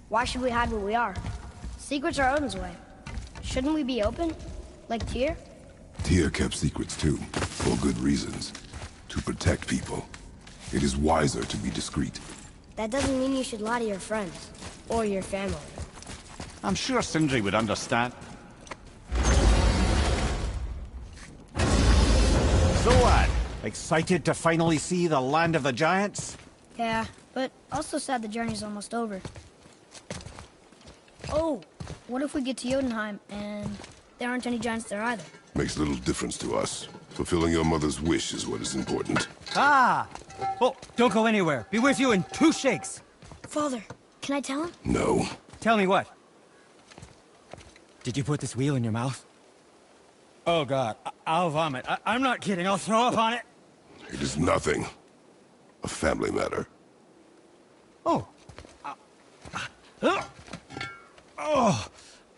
Why should we hide what we are? Secrets are Odin's way. Shouldn't we be open? Like Tyr? Tyr kept secrets too, for good reasons. To protect people. It is wiser to be discreet. That doesn't mean you should lie to your friends. Or your family. I'm sure Sindri would understand. So what? Excited to finally see the land of the giants? Yeah, but also sad the journey's almost over. Oh, what if we get to Jotunheim and there aren't any giants there either? Makes little difference to us. Fulfilling your mother's wish is what is important. Ah! Oh, don't go anywhere. Be with you in 2 shakes. Father, can I tell him? No. Tell me what? Did you put this wheel in your mouth? Oh God, I'll vomit. I'm not kidding, I'll throw up on it. It is nothing. A family matter. Oh. Oh,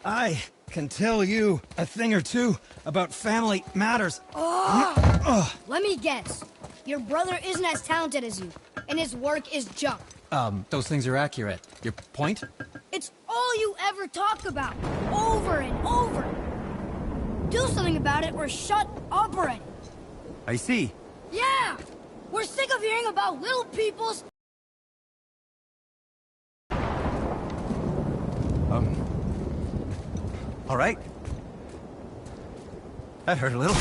I can tell you a thing or two about family matters. Let me guess. Your brother isn't as talented as you, and his work is junk. Those things are accurate. Your point? It's all you ever talk about, over and over. Do something about it or shut up already. I see. Yeah! We're sick of hearing about little people's... All right. That hurt a little.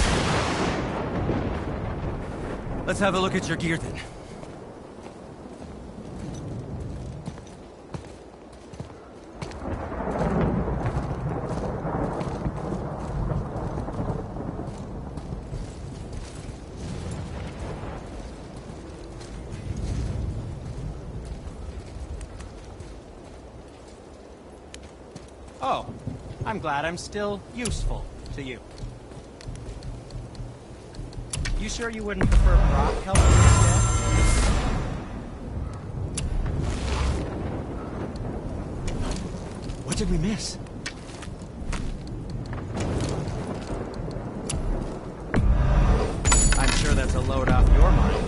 Let's have a look at your gear then. Oh, I'm glad I'm still useful to you. You sure you wouldn't prefer Brock helping instead? What did we miss? I'm sure that's a load off your mind.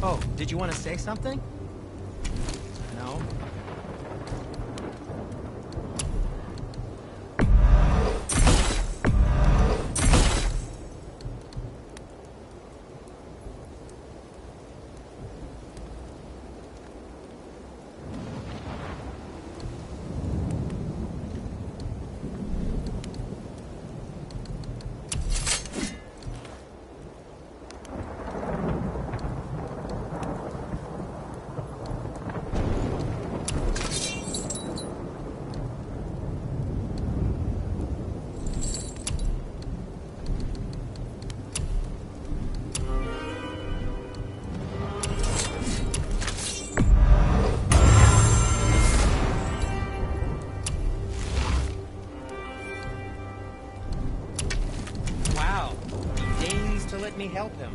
Oh, did you want to say something? No? Me help him.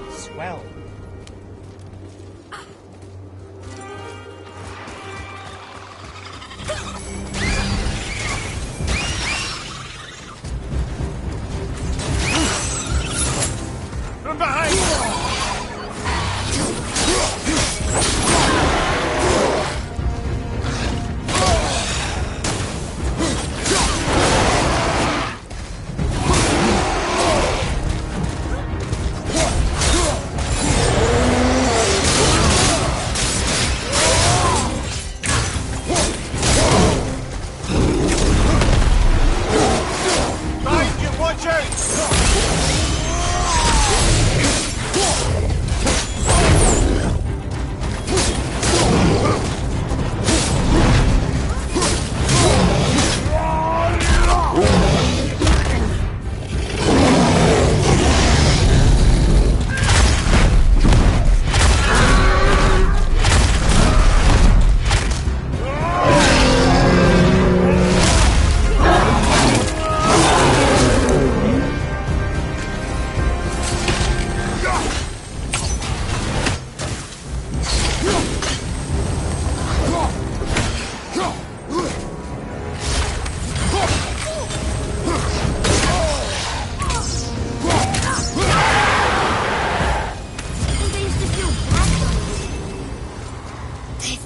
Swell. From behind!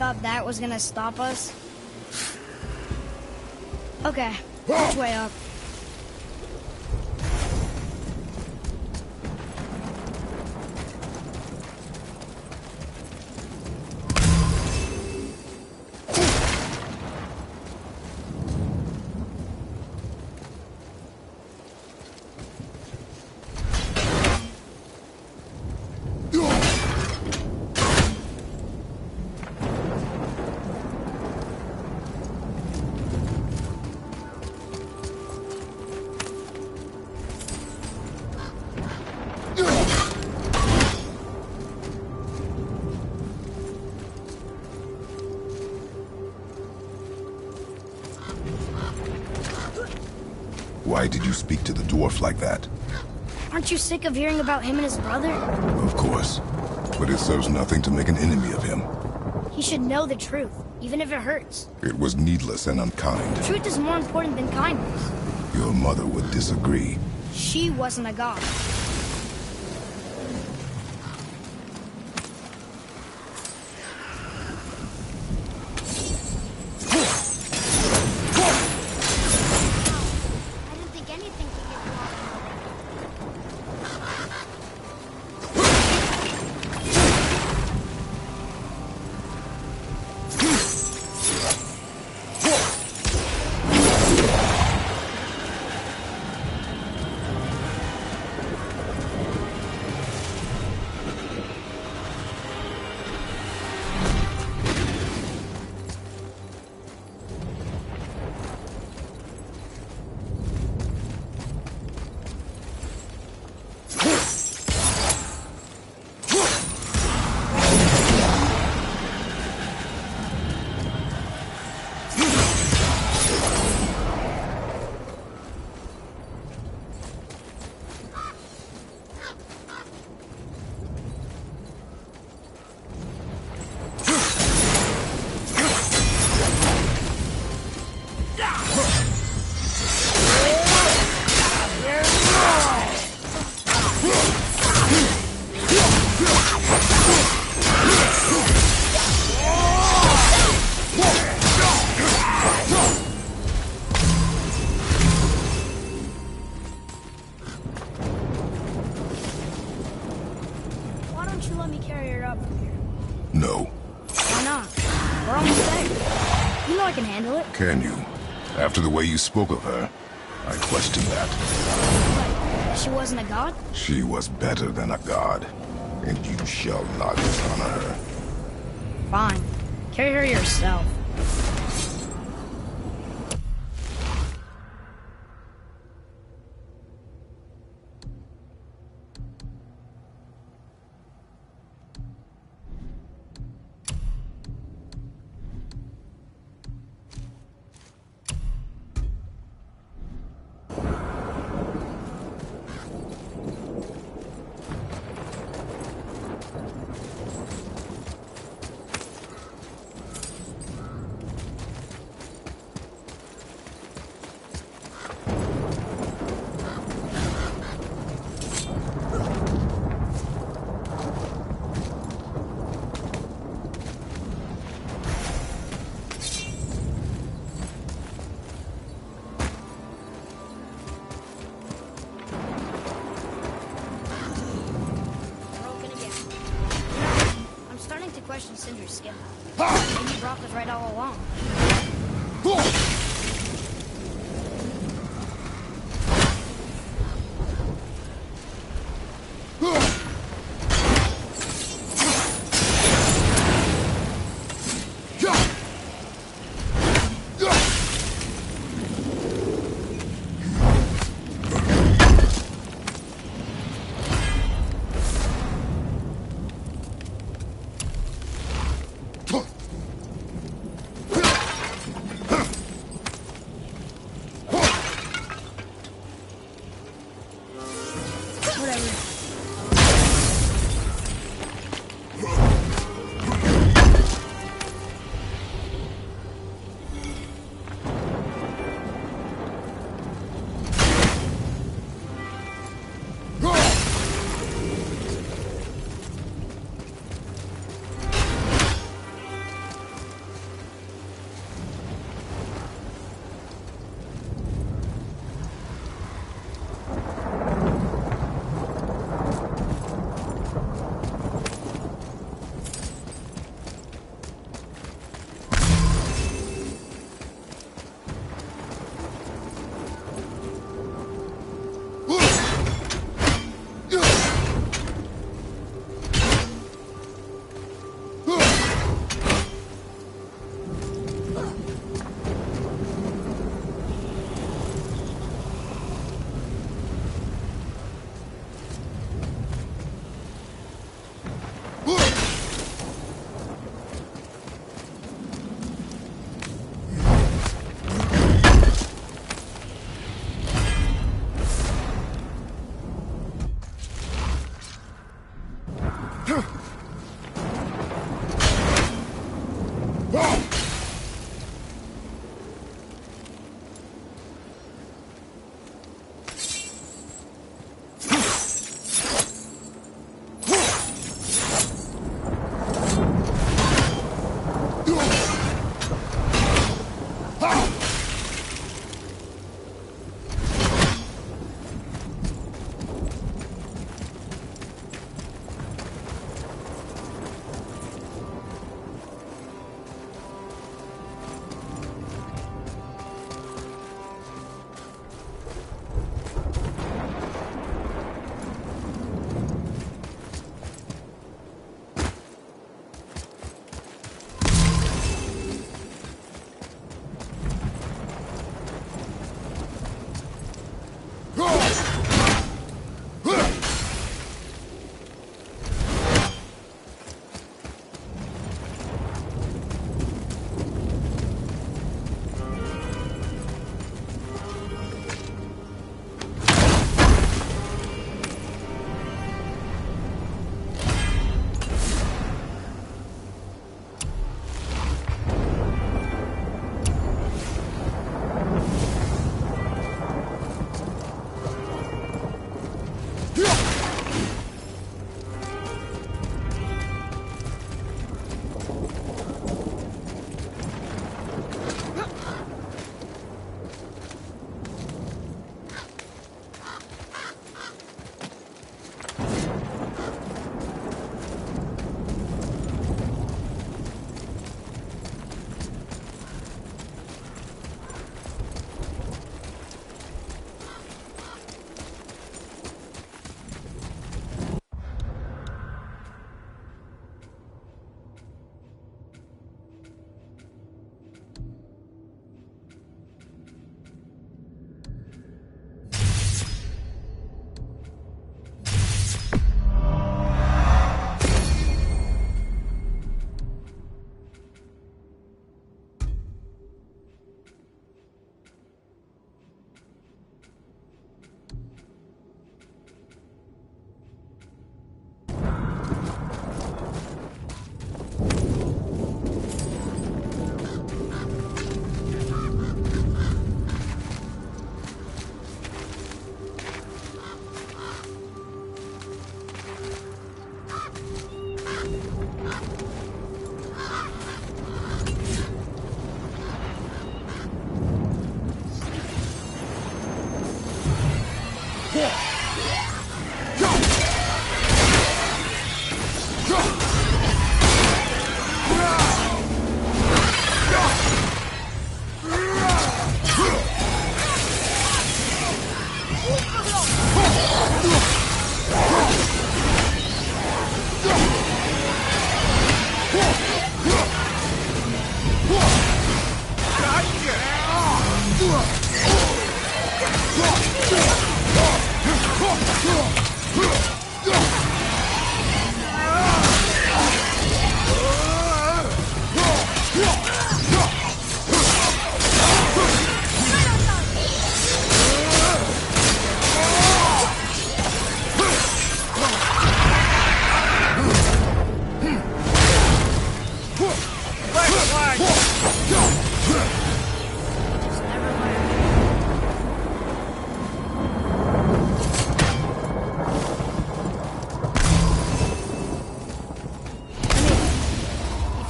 thought that was gonna stop us? Okay, which way up? Why did you speak to the dwarf like that? Aren't you sick of hearing about him and his brother? Of course. But it serves nothing to make an enemy of him. He should know the truth, even if it hurts. It was needless and unkind. Truth is more important than kindness. Your mother would disagree. She wasn't a god. I didn't think anything could get you off. Why don't you let me carry her up from here? No. Why not? We're almost there. You know I can handle it. Can you? After the way you spoke of her, I question that. But she wasn't a god? She was better than a god, and you shall not dishonor her. Fine. Carry her yourself. Broken again. I'm starting to question Cinder's skill. Maybe Brock was right all along.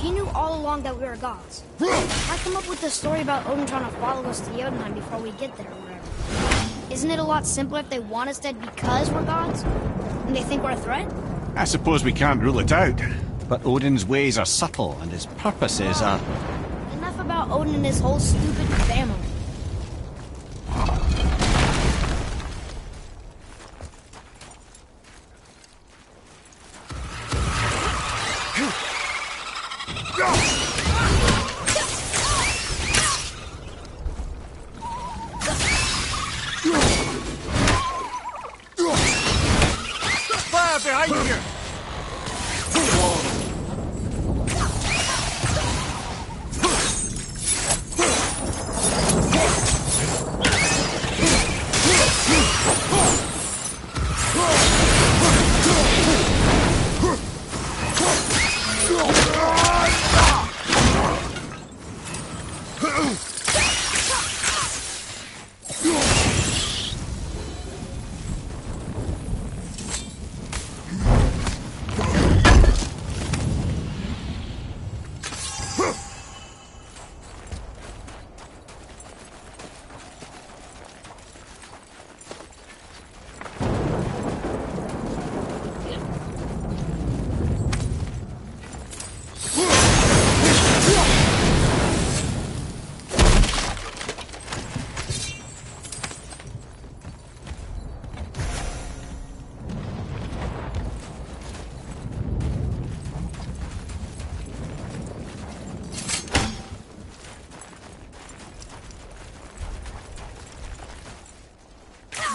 he knew all along that we were gods, why come up with this story about Odin trying to follow us to Jotunheim before we get there or whatever? Isn't it a lot simpler if they want us dead because we're gods? And they think we're a threat? I suppose we can't rule it out. But Odin's ways are subtle, and his purposes are... Enough about Odin and his whole stupid family. Fire behind you!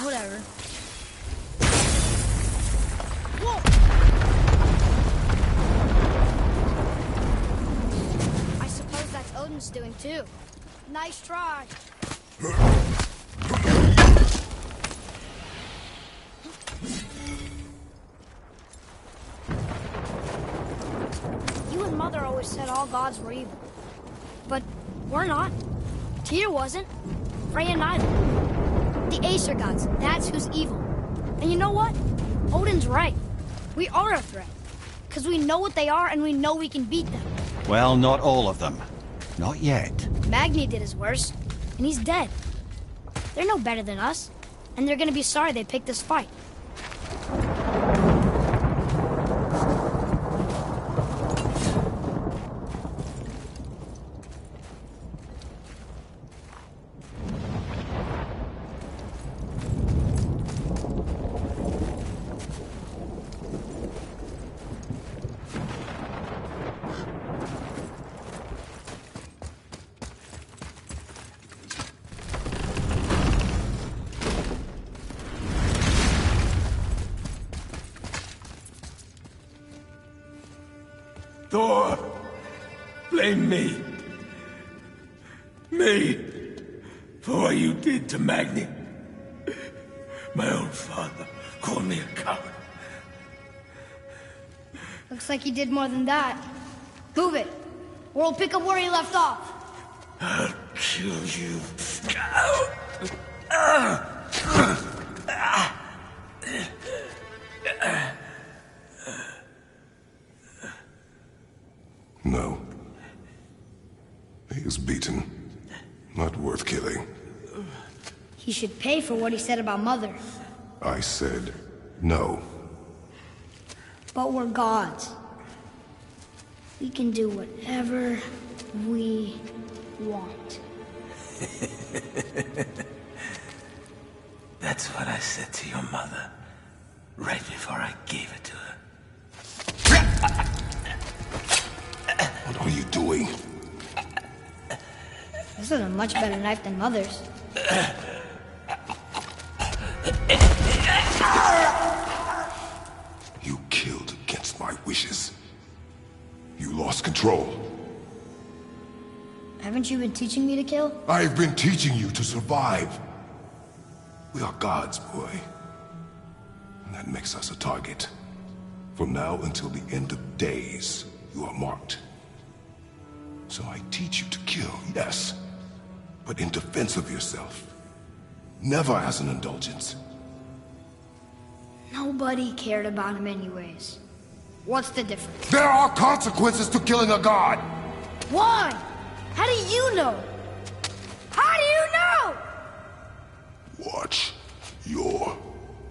Whatever. I suppose that's Odin's doing too. Nice try. You and Mother always said all gods were evil. But we're not. Tyr wasn't. Freya neither. The Aesir gods, that's who's evil. And you know what? Odin's right. We are a threat. Because we know what they are and we know we can beat them. Well, not all of them. Not yet. Magni did his worst, and he's dead. They're no better than us, and they're gonna be sorry they picked this fight. Thor, blame me. Me. For what you did to Magni. My own father called me a coward. Looks like he did more than that. Move it, or we'll pick up where he left off. I'll kill you. No. He is beaten. Not worth killing. He should pay for what he said about Mother. I said no. But we're gods. We can do whatever we want. That's what I said to your mother, right before I gave it to her. What are you doing? This is a much better knife than Mother's. You killed against my wishes. You lost control. Haven't you been teaching me to kill? I've been teaching you to survive. We are gods, boy. And that makes us a target. From now until the end of days, you are marked. So I teach you to kill, yes. But in defense of yourself. Never as an indulgence. Nobody cared about him anyways. What's the difference? There are consequences to killing a god! Why? How do you know? How do you know? Watch your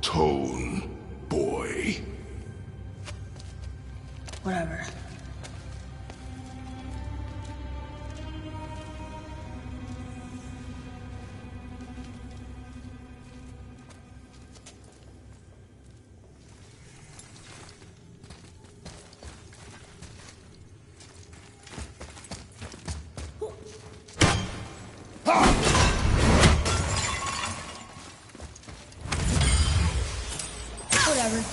tone, boy. Whatever. Whatever.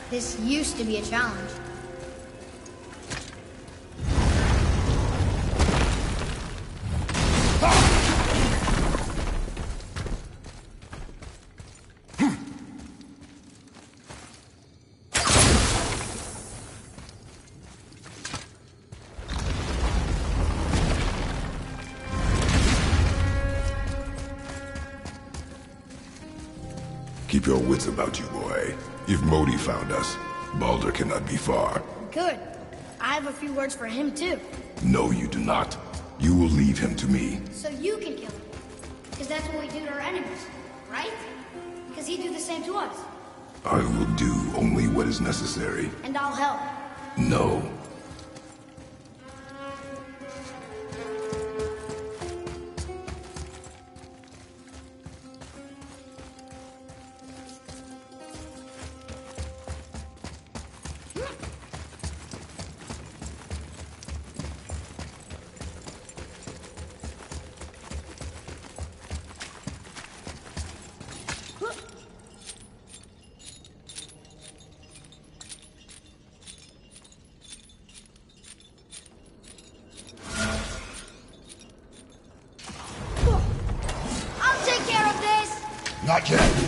This used to be a challenge. Keep your wits about you, boy. If Modi found us, Baldur cannot be far. Good. I have a few words for him, too. No, you do not. You will leave him to me. So you can kill him. Because that's what we do to our enemies, right? Because he'd do the same to us. I will do only what is necessary. And I'll help. No. I'll take care of this! Not yet.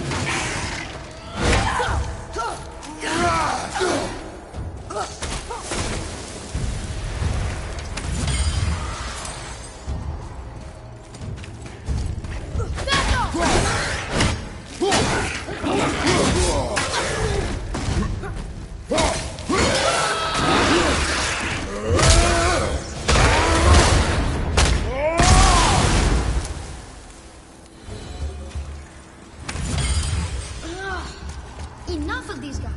Enough of these guys.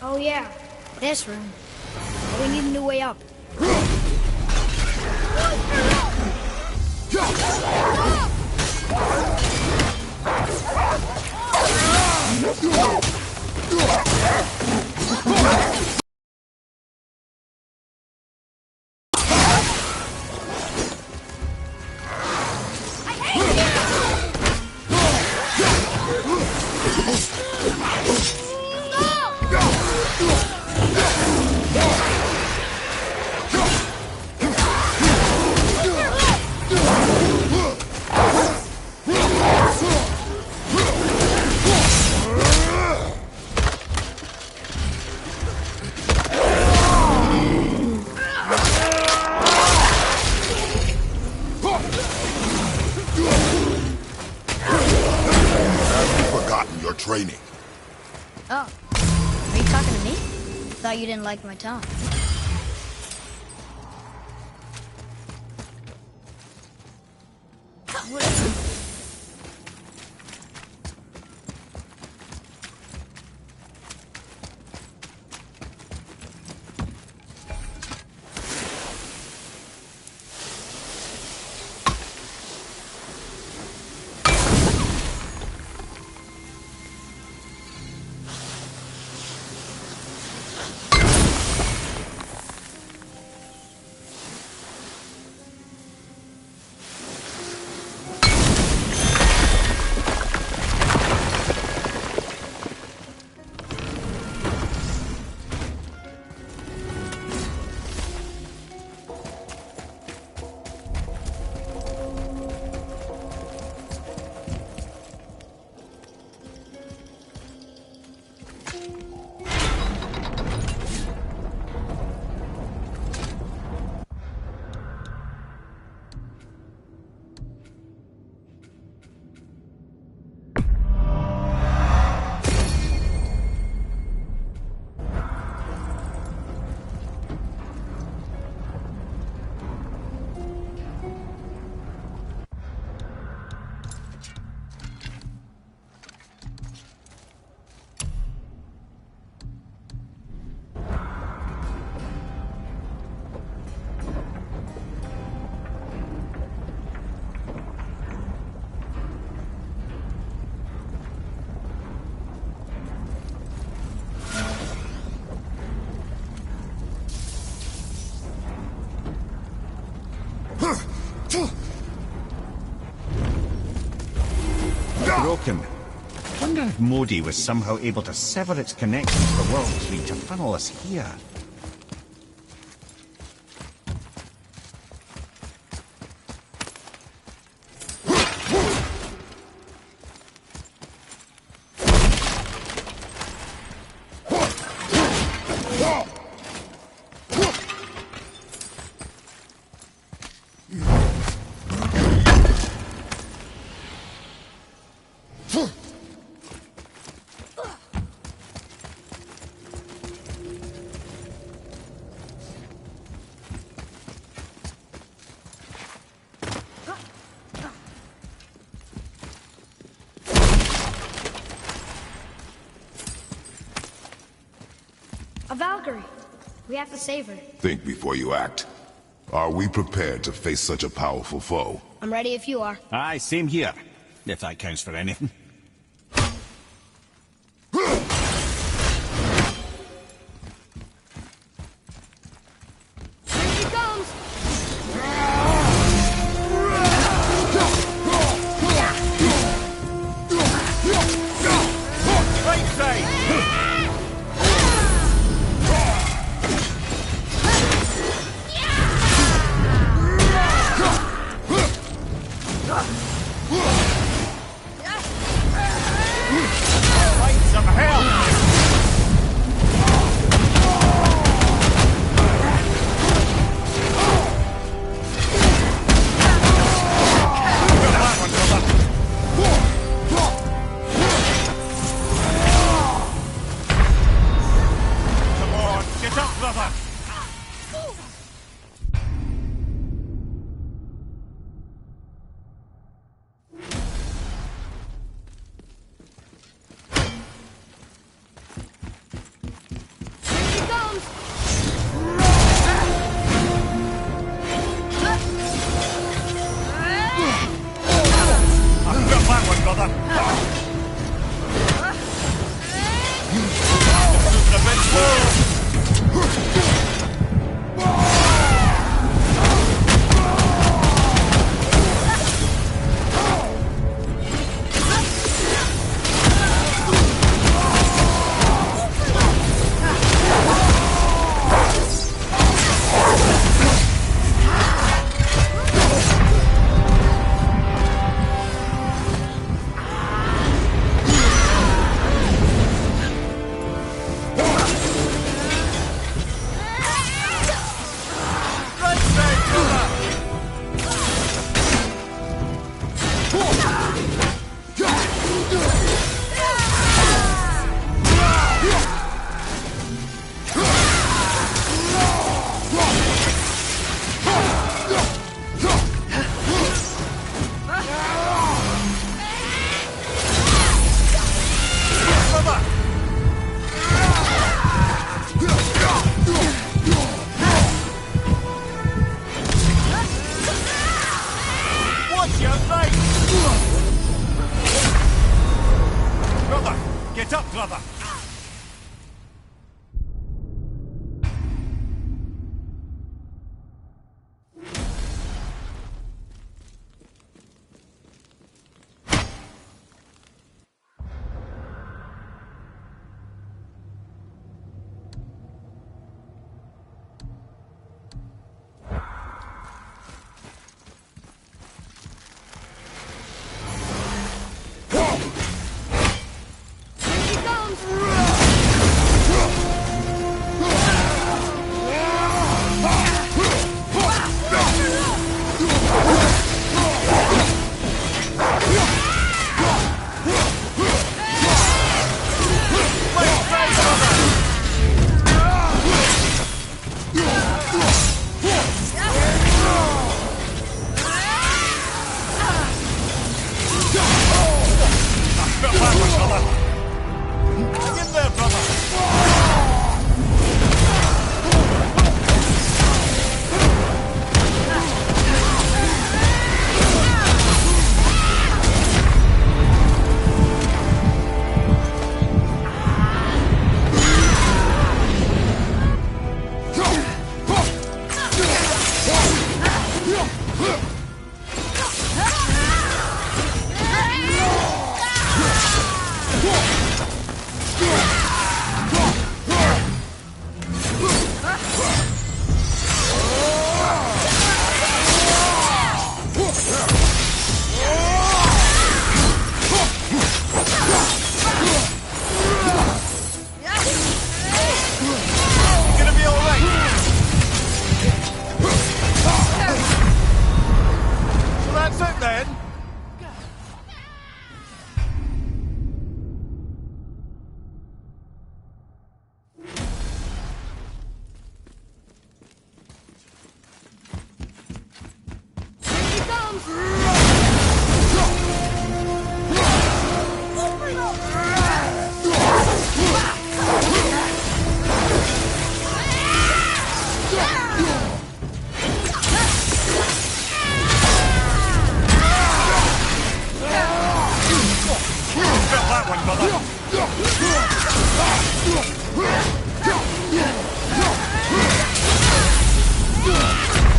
Oh yeah, this room. But we need a new way up. Training. Oh, are you talking to me? Thought you didn't like my tone. Broken. Wonder if Modi was somehow able to sever its connection to the World Tree to funnel us here. A Valkyrie. We have to save her. Think before you act. Are we prepared to face such a powerful foe? I'm ready if you are. Aye, same here. If that counts for anything. Here she comes! Right side! Get up, brother!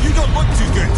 You don't look too good.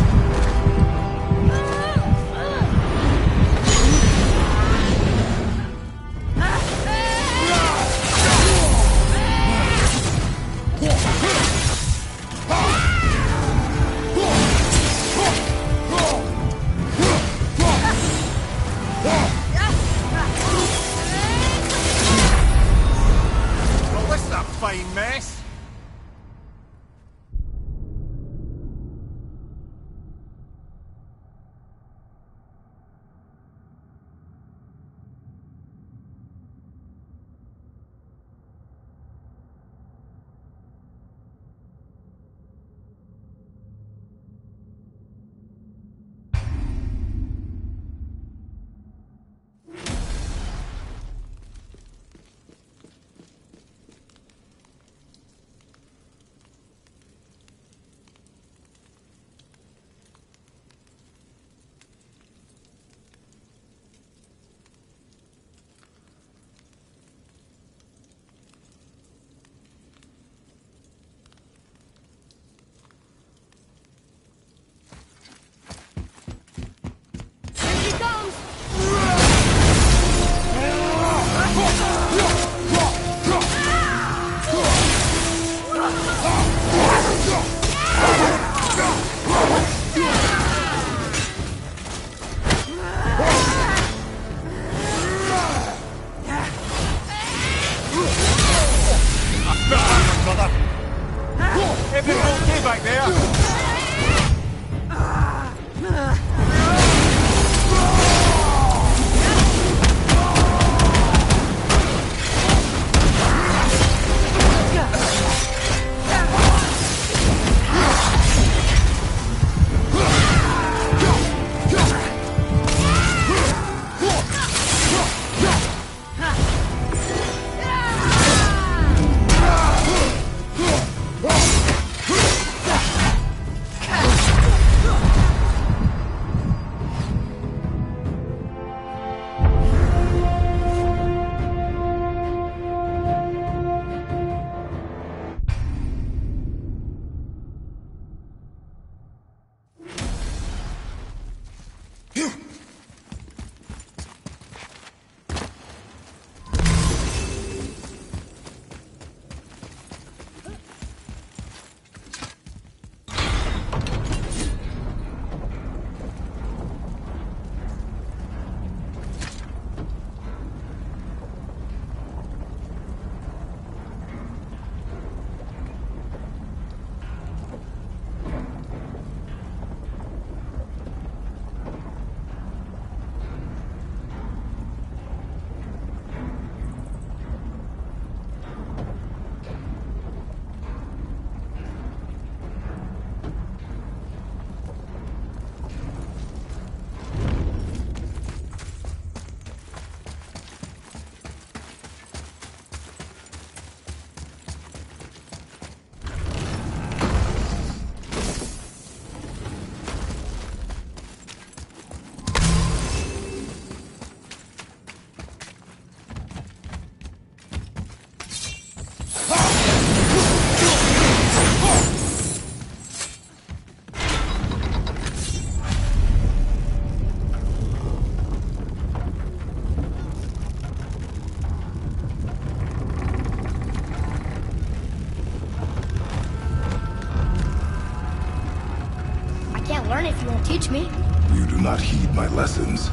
teach me? You do not heed my lessons.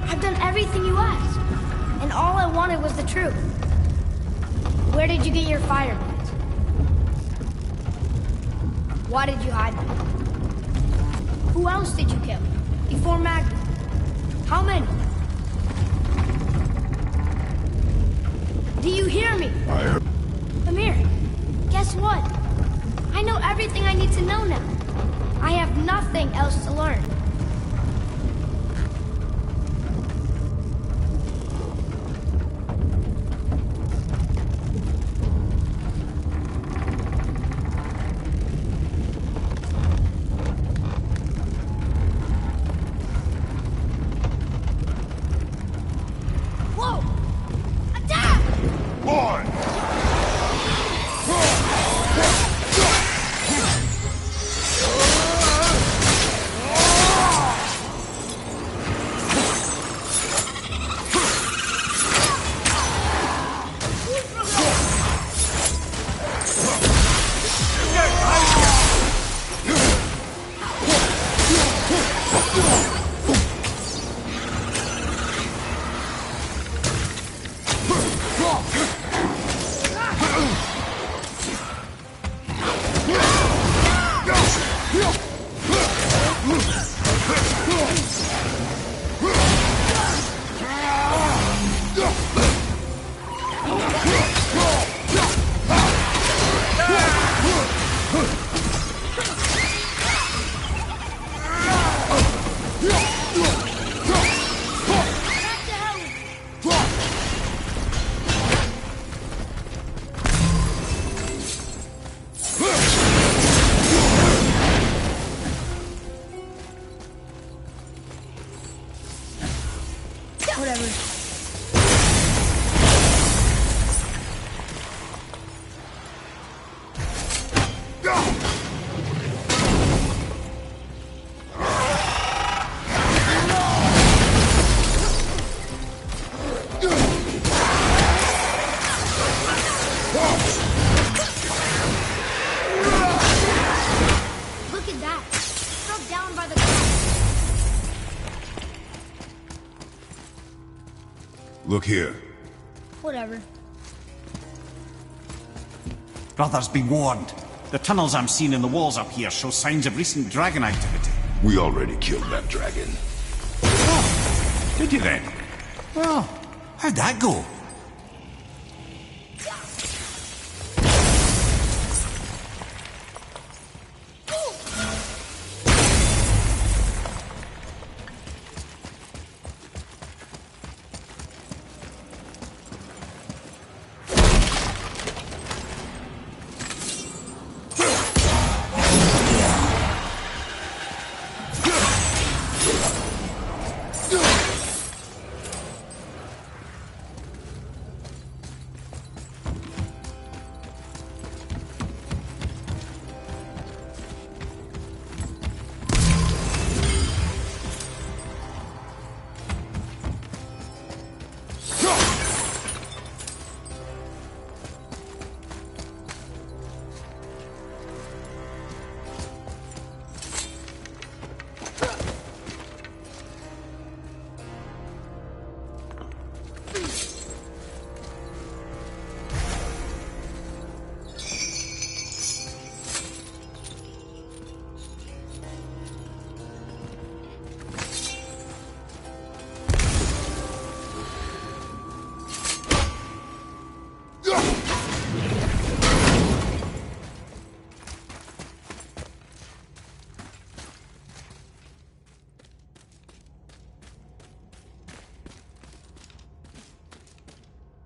I've done everything you asked. And all I wanted was the truth. Where did you get your fireballs? Why did you hide them? Who else did you kill? Before Magna? How many? Do you hear me? I heard. Amir, guess what? I know everything I need to know now. I have nothing else to learn. Whoa! Attack! Boy! Whatever. Look at that. Struck down by the ground. Look here. Whatever. Brothers, be warned. The tunnels I'm seeing in the walls up here show signs of recent dragon activity. We already killed that dragon. Oh, did you then? Well, how'd that go?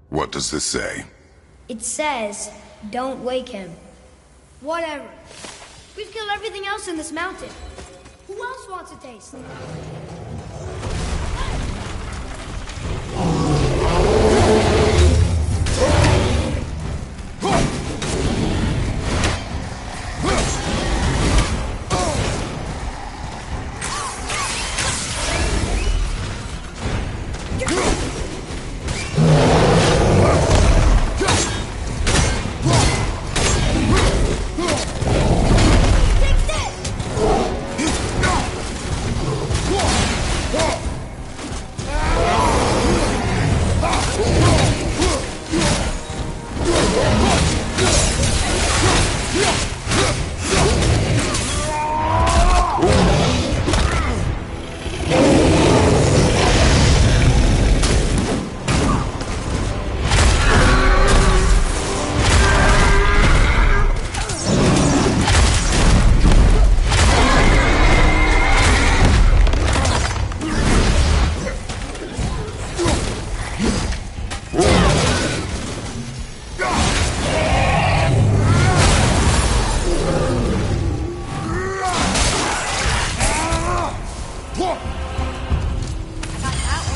What does this say? It says, don't wake him. Whatever. We've killed everything else in this mountain. Who else wants a taste? Got that one.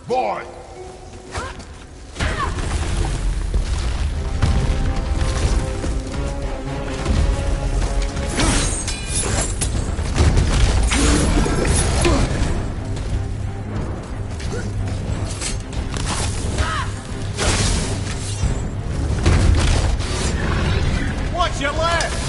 Boy! Watch your left!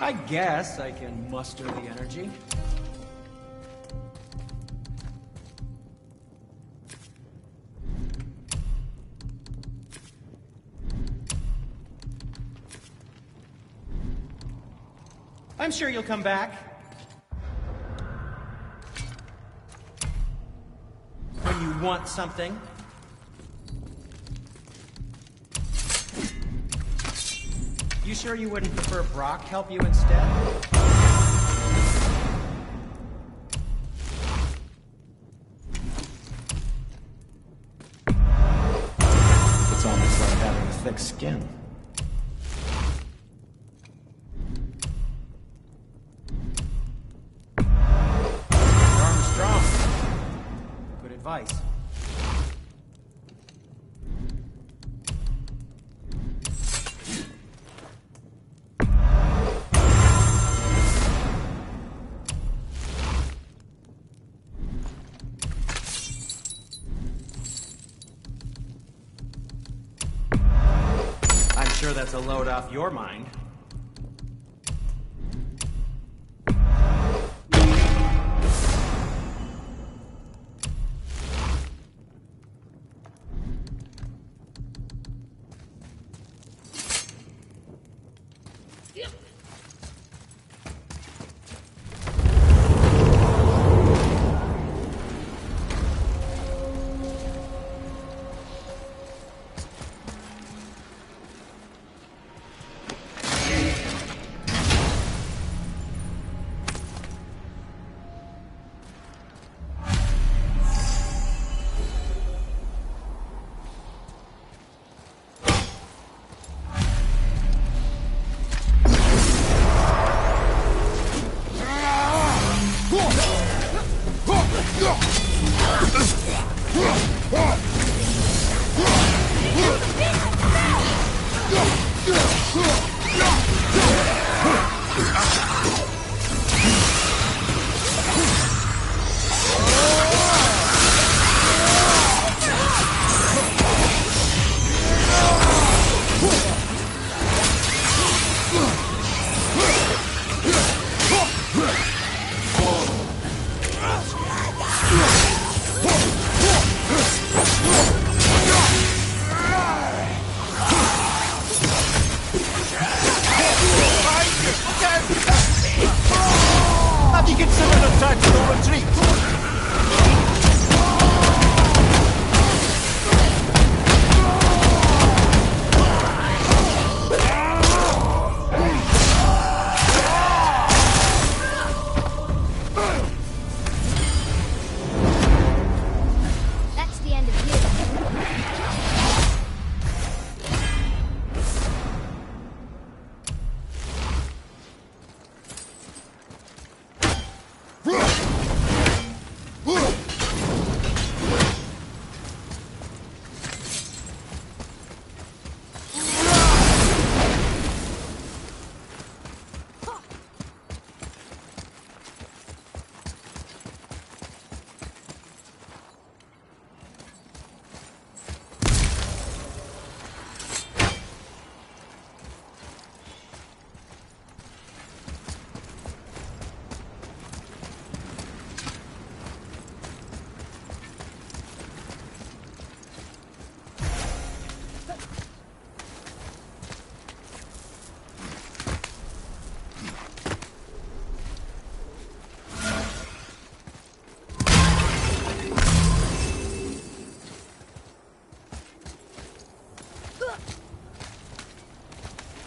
I guess I can muster the energy. I'm sure you'll come back. When you want something. You sure you wouldn't prefer Brock help you instead? It's almost like having a thick skin. Your arm's strong. Good advice. Sure that's a load off your mind.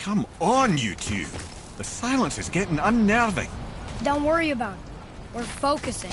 Come on, you two. The silence is getting unnerving. Don't worry about it. We're focusing.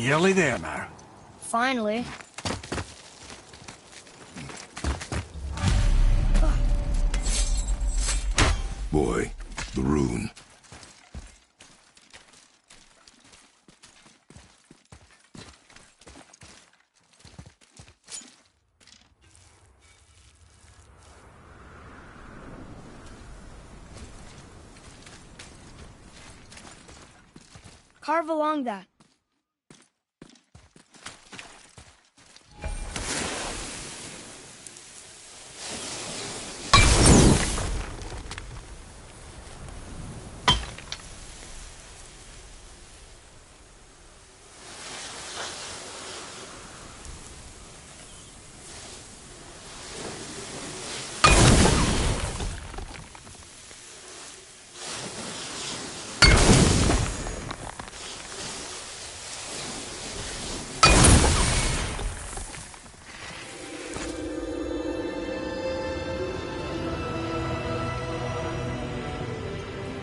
Nearly there now. Finally. Boy, the rune. Carve along that.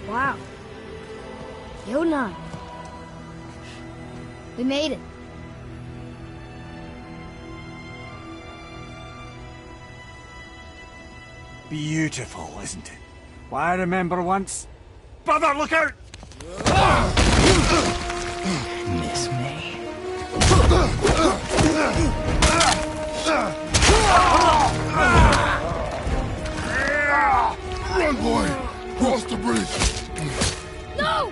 Wow. Yona. We made it. Beautiful, isn't it? Why, I remember once... Brother, look out! Miss me? Run, boy! Cross the bridge! No!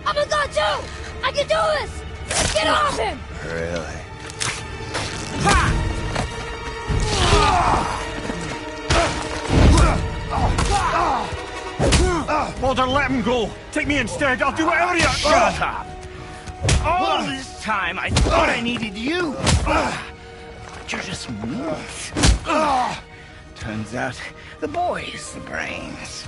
I'm a god too! I can do this! Get off him! Really? Mulder, let him go! Take me instead, I'll do whatever you... Shut up! All this time I thought I needed you! But you're just meat. Turns out the boy's the brains.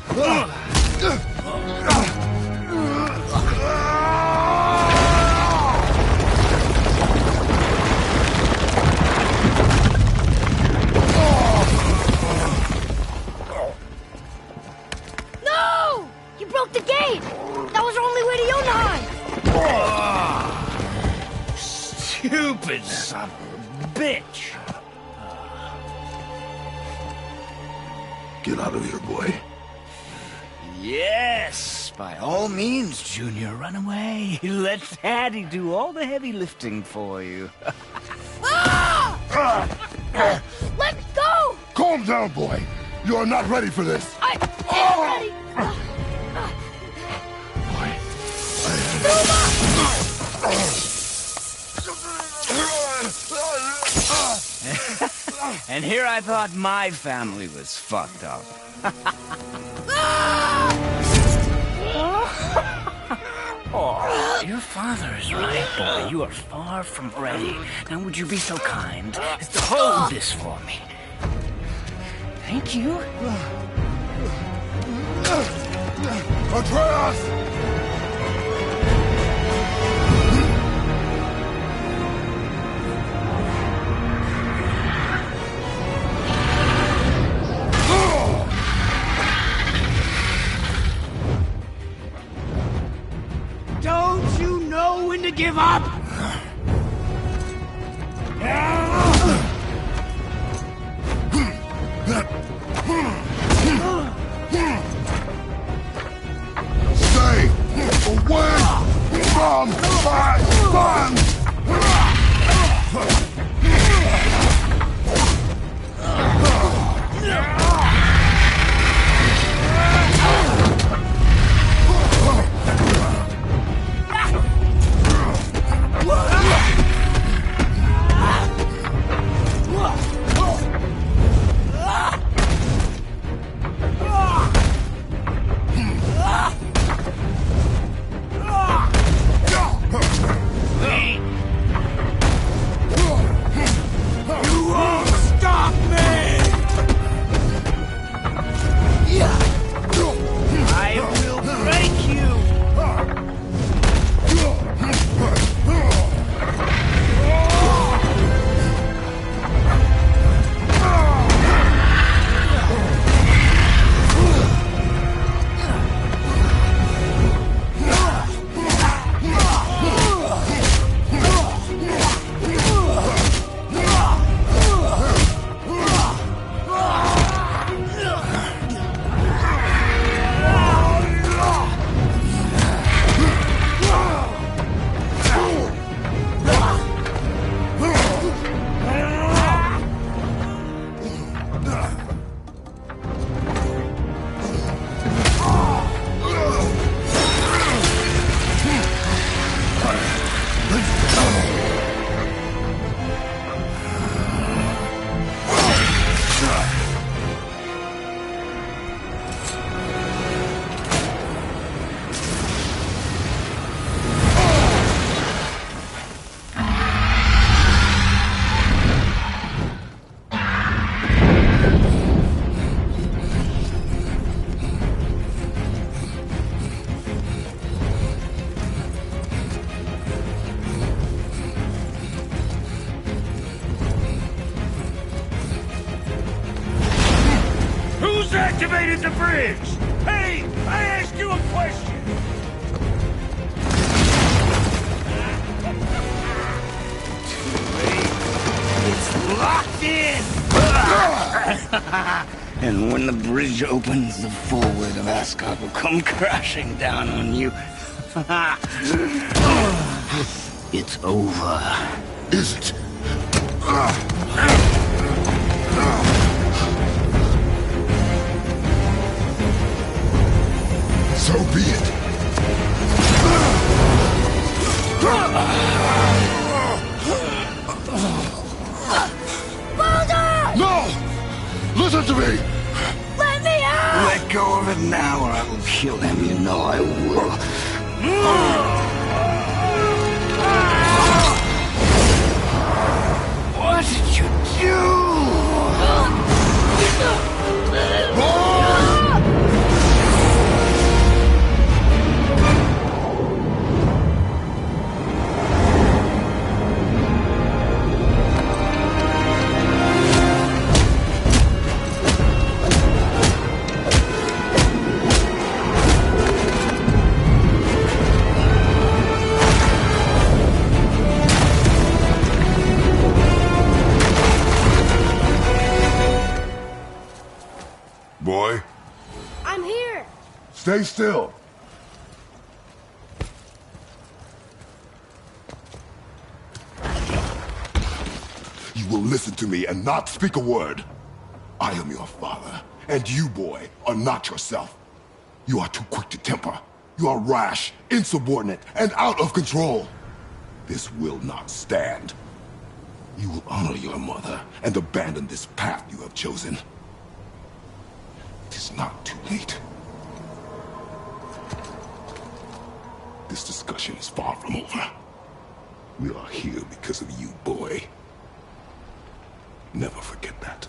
No! You broke the gate! That was our only way to Jotunheim! Stupid son of a bitch! Get out of here, boy. Yes, by all means, Junior, run away. Let Daddy do all the heavy lifting for you. Let go! Calm down, boy. You are not ready for this. I am ready! And here I thought my family was fucked up. Oh, your father is right, boy. You are far from ready. Now would you be so kind as to hold this for me? Thank you. Atreus! Don't you know when to give up? Stay away from my son! the bridge! Hey! I asked you a question! Too late. It's locked in! And when the bridge opens, the full weight of Asgard will come crashing down on you. It's over. Is it? So be it. Baldur! No! Listen to me! Let me out! Let go of it now or I will kill him. You know I will. What did you do? Boy, I'm here! stay still. You will listen to me and not speak a word. I am your father, and you, boy, are not yourself. You are too quick to temper. You are rash, insubordinate, and out of control. This will not stand. You will honor your mother and abandon this path you have chosen. It is not too late. This discussion is far from over. We are here because of you, boy. Never forget that.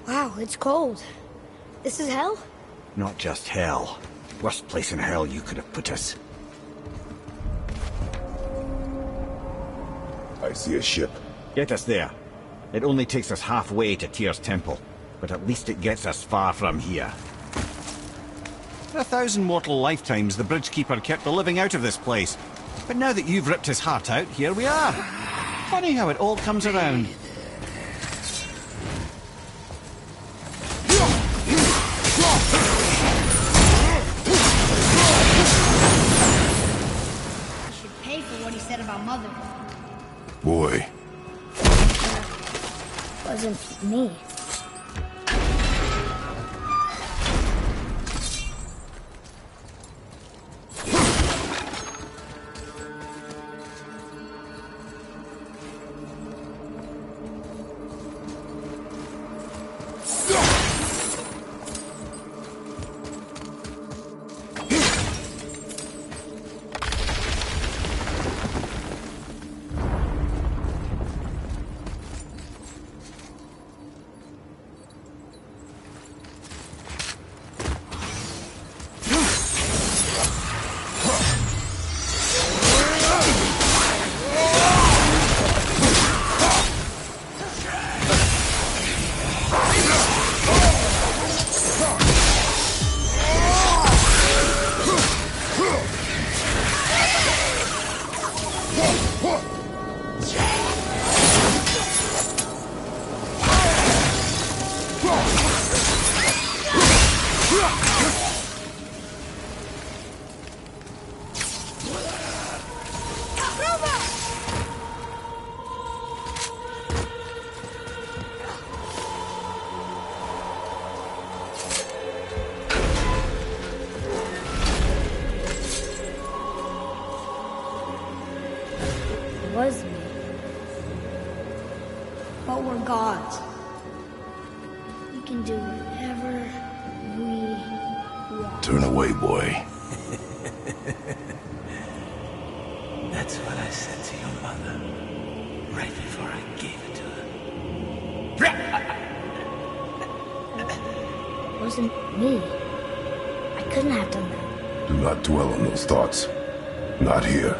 Wow, it's cold. This is hell? Not just hell. Worst place in hell you could have put us. I see a ship. Get us there. It only takes us halfway to Tyr's temple, but at least it gets us far from here. For 1,000 mortal lifetimes, the Bridgekeeper kept the living out of this place. But now that you've ripped his heart out, here we are. Funny how it all comes around. Should pay for what he said about Mother. Boy. Wasn't me. But we're gods. We can do whatever we want. Turn away, boy. That's what I said to your mother, right before I gave it to her. It wasn't me. I couldn't have done that. Do not dwell on those thoughts. Not here.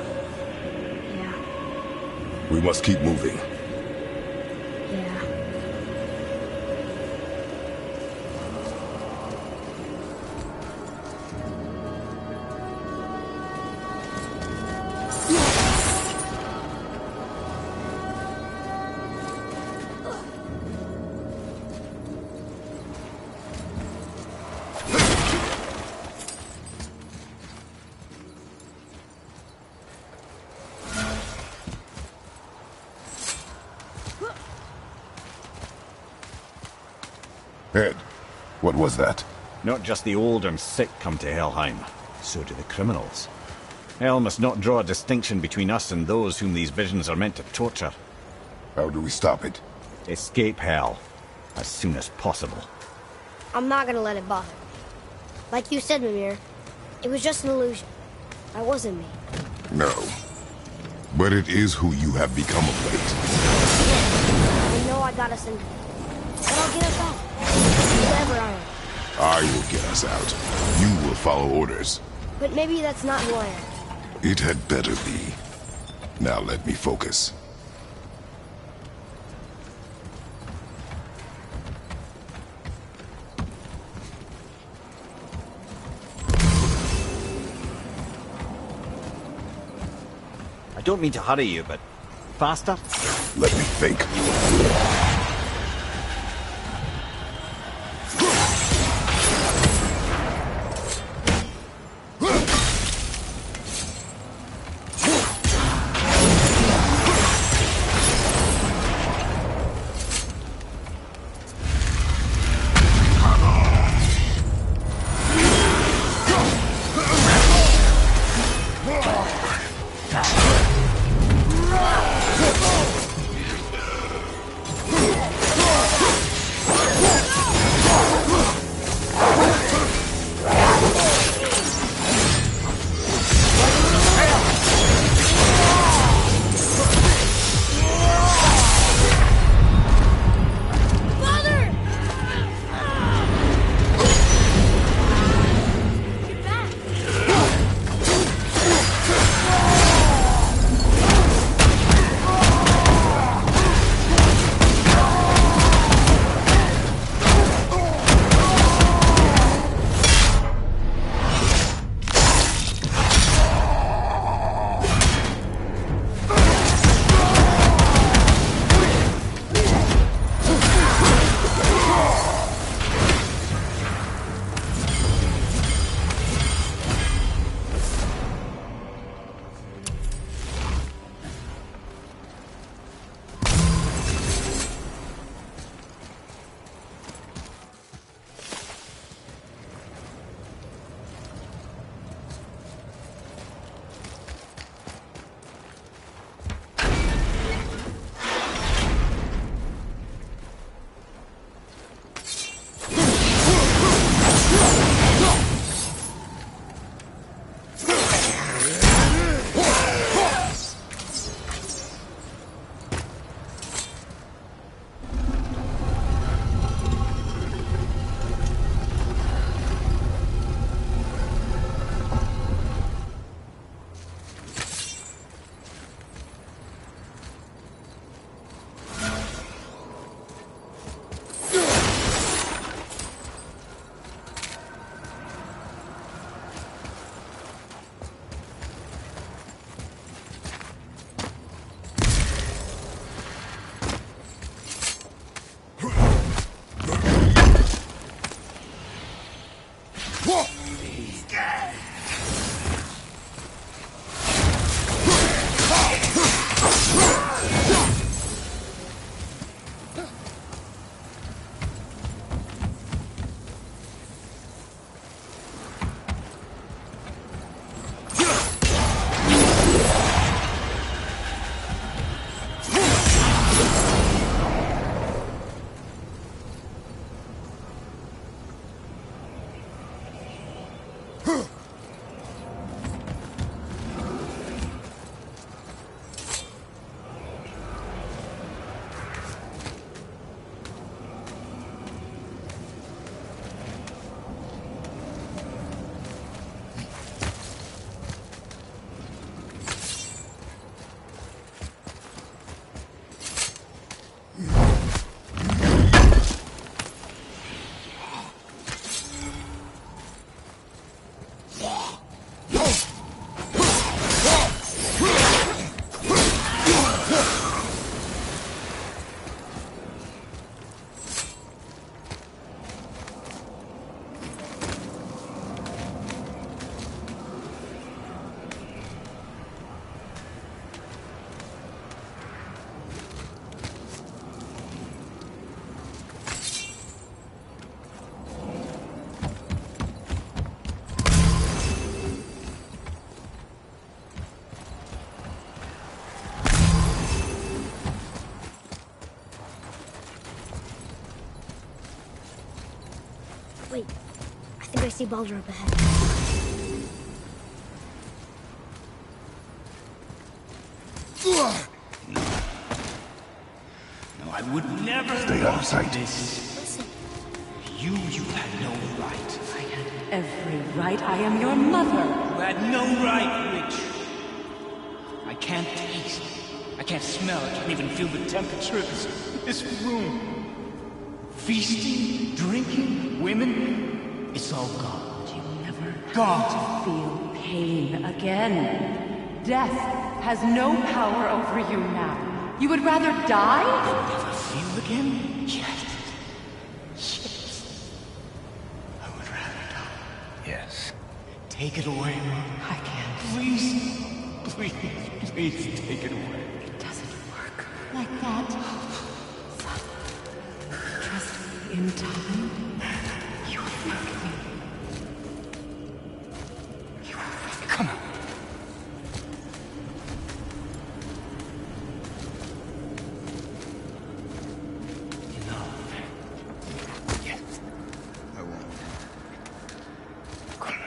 Yeah. We must keep moving. Yeah. Ed, what was that? Not just the old and sick come to Helheim, so do the criminals. Hell must not draw a distinction between us and those whom these visions are meant to torture. How do we stop it? Escape Hell, as soon as possible. I'm not gonna let it bother me. Like you said, Mimir, it was just an illusion. That wasn't me. No. But it is who you have become of late. I know I got us in. But I'll get us out. Whoever I am. I will get us out. You will follow orders. But maybe that's not who I am. It had better be. Now let me focus. I don't mean to hurry you, but faster? Let me think. Wait, I think I see Baldur up ahead. No, I would never. Stay out of sight. This. Listen, You had no right. I had every right. I am your mother. You had no right, witch. I can't taste. I can't smell. I can't even feel the temperature of this room. Feasting, drinking, women. It's all gone. You'll never Gone. feel pain again. Death has no power over you now. You would rather die? Never feel again? Yes. I would rather die. Yes. Take it away, Mom. I can't. Please. Please take it away. It doesn't work like that. Trust me, in time, you will thank me. You will thank me. Come on. No. Yes. I won't. Come on.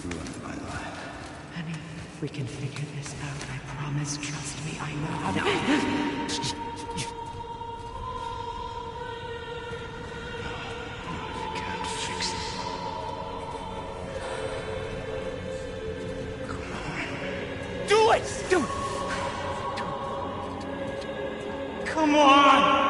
Ruined my life. Honey, we can figure this out. I promise. Trust me, I know how to. You can't fix it. Come on. Do it! Do it! Come on!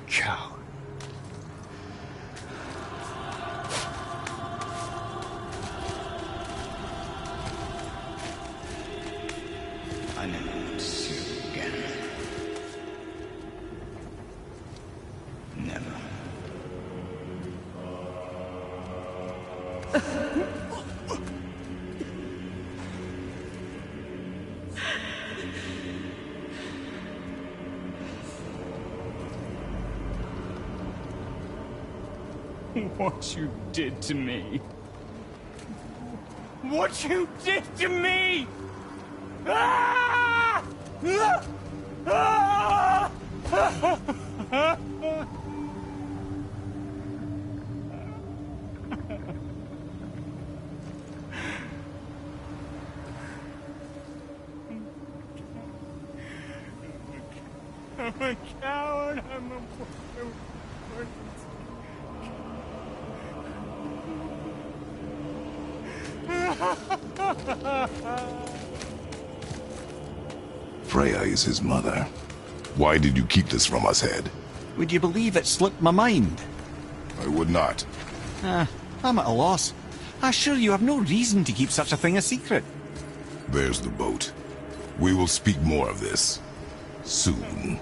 Cow. I never want to see you again. Never. What you did to me. What you did to me! Ah! Ah! Ah! I'm a coward. I'm a Freya is his mother. Why did you keep this from us, Head? Would you believe it slipped my mind? I would not. I'm at a loss. I assure you have no reason to keep such a thing a secret. There's the boat. We will speak more of this soon.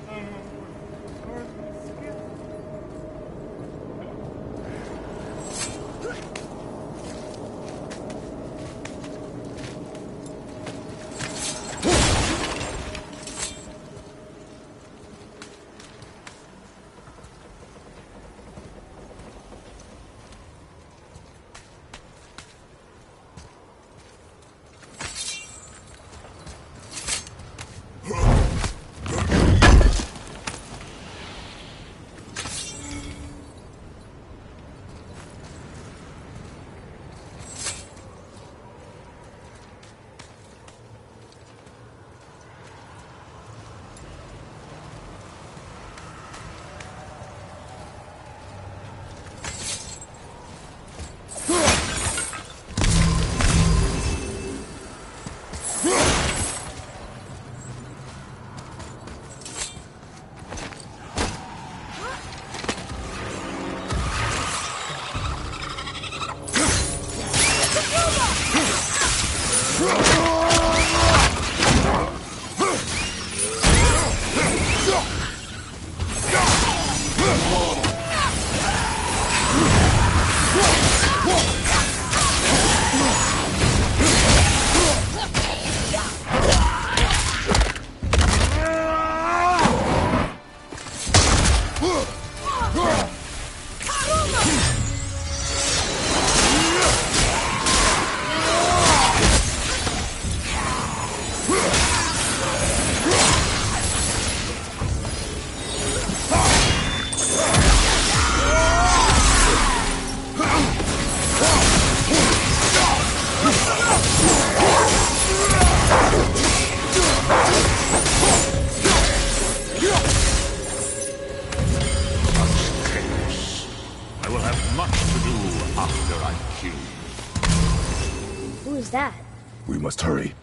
that? We must hurry.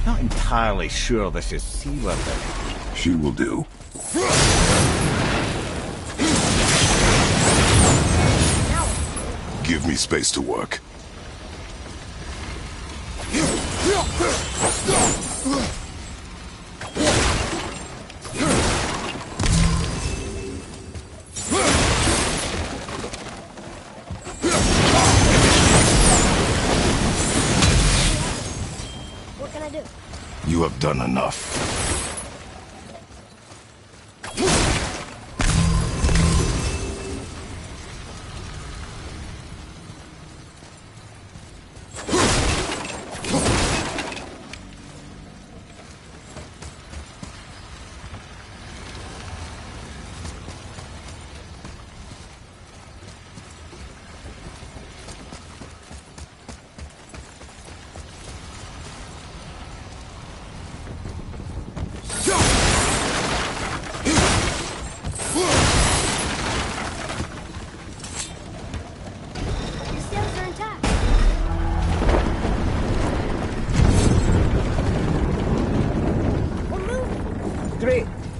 Not entirely sure this is sea level. She will do. Give me space to work. What can I do? You have done enough.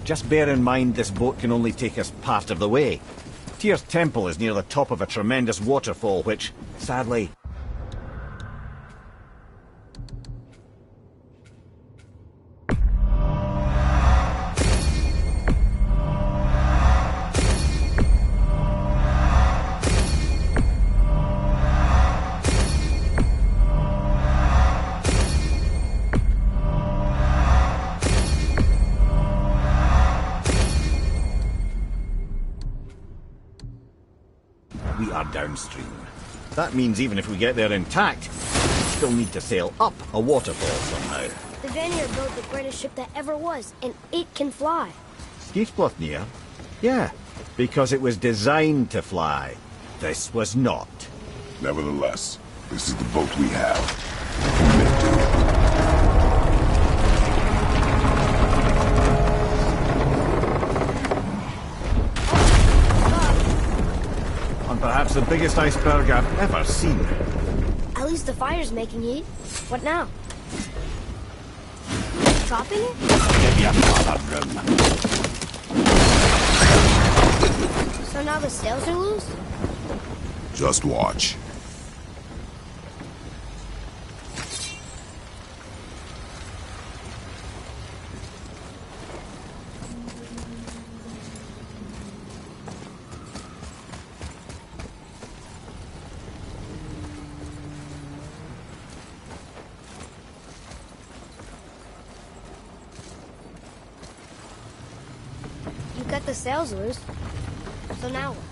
Just bear in mind this boat can only take us part of the way. Tyr's temple is near the top of a tremendous waterfall which, sadly... We are downstream. That means even if we get there intact, we still need to sail up a waterfall somehow. The Vanir built the greatest ship that ever was, and it can fly. Skifsbotnir? Yeah, because it was designed to fly. This was not. Nevertheless, this is the boat we have. Commit to it. On perhaps the biggest iceberg I've ever seen. At least the fire's making heat. What now? Dropping it? Give your father room. So now the sails are loose? Just watch. You got the sails loose. So now what?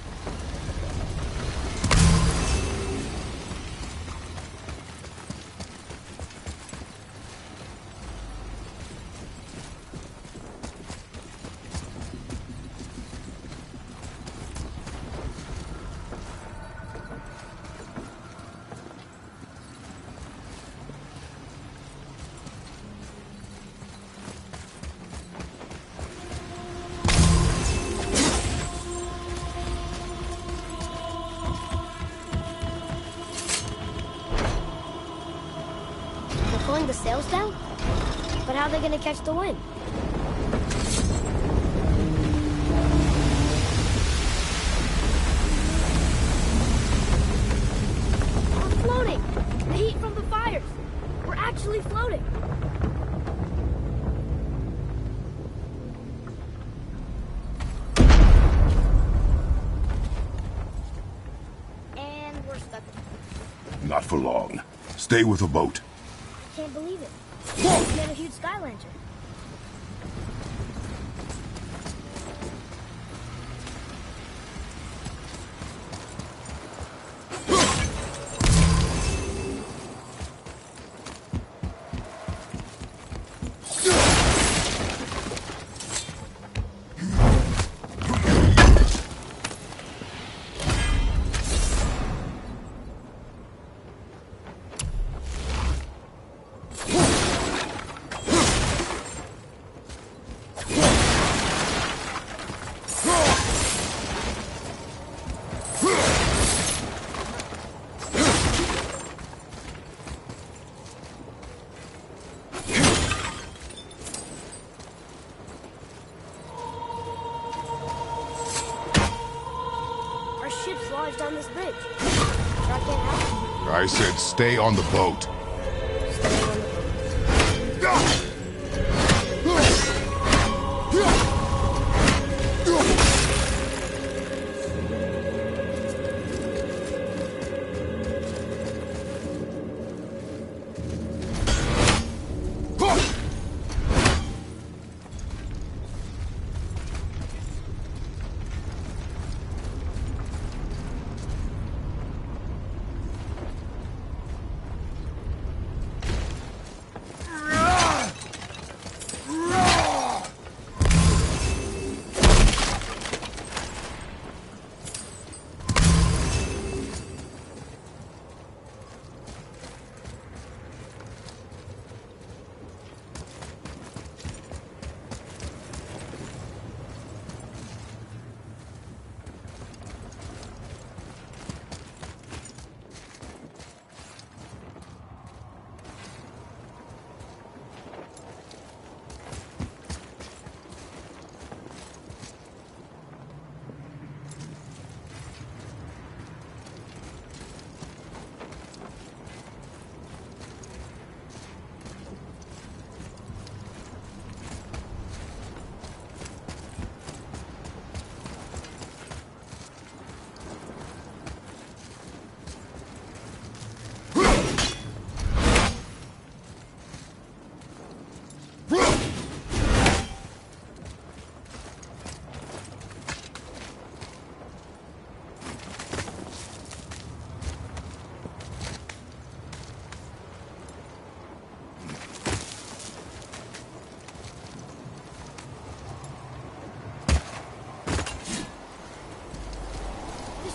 Pulling the sails down? But how are they gonna catch the wind? We're floating! The heat from the fires! We're actually floating! And we're stuck. Not for long. Stay with the boat. I can't believe it. It's made a huge sky lantern. Ships lodged on this bridge. Truck can't help. I said stay on the boat.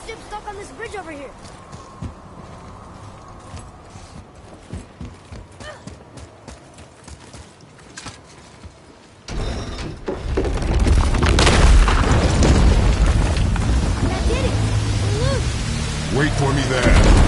ship's stuck on this bridge over here. That did it! We're loose! Wait for me there.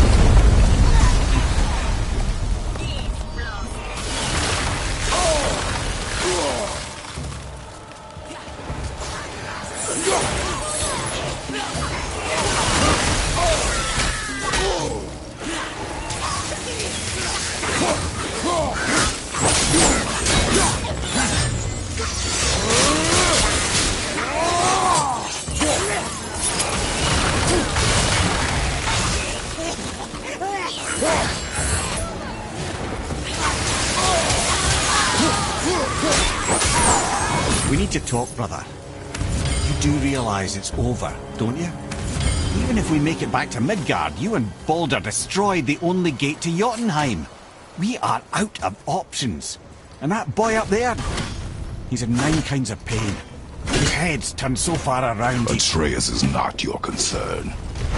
We need to talk, brother. You do realize it's over, don't you? Even if we make it back to Midgard, you and Baldur destroyed the only gate to Jotunheim. We are out of options. And that boy up there, he's in 9 kinds of pain. His head's turned so far around. But Freyas is not your concern.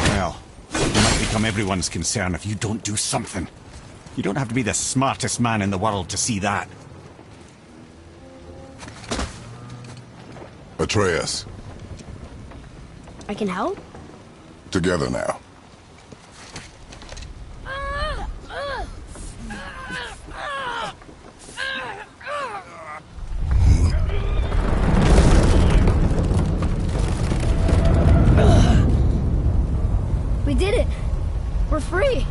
Well, it might become everyone's concern if you don't do something. You don't have to be the smartest man in the world to see that. Atreus, I can help? together now. We did it! We're free!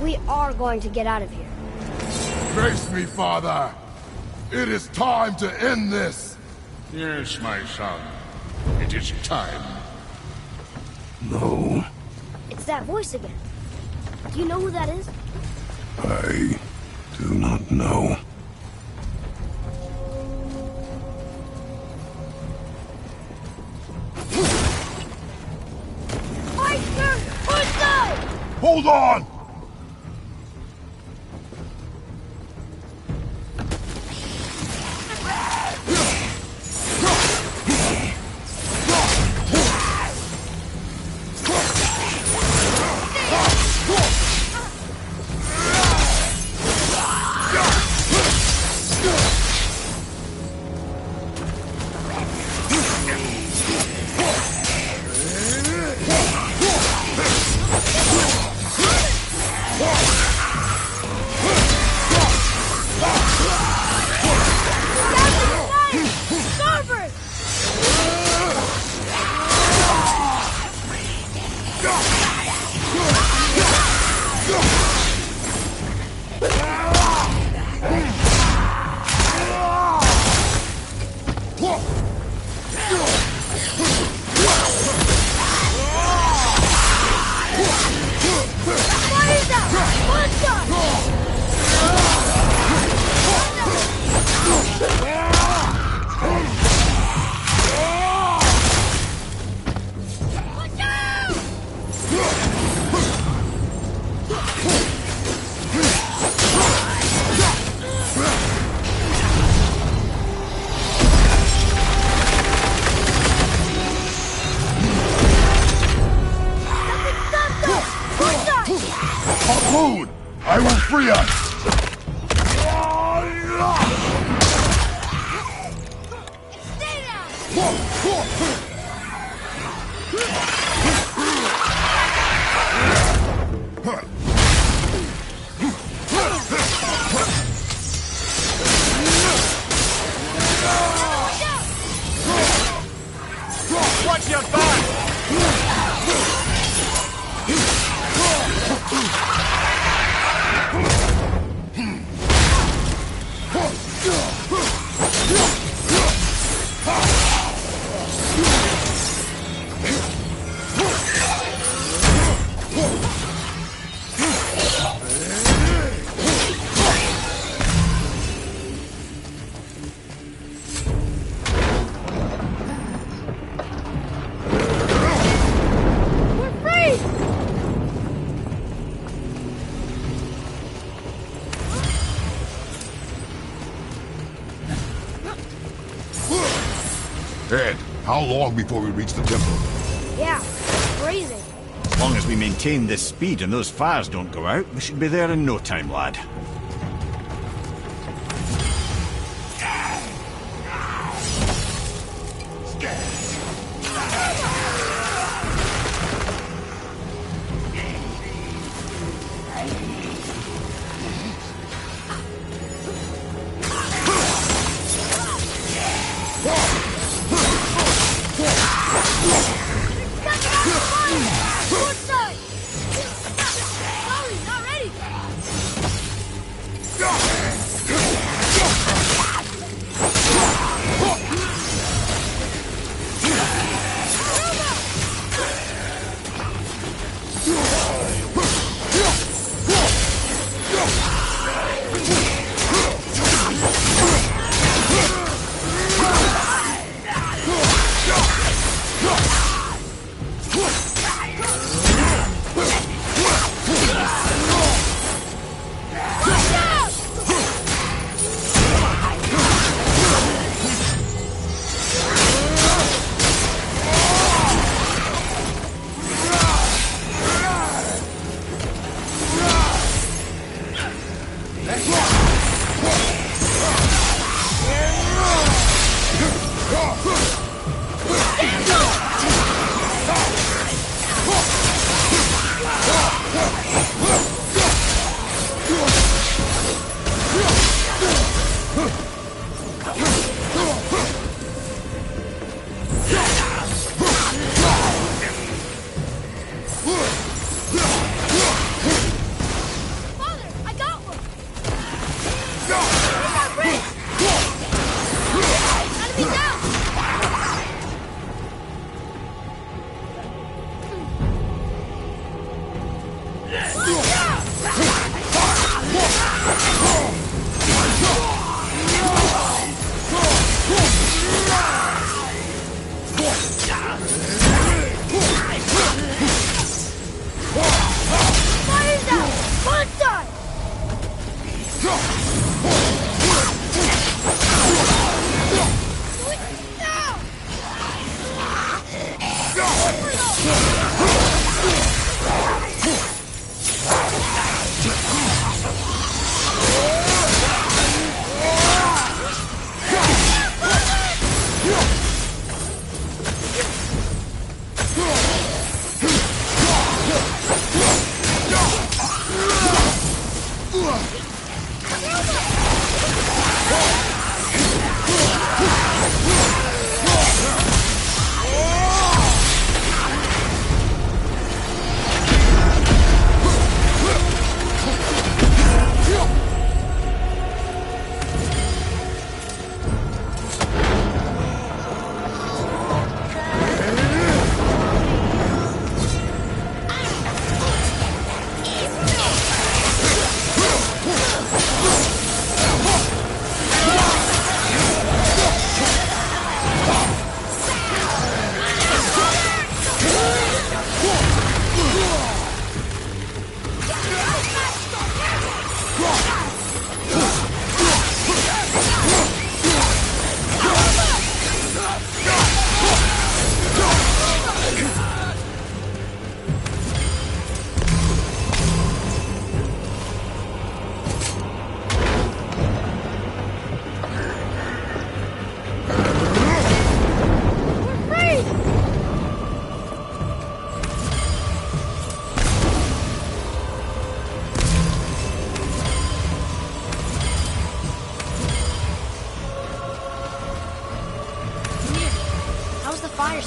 We are going to get out of here. Grace me, Father! It is time to end this! Yes, my son. It is time. No, It's that voice again. Do you know who that is? I do not know. Meister! Push! Hold on! Harpoon! I will free us! Stay down! Watch your back! How long before we reach the temple? Yeah, crazy. As long as we maintain this speed and those fires don't go out, we should be there in no time, lad.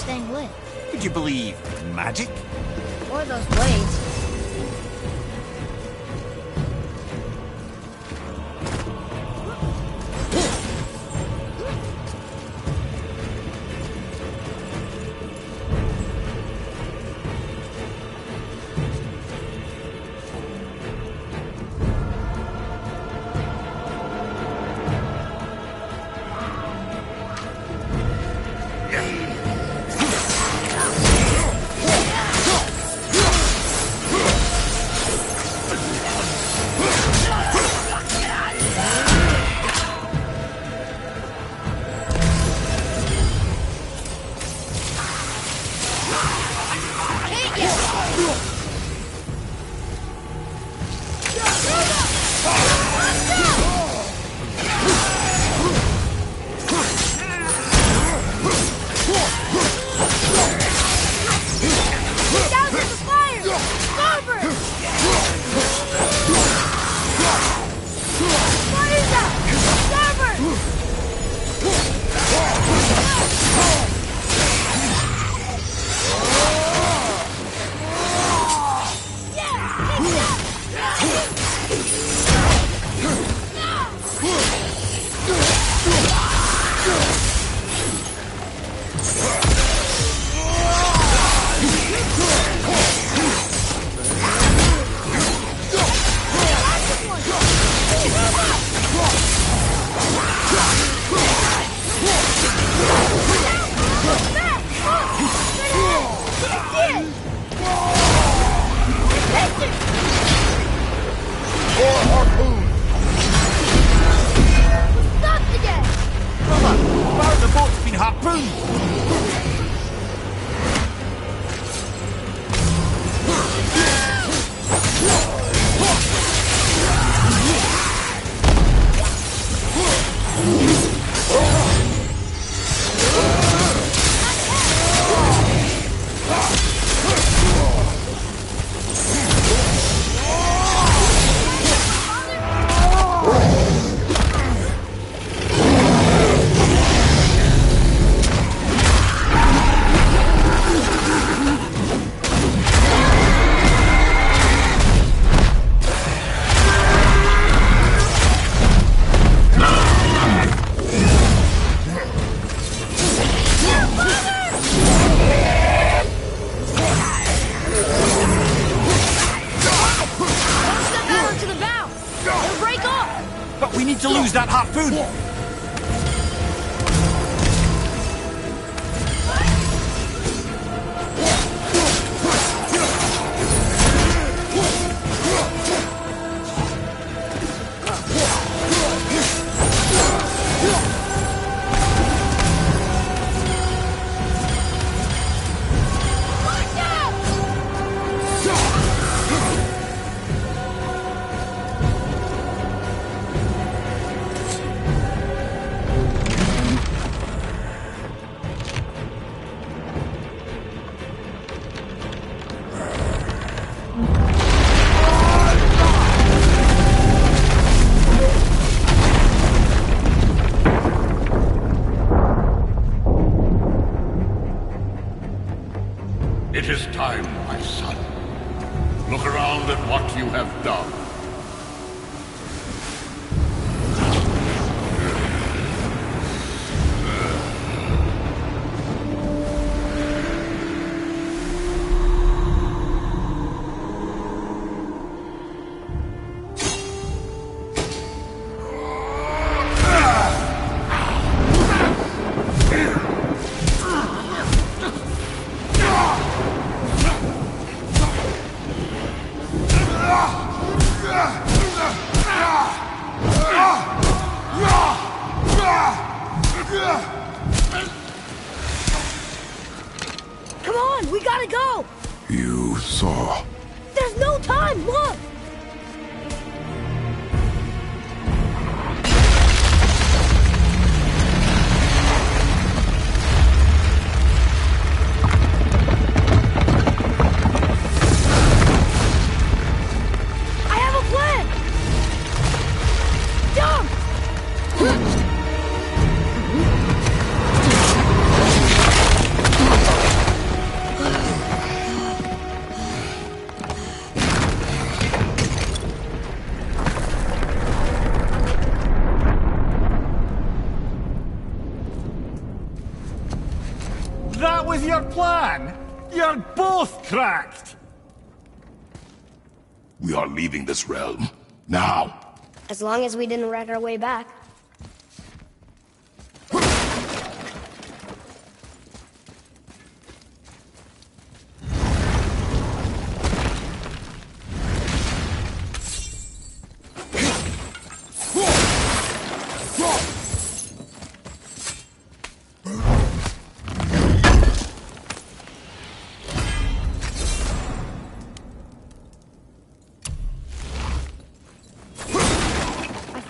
staying lit. Could you believe magic? Or those blades. It is time, my son. Look around at what you have done. Come on, we gotta go! You saw. There's no time, look! I have a plan! Jump! That was your plan? You're both cracked! We are leaving this realm. Now. As long as we didn't wreck our way back.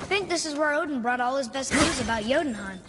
I think this is where Odin brought all his best news about Jotunheim.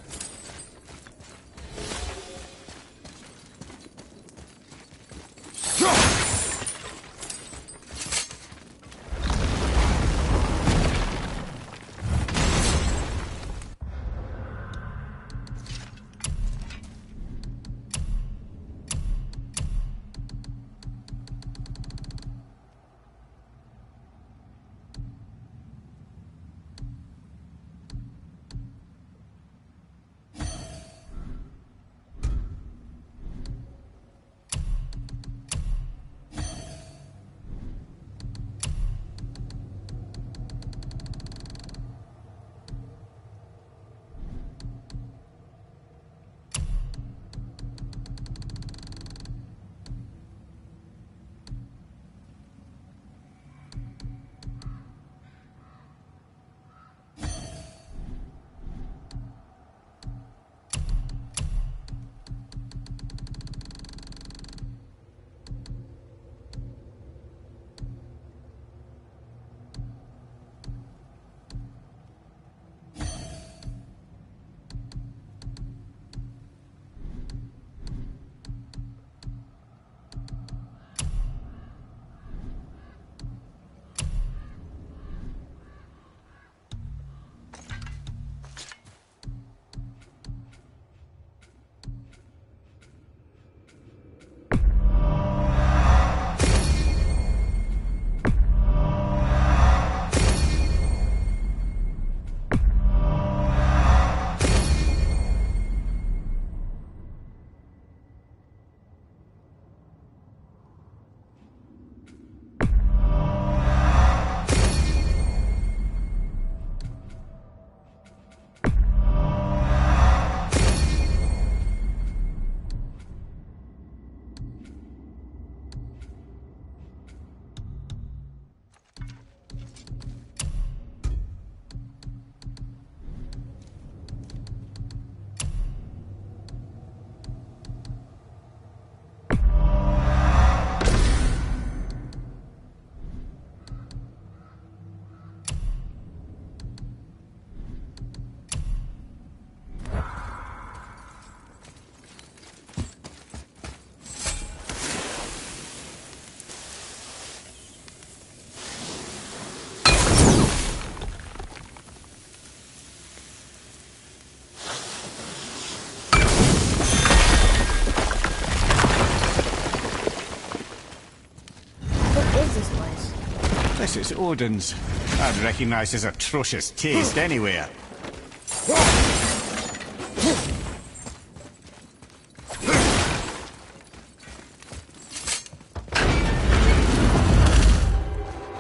Unless it's Odin's. I'd recognize his atrocious taste anywhere.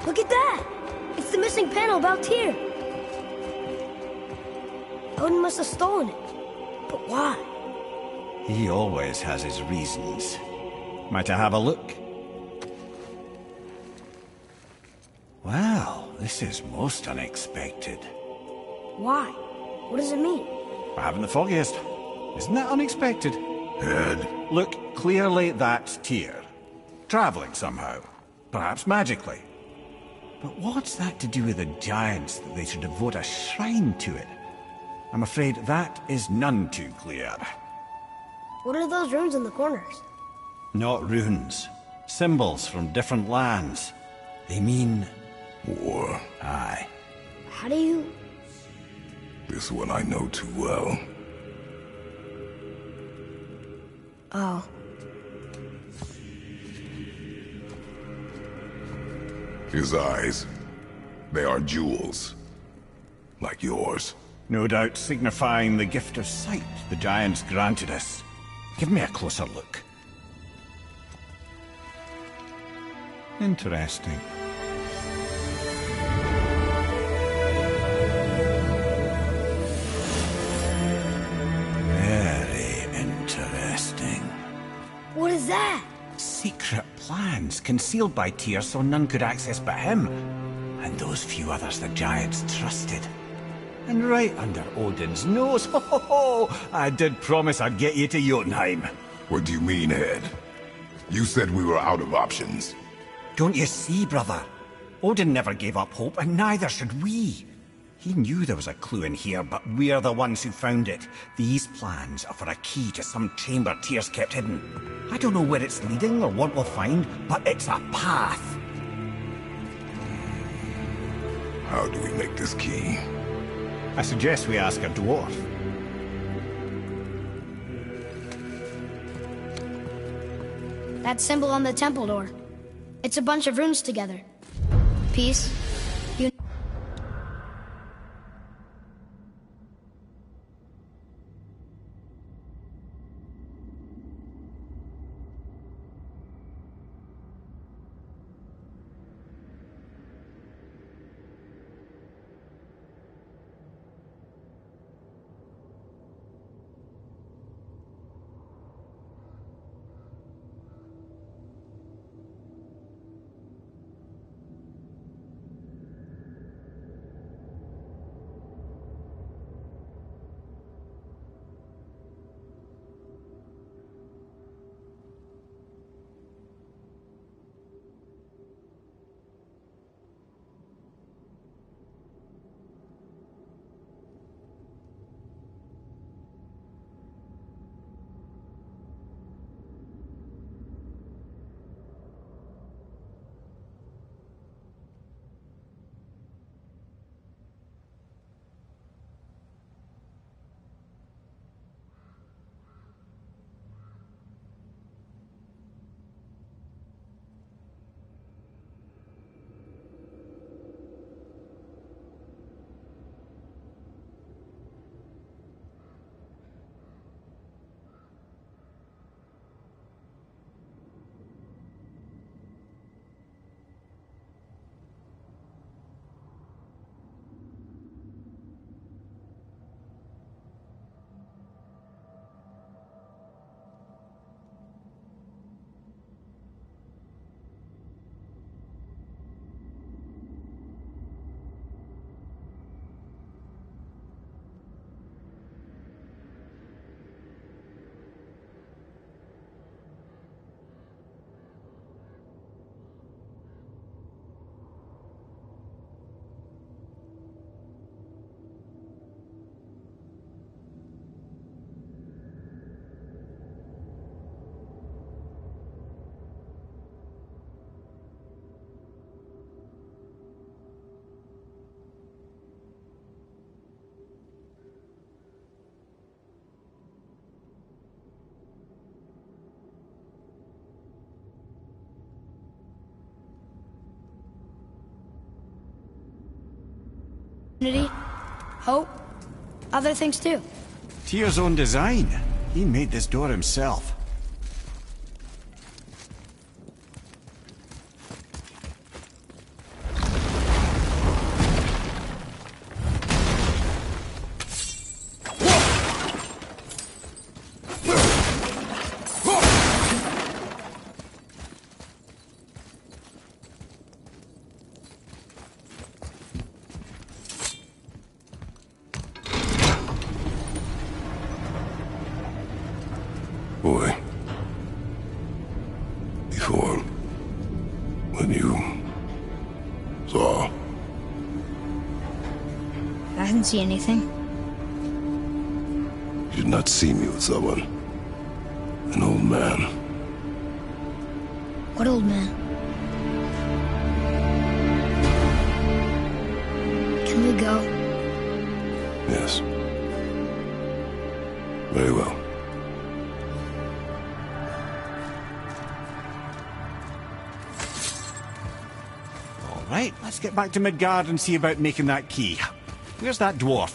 Look at that! It's the missing panel about Tyr. Odin must have stolen it. But why? He always has his reasons. Might I have a look? Well, this is most unexpected. Why? What does it mean? I haven't the foggiest. Isn't that unexpected? Head, Look, clearly that's Tyr. Traveling somehow. Perhaps magically. But what's that to do with the giants that they should devote a shrine to it? I'm afraid that is none too clear. What are those runes in the corners? Not runes. Symbols from different lands. They mean... war. Aye. How do you... This one I know too well. Oh. His eyes, they are jewels. Like yours. No doubt signifying the gift of sight the giants granted us. Give me a closer look. Interesting. Very interesting. What is that? Secret plans concealed by Tyr so none could access but him. And those few others the giants trusted. And right under Odin's nose, ho ho ho! I did promise I'd get you to Jotunheim. What do you mean, Head? You said we were out of options. Don't you see, brother? Odin never gave up hope, and neither should we. He knew there was a clue in here, but we're the ones who found it. These plans are for a key to some chamber Tyr's kept hidden. I don't know where it's leading or what we'll find, but it's a path. How do we make this key? I suggest we ask a dwarf. That symbol on the temple door. It's a bunch of runes together. Peace. Unity, hope, other things too. Tyr's own design. He made this door himself. Boy. Before, when you saw, I didn't see anything. you did not see me with someone. An old man. What old man? Can we go? Yes. Very well. Right, let's get back to Midgard and see about making that key. Where's that dwarf?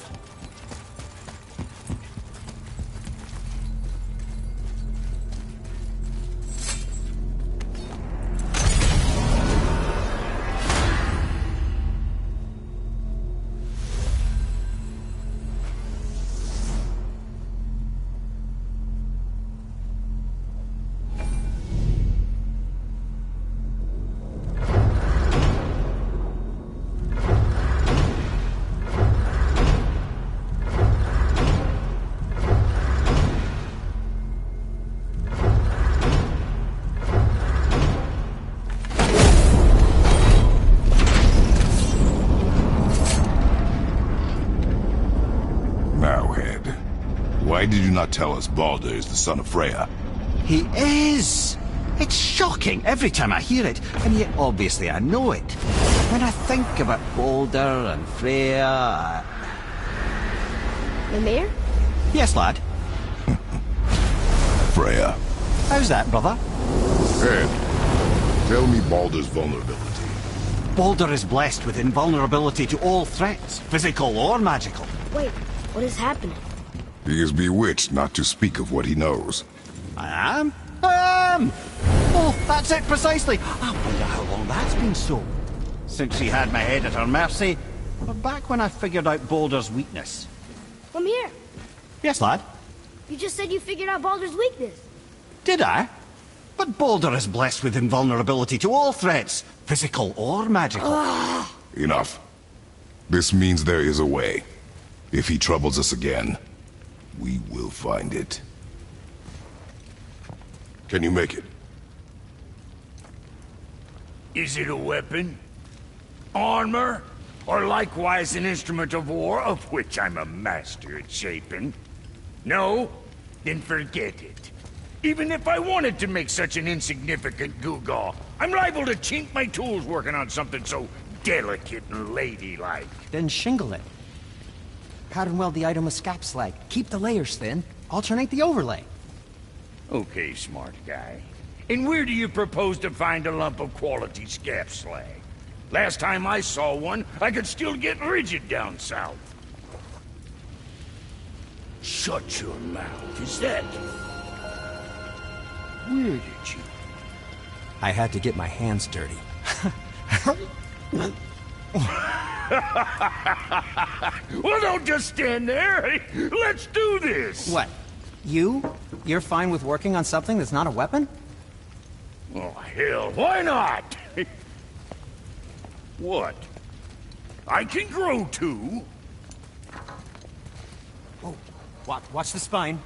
Why did you not tell us Baldur is the son of Freya? He is! It's shocking every time I hear it, and yet obviously I know it. When I think about Baldur and Freya... Mimir? Yes, lad. Freya. How's that, brother? Ed, tell me Baldur's vulnerability. Baldur is blessed with invulnerability to all threats, physical or magical. Wait, what is happening? He is bewitched not to speak of what he knows. I am? I am! Oh, that's it precisely. I wonder how long that's been so. Since she had my head at her mercy, or back when I figured out Baldur's weakness. Mimir, Yes, lad? you just said you figured out Baldur's weakness. Did I? But Baldur is blessed with invulnerability to all threats, physical or magical. Enough. This means there is a way. If he troubles us again, we will find it. Can you make it? Is it a weapon? Armor? Or likewise an instrument of war, of which I'm a master at shaping? No? Then forget it. Even if I wanted to make such an insignificant gewgaw, I'm liable to chink my tools working on something so delicate and ladylike. Then shingle it. Pattern weld the item with scap slag. Keep the layers thin. Alternate the overlay. Okay, smart guy. And where do you propose to find a lump of quality scap slag? Last time I saw one, I could still get rigid down south. Shut your mouth, is that? Where did you? I had to get my hands dirty. Well, don't just stand there. Let's do this. What? You're fine with working on something that's not a weapon? Oh, hell, why not? What? I can grow too. Oh, watch the spine.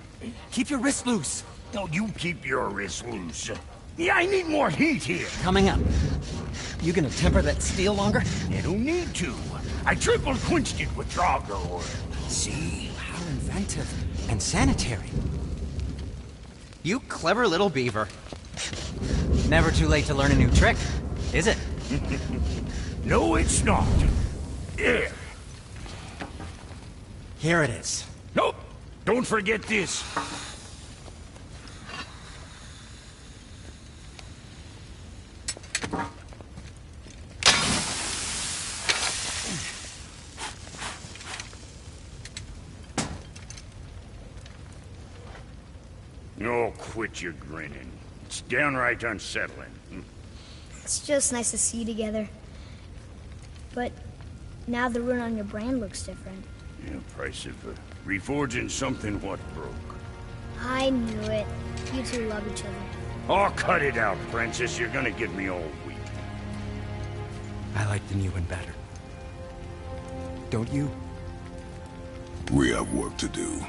Keep your wrist loose. No, you keep your wrist loose. Yeah, I need more heat here. Coming up. You gonna temper that steel longer? I don't need to. I triple quenched it with Drago oil. See? How inventive. And sanitary. You clever little beaver. Never too late to learn a new trick, is it? No, it's not. There. Here it is. Nope. Don't forget this. Oh, quit your grinning. It's downright unsettling. It's just nice to see you together. But now the rune on your brand looks different. Yeah, price of reforging something what broke. I knew it. You two love each other. Oh, cut it out, Princess. You're gonna get me all weak. I like the new one better. Don't you? We have work to do.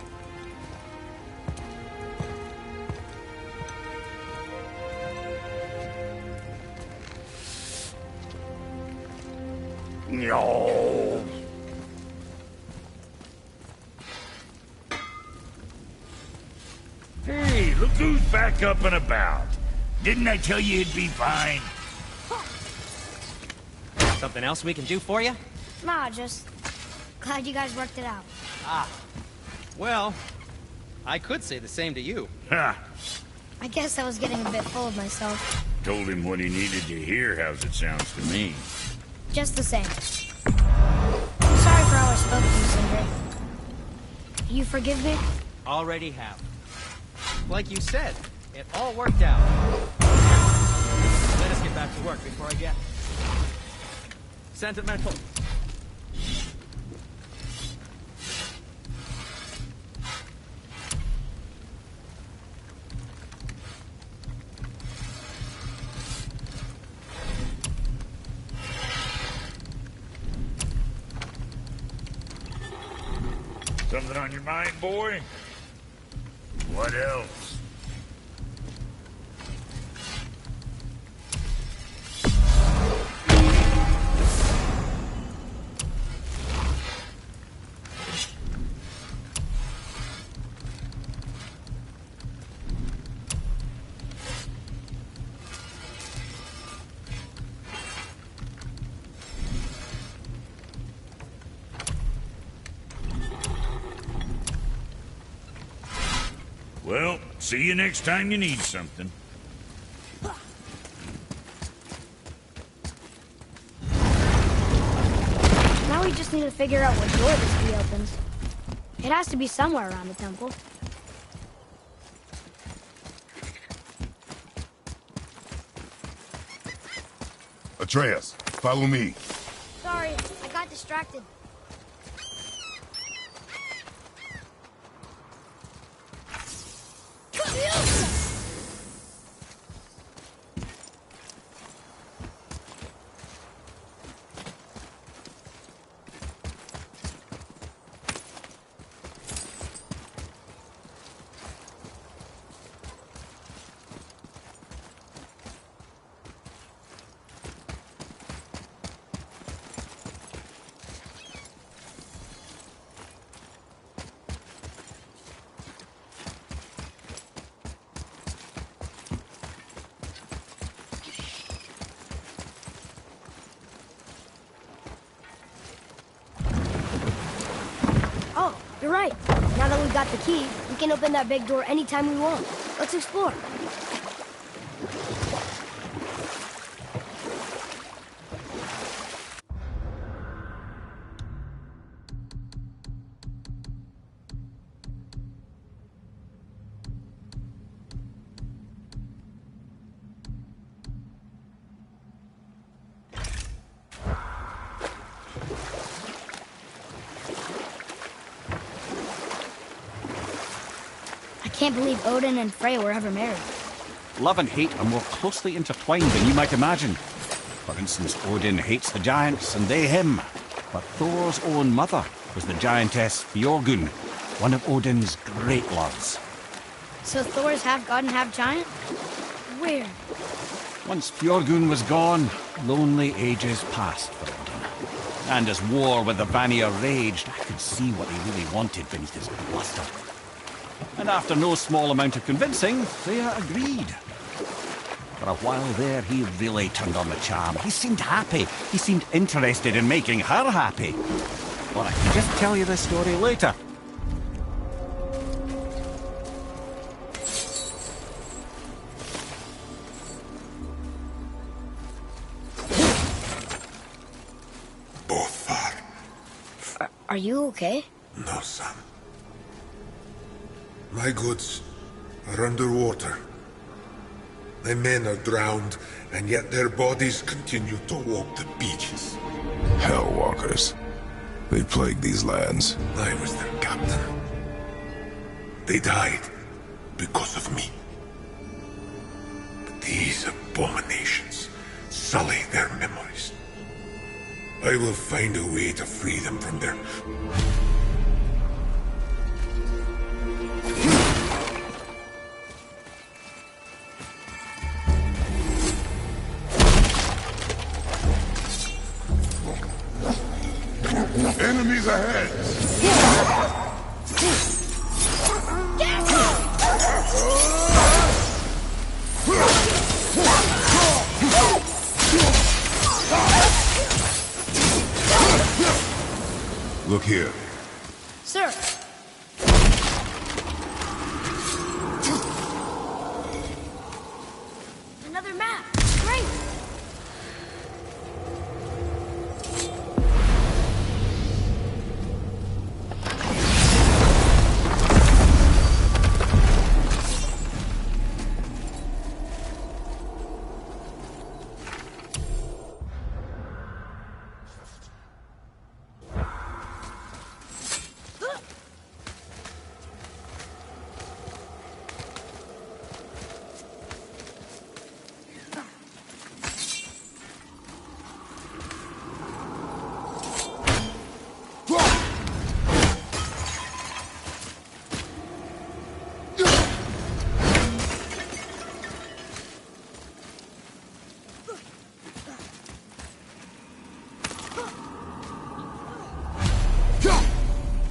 No. Hey, look who's back up and about. Didn't I tell you it'd be fine? Something else we can do for you? Nah, just glad you guys worked it out. Ah. Well, I could say the same to you. Ha! I guess I was getting a bit full of myself. Told him what he needed to hear, how's it sounds to me. Just the same. Sorry for how I spoke to you, Sindri. You forgive me? Already have. Like you said, it all worked out. Let us get back to work before I get sentimental. Something on your mind, boy? What else? Well, see you next time you need something. Now we just need to figure out what door this key opens. It has to be somewhere around the temple. Atreus, follow me. Sorry, I got distracted. Oh, you're right. Now that we've got the key, we can open that big door anytime we want. Let's explore. I can't believe Odin and Freyja were ever married. Love and hate are more closely intertwined than you might imagine. For instance, Odin hates the giants and they him. But Thor's own mother was the giantess Björgun, one of Odin's great loves. So Thor's half god and half giant? Weird. Once Björgun was gone, lonely ages passed for Odin. And as war with the Vanir raged, I could see what he really wanted beneath his bluster. And after no small amount of convincing, Freya agreed. For a while there, he really turned on the charm. He seemed happy. He seemed interested in making her happy. Or I can just tell you this story later. Both are. Are you okay? No, son. My goods are underwater. My men are drowned, and yet their bodies continue to walk the beaches. Hellwalkers. They plague these lands. I was their captain. They died because of me. But these abominations sully their memories. I will find a way to free them from their... Enemies ahead! Look here. Sir. Another map. Great.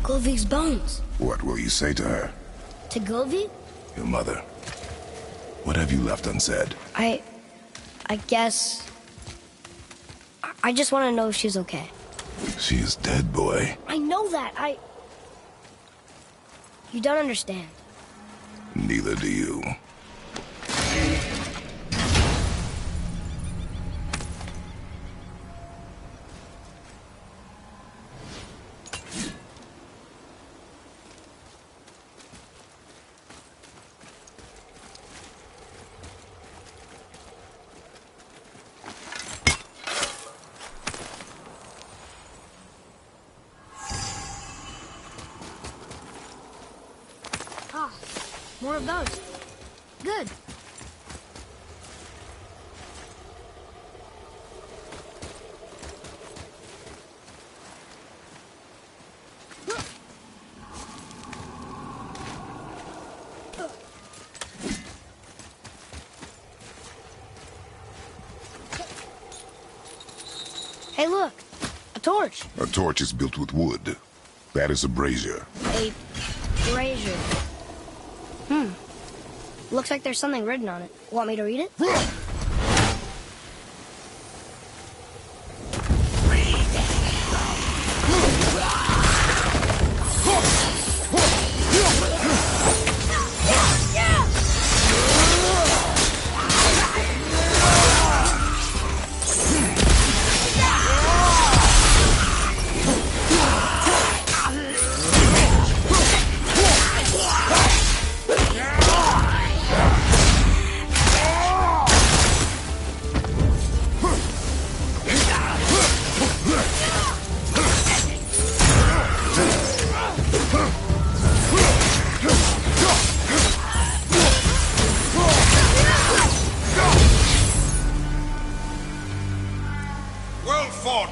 Golvik's bones. What will you say to her? To Golvik? Your mother. What have you left unsaid? I guess... I just want to know if she's okay. She is dead, boy. I know that. You don't understand. Neither do you. More of those. Good. Hey, look. A torch. A torch is built with wood. That is a brazier. A brazier. Looks like there's something written on it. Want me to read it?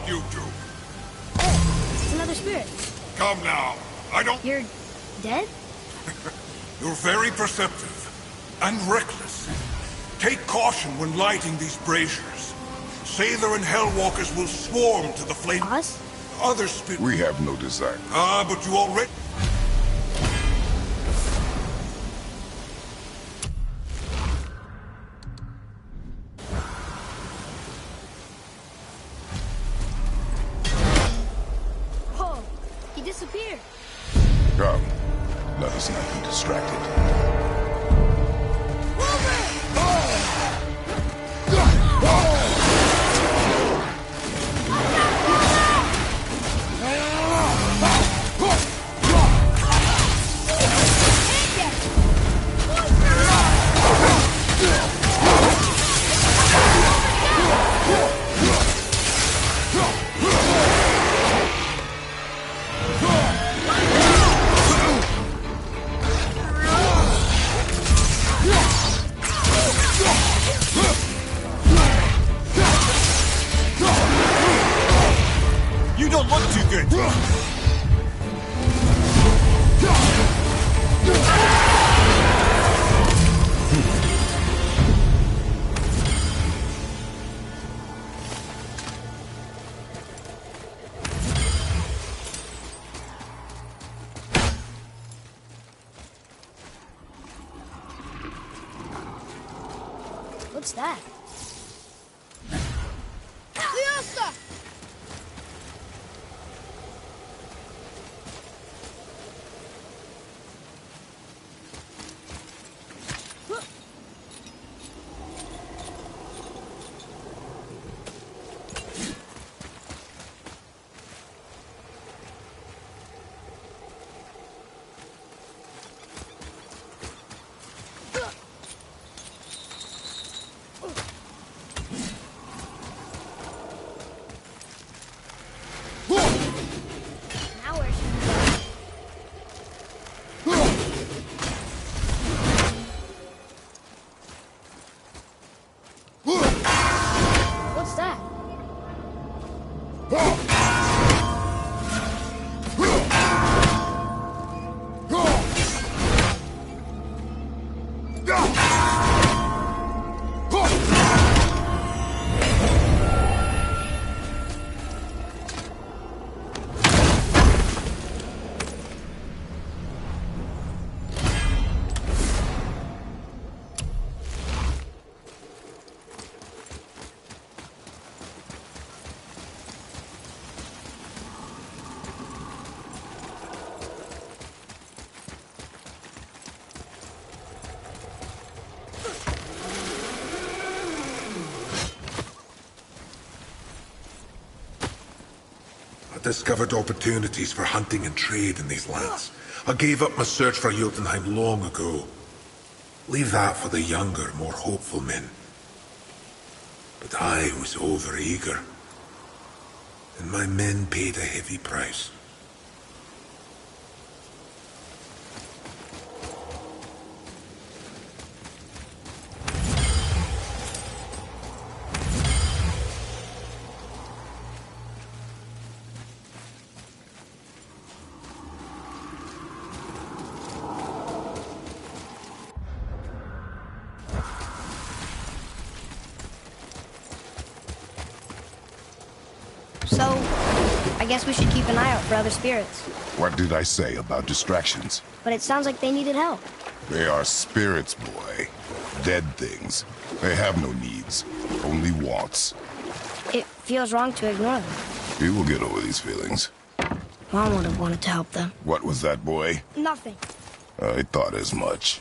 You two. Oh, it's another spirit. Come now. I don't... You're dead? You're very perceptive and reckless. Take caution when lighting these braziers. Sather and Hellwalkers will swarm to the flame. Us? Other spirits... We have no desire. But you already... Disappeared. Come. Let us not be distracted. don't look too good. What's that? Discovered opportunities for hunting and trade in these lands. I gave up my search for Jotunheim long ago. Leave that for the younger, more hopeful men. But I was overeager, and my men paid a heavy price. So, I guess we should keep an eye out for other spirits. What did I say about distractions? But it sounds like they needed help. They are spirits, boy. Dead things. They have no needs, only wants. It feels wrong to ignore them. We will get over these feelings. Mom would have wanted to help them. What was that, boy? Nothing. I thought as much.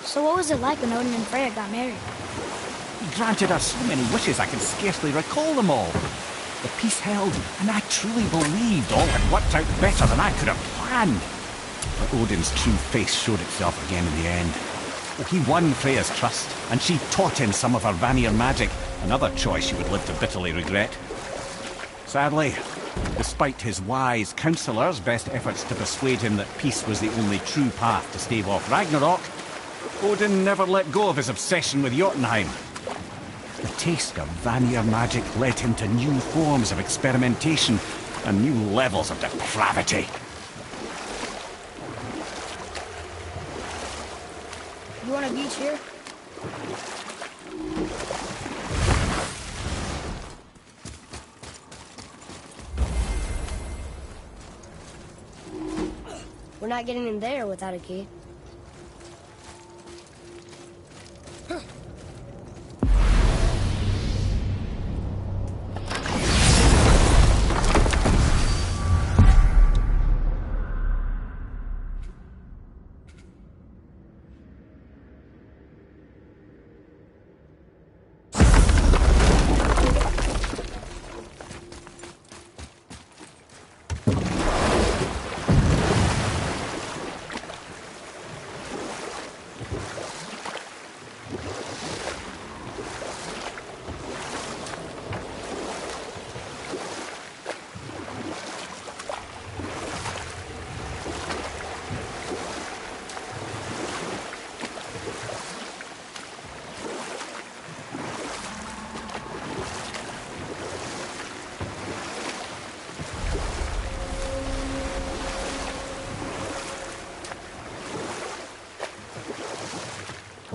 So what was it like when Odin and Freya got married? He granted her so many wishes I can scarcely recall them all. The peace held, and I truly believed all had worked out better than I could have planned. But Odin's true face showed itself again in the end. He won Freya's trust, and she taught him some of her Vanir magic, another choice he would live to bitterly regret. Sadly, despite his wise counsellors' best efforts to persuade him that peace was the only true path to stave off Ragnarok, Odin never let go of his obsession with Jotunheim. The taste of Vanir magic led him to new forms of experimentation and new levels of depravity. You want a beach here? We're not getting in there without a key.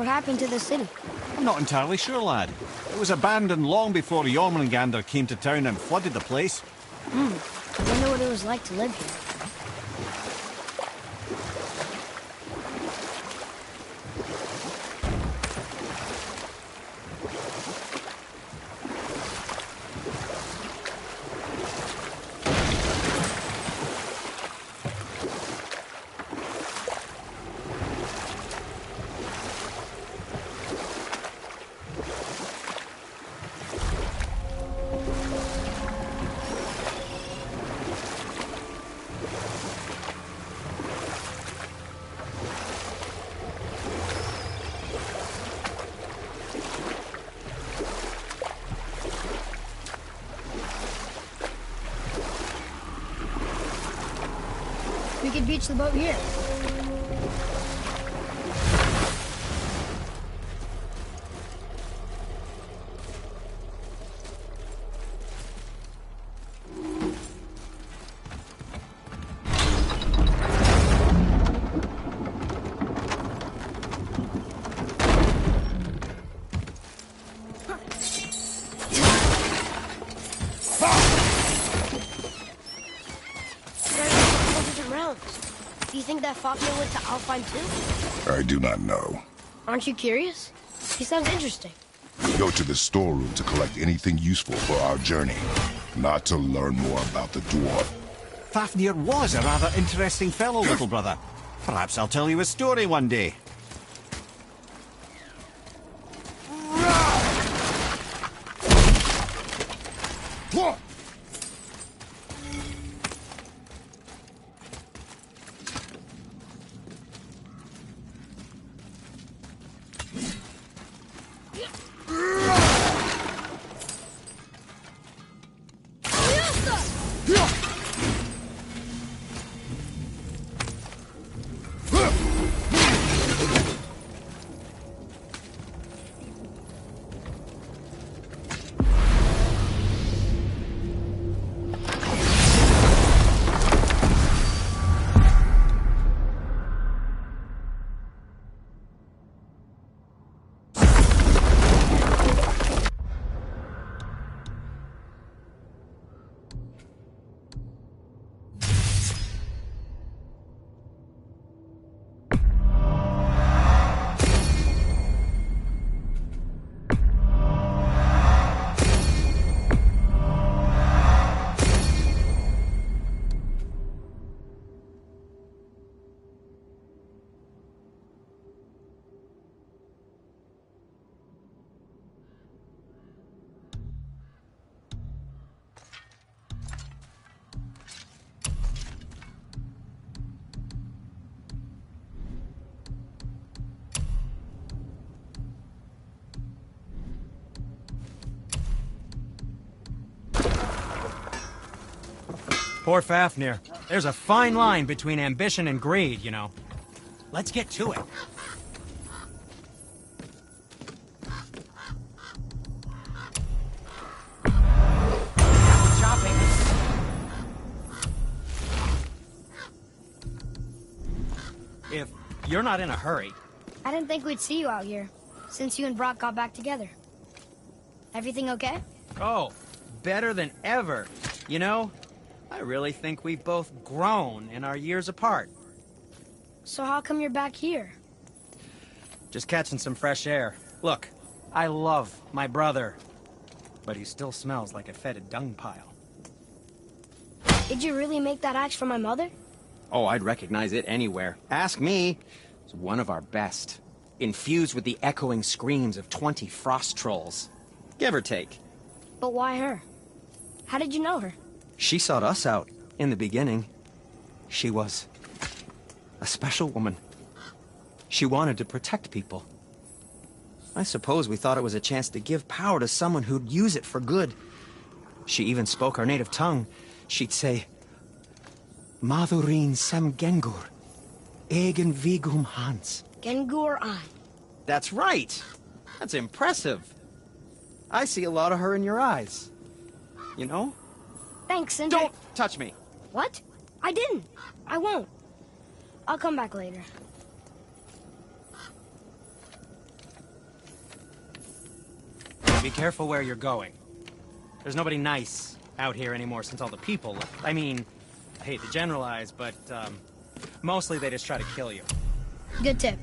What happened to the city? I'm not entirely sure, lad. It was abandoned long before Jormungandr came to town and flooded the place. I wonder what it was like to live here. We could beach the boat here. Do you think that Fafnir went to Alfheim too? I do not know. Aren't you curious? He sounds interesting. We go to the storeroom to collect anything useful for our journey, not to learn more about the dwarf. Fafnir was a rather interesting fellow, little brother. Perhaps I'll tell you a story one day. Poor Fafnir. There's a fine line between ambition and greed, you know. Let's get to it. Shopping. If you're not in a hurry. I didn't think we'd see you out here, since you and Brock got back together. Everything okay? Oh, better than ever. You know, I really think we've both grown in our years apart. So how come you're back here? Just catching some fresh air. Look, I love my brother, but he still smells like a fetid dung pile. Did you really make that axe for my mother? Oh, I'd recognize it anywhere. Ask me. It's one of our best. Infused with the echoing screams of 20 frost trolls. Give or take. But why her? How did you know her? She sought us out in the beginning. She was a special woman. She wanted to protect people. I suppose we thought it was a chance to give power to someone who'd use it for good. She even spoke our native tongue. She'd say, Madurin sem Gengur, egen vigum Hans. Gengur I. That's right. That's impressive. I see a lot of her in your eyes. You know? Thanks, Sindri. Don't touch me. What? I didn't. I won't. I'll come back later. Be careful where you're going. There's nobody nice out here anymore since all the people left. I mean, I hate to generalize, but, mostly they just try to kill you. Good tip.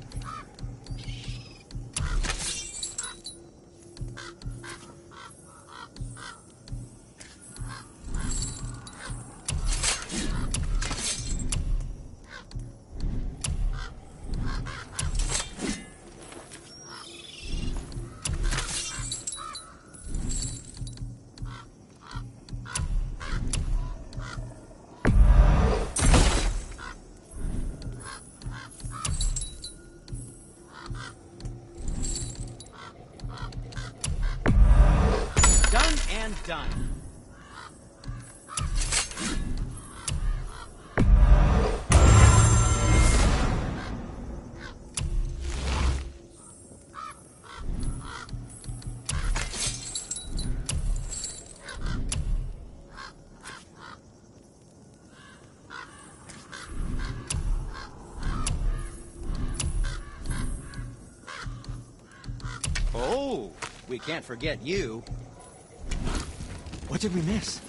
Done. Oh, we can't forget you. What did we miss?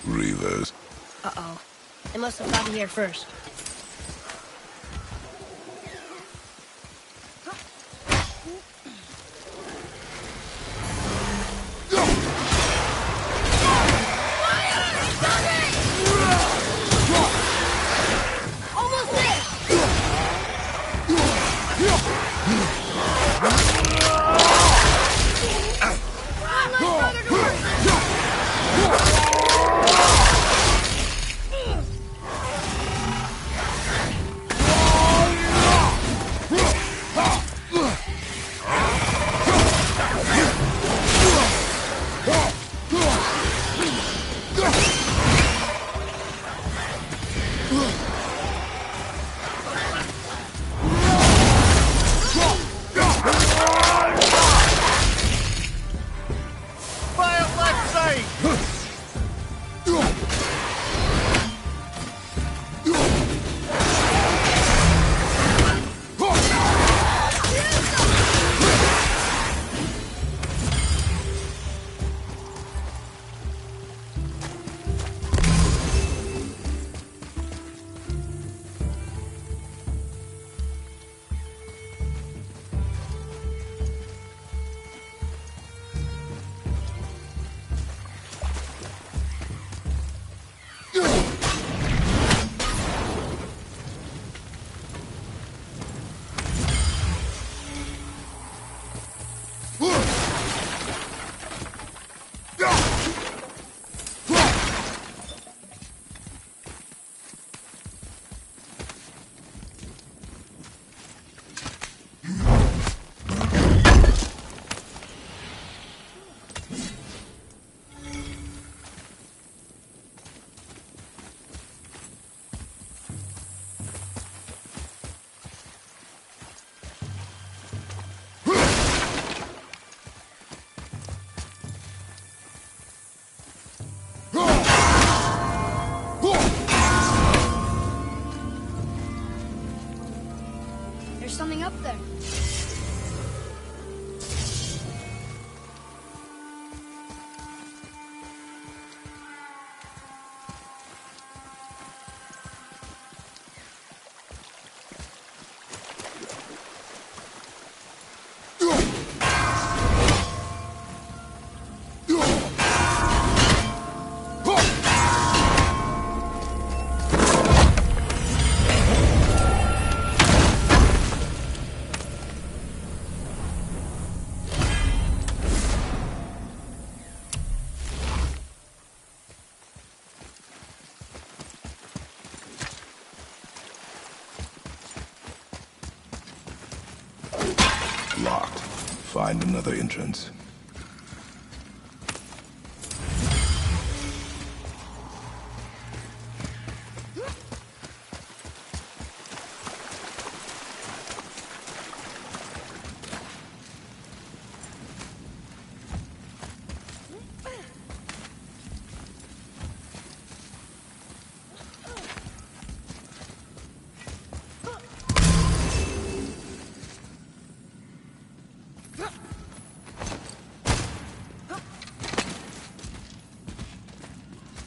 Reavers. Uh-oh. They must have gotten here first. Almost there! There's something up there. find another entrance.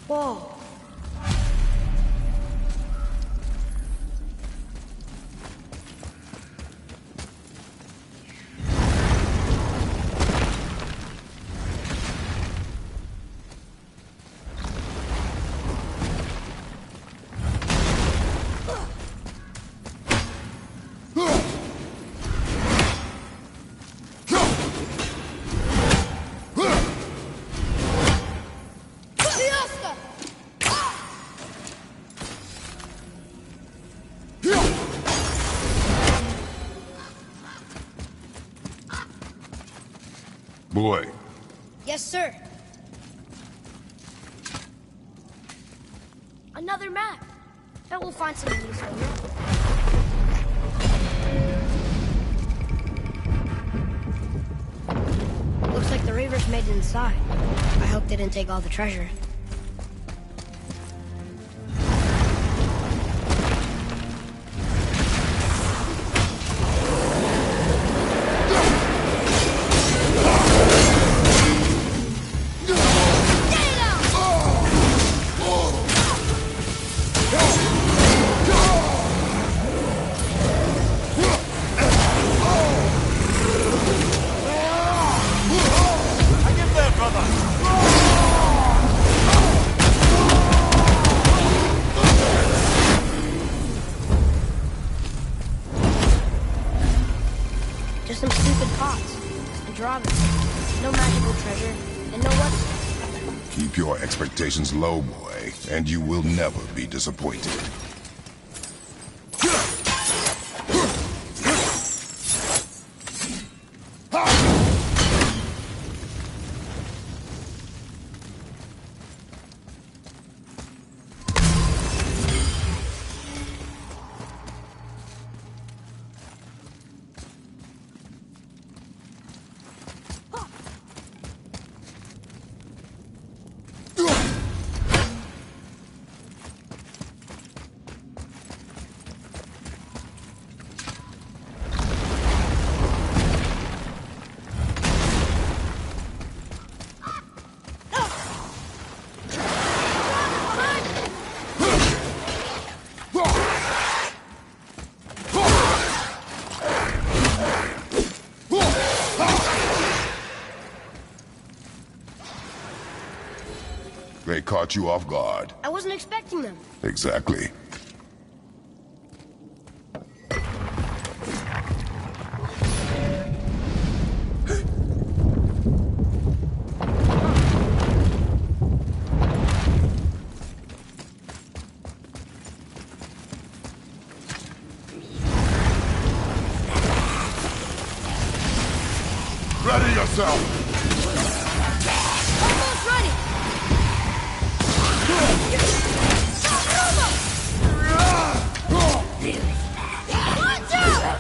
Whoa. Boy. Yes, sir. Another map. Bet we'll find something useful here. Looks like the Reavers made it inside. I hope they didn't take all the treasure. Just some stupid pots and drawbacks. No magical treasure, and no what? Keep your expectations low, boy, and you will never be disappointed. They caught you off guard. I wasn't expecting them. Exactly. Ready yourself! Almost ready! Watch out!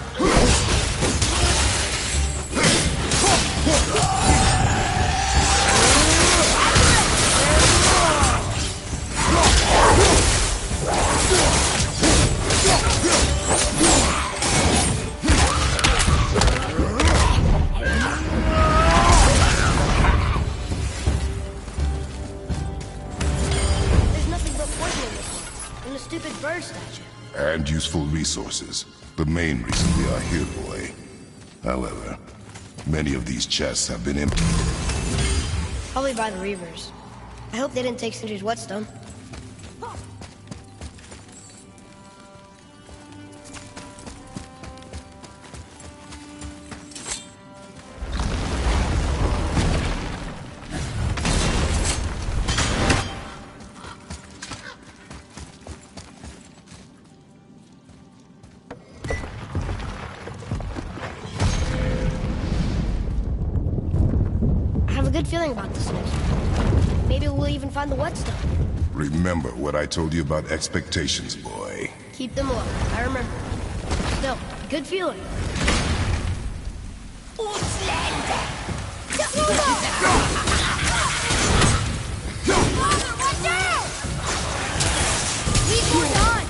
There's nothing but poison in this one, and the stupid bird statue. And useful resources. The main reason we are here, boy. However, many of these chests have been emptied. Probably by the Reavers. I hope they didn't take Sindri's whetstone. feeling about this next one. Maybe we'll even find the whetstone. Remember what I told you about expectations, boy. Keep them low. I remember. Still, good feeling. Father, watch out! Need more time!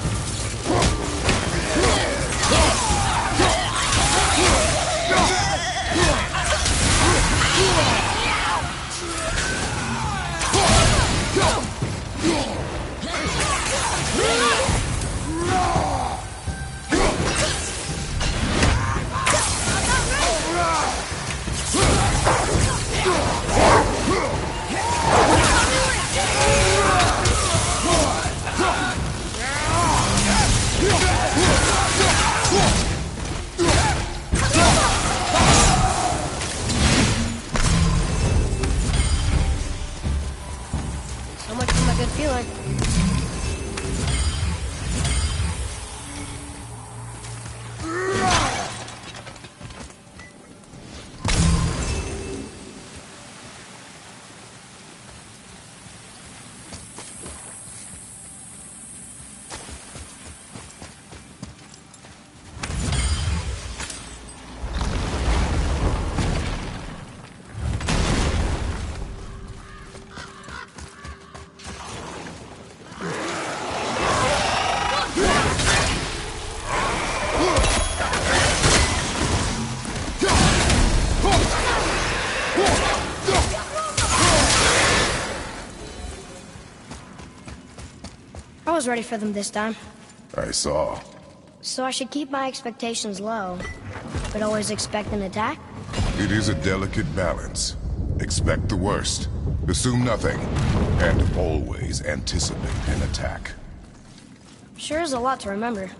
So much for my good feeling. I was ready for them this time. I saw. So I should keep my expectations low, but always expect an attack? It is a delicate balance. Expect the worst, assume nothing, and always anticipate an attack. Sure is a lot to remember.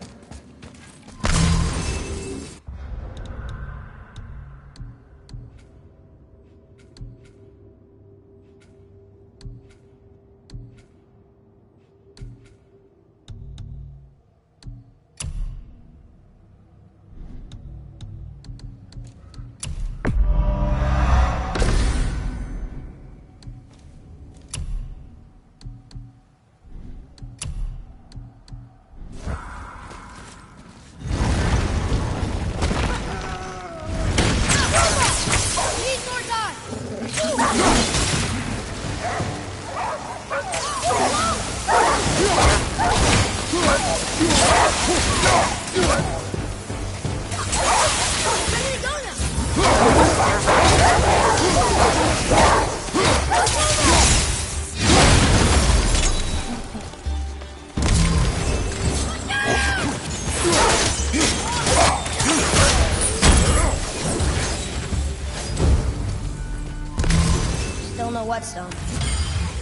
Still no whetstone.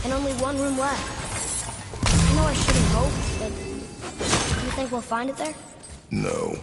And only one room left. I know I shouldn't hope, but do you think we'll find it there? No.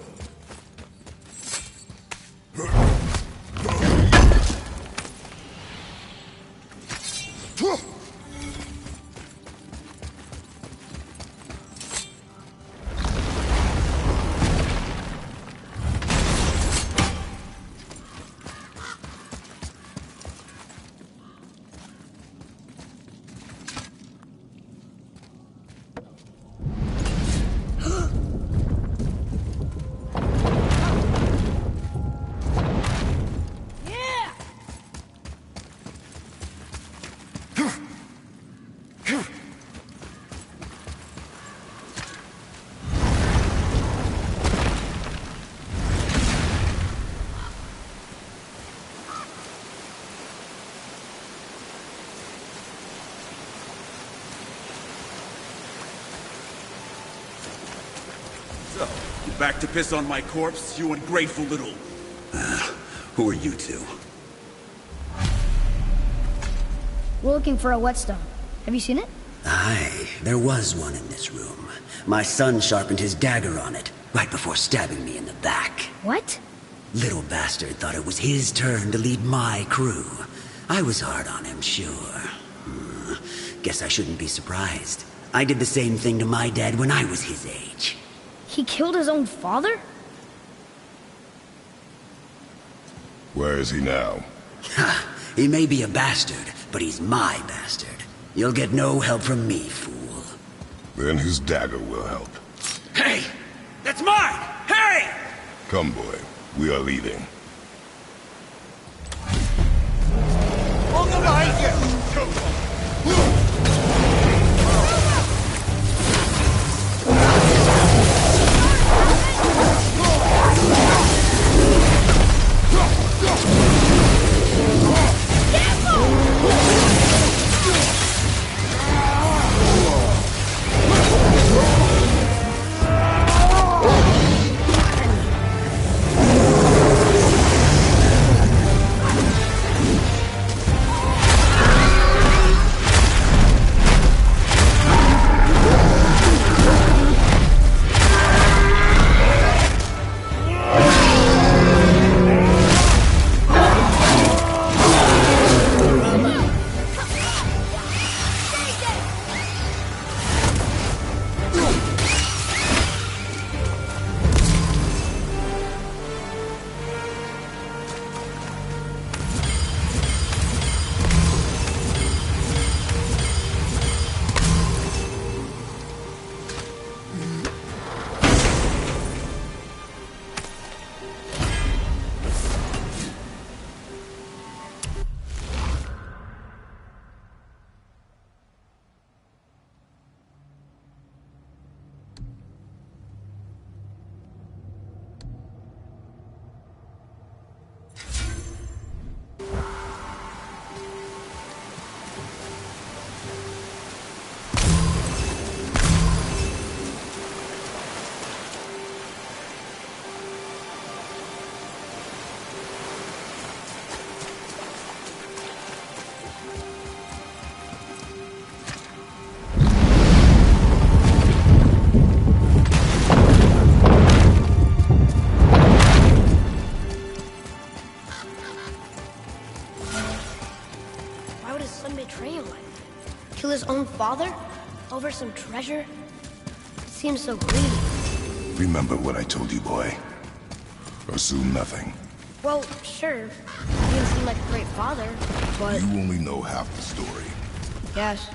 So, you back to piss on my corpse, you ungrateful little... who are you two? We're looking for a whetstone. Have you seen it? Aye, there was one in this room. My son sharpened his dagger on it, right before stabbing me in the back. What? Little bastard thought it was his turn to lead my crew. I was hard on him, sure. Guess I shouldn't be surprised. I did the same thing to my dad when I was his age. He killed his own father? Where is he now? Ha! He may be a bastard, but he's my bastard. You'll get no help from me, fool. Then his dagger will help. Hey! That's mine! Hey! Come, boy. We are leaving. Hold the behind you! Kill his own father? Over some treasure? Seems so greedy. Remember what I told you, boy. Assume nothing. Well, sure. He didn't seem like a great father, but... You only know half the story. Yes.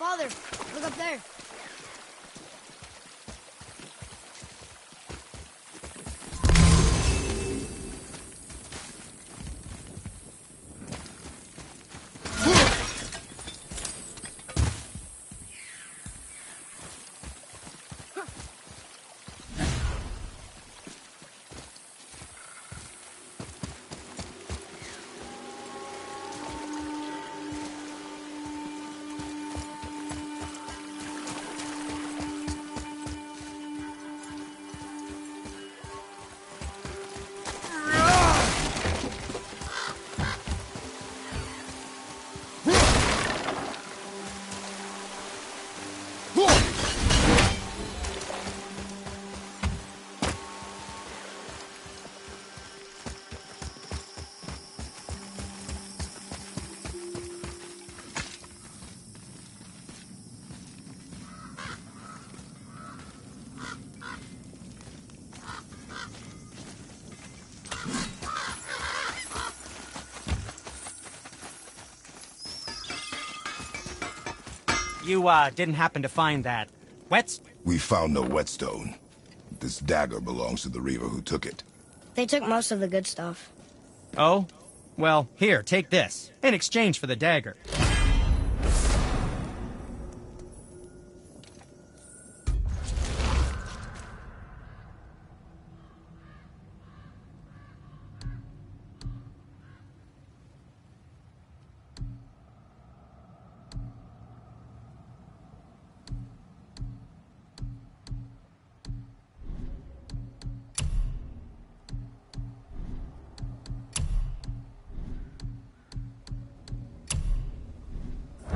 Father, look up there. You, didn't happen to find that We found no whetstone. This dagger belongs to the Reaver who took it. They took most of the good stuff. Oh? Well, here, take this. In exchange for the dagger.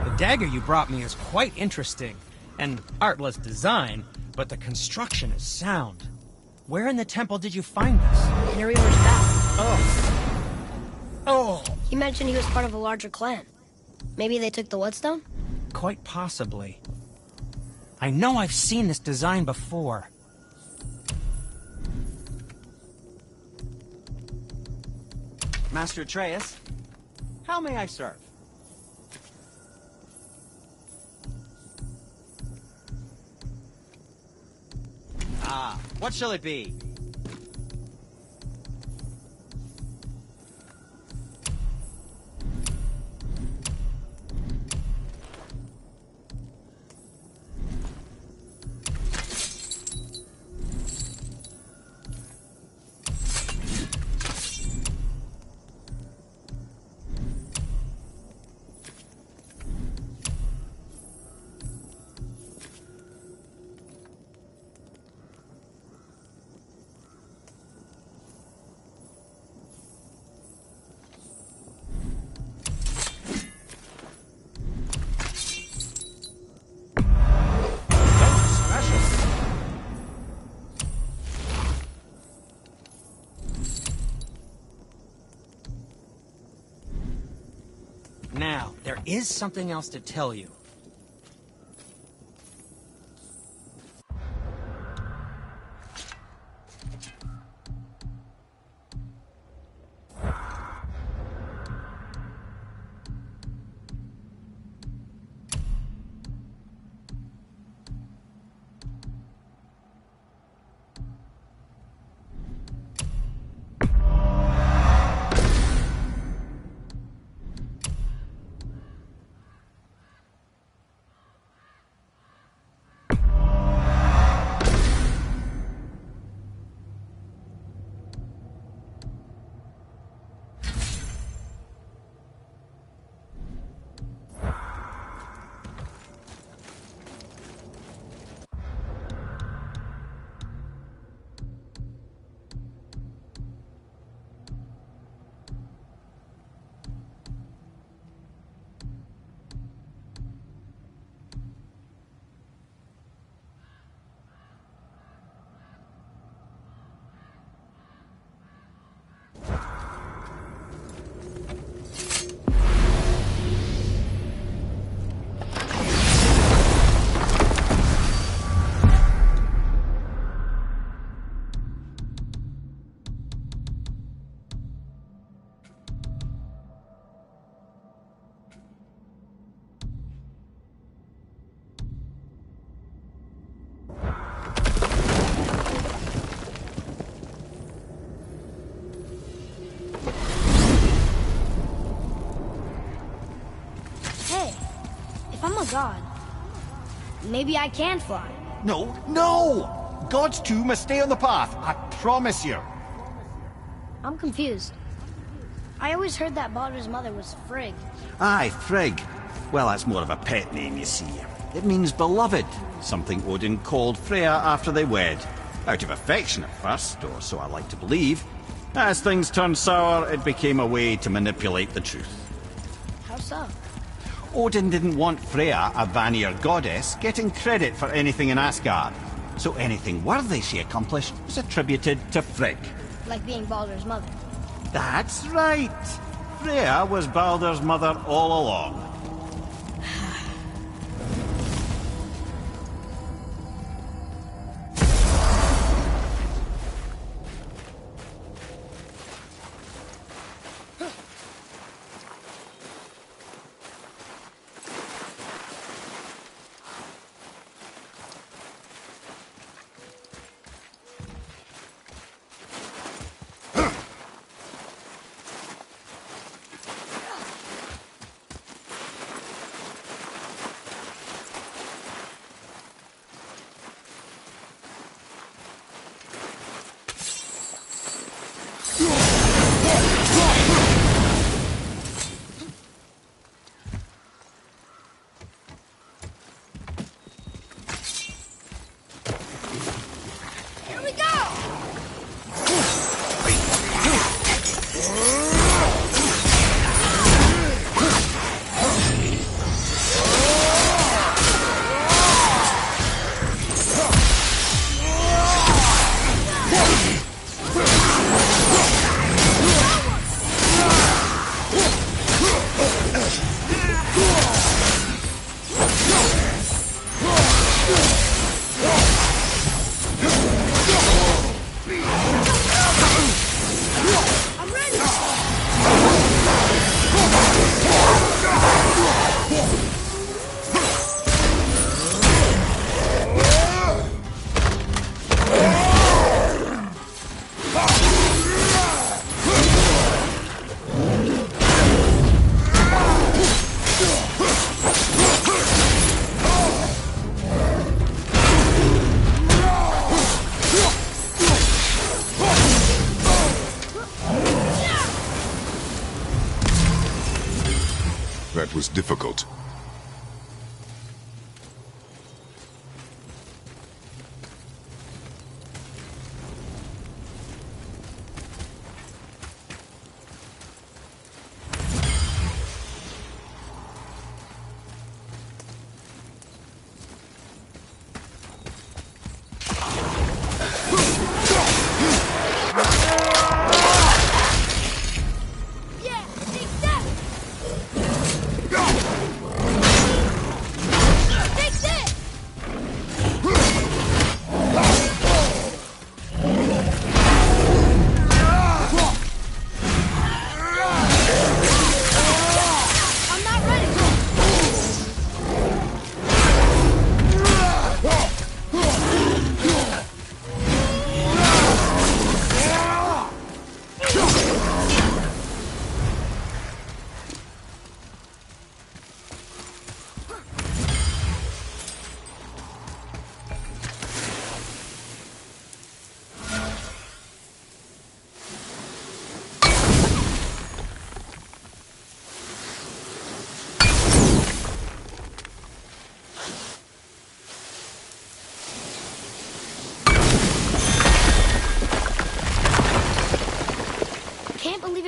The dagger you brought me is quite interesting. An artless design, but the construction is sound. Where in the temple did you find this? In a Reaver's back. Oh! He mentioned he was part of a larger clan. Maybe they took the whetstone? Quite possibly. I know I've seen this design before. Master Freyas, how may I serve? Ah, what shall it be? Now, there is something else to tell you. God. Maybe I can fly. No, no! Gods too must stay on the path, I promise you. I'm confused. I always heard that Baldur's mother was Frigg. Aye, Frigg. Well, that's more of a pet name, you see. It means beloved, something Odin called Freya after they wed. Out of affection at first, or so I like to believe. As things turned sour, it became a way to manipulate the truth. How so? Odin didn't want Freya, a Vanir goddess, getting credit for anything in Asgard. So anything worthy she accomplished was attributed to Frigg. Like being Baldur's mother. That's right. Freya was Baldur's mother all along. was difficult.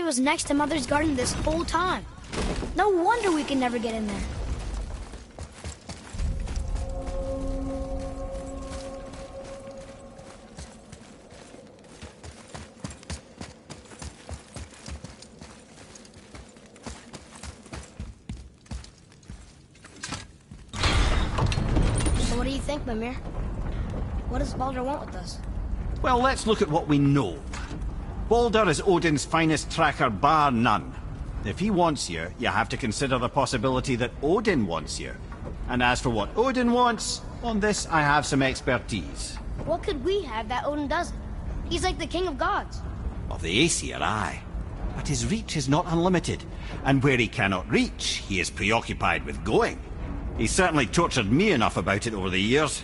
Was next to Mother's garden this whole time. No wonder we can never get in there. So what do you think, Mimir? What does Baldur want with us? Well, let's look at what we know. Baldur is Odin's finest tracker bar none. If he wants you, you have to consider the possibility that Odin wants you. And as for what Odin wants, on this I have some expertise. What could we have that Odin doesn't? He's like the king of gods. Of the Aesir, aye. But his reach is not unlimited. And where he cannot reach, he is preoccupied with going. He's certainly tortured me enough about it over the years.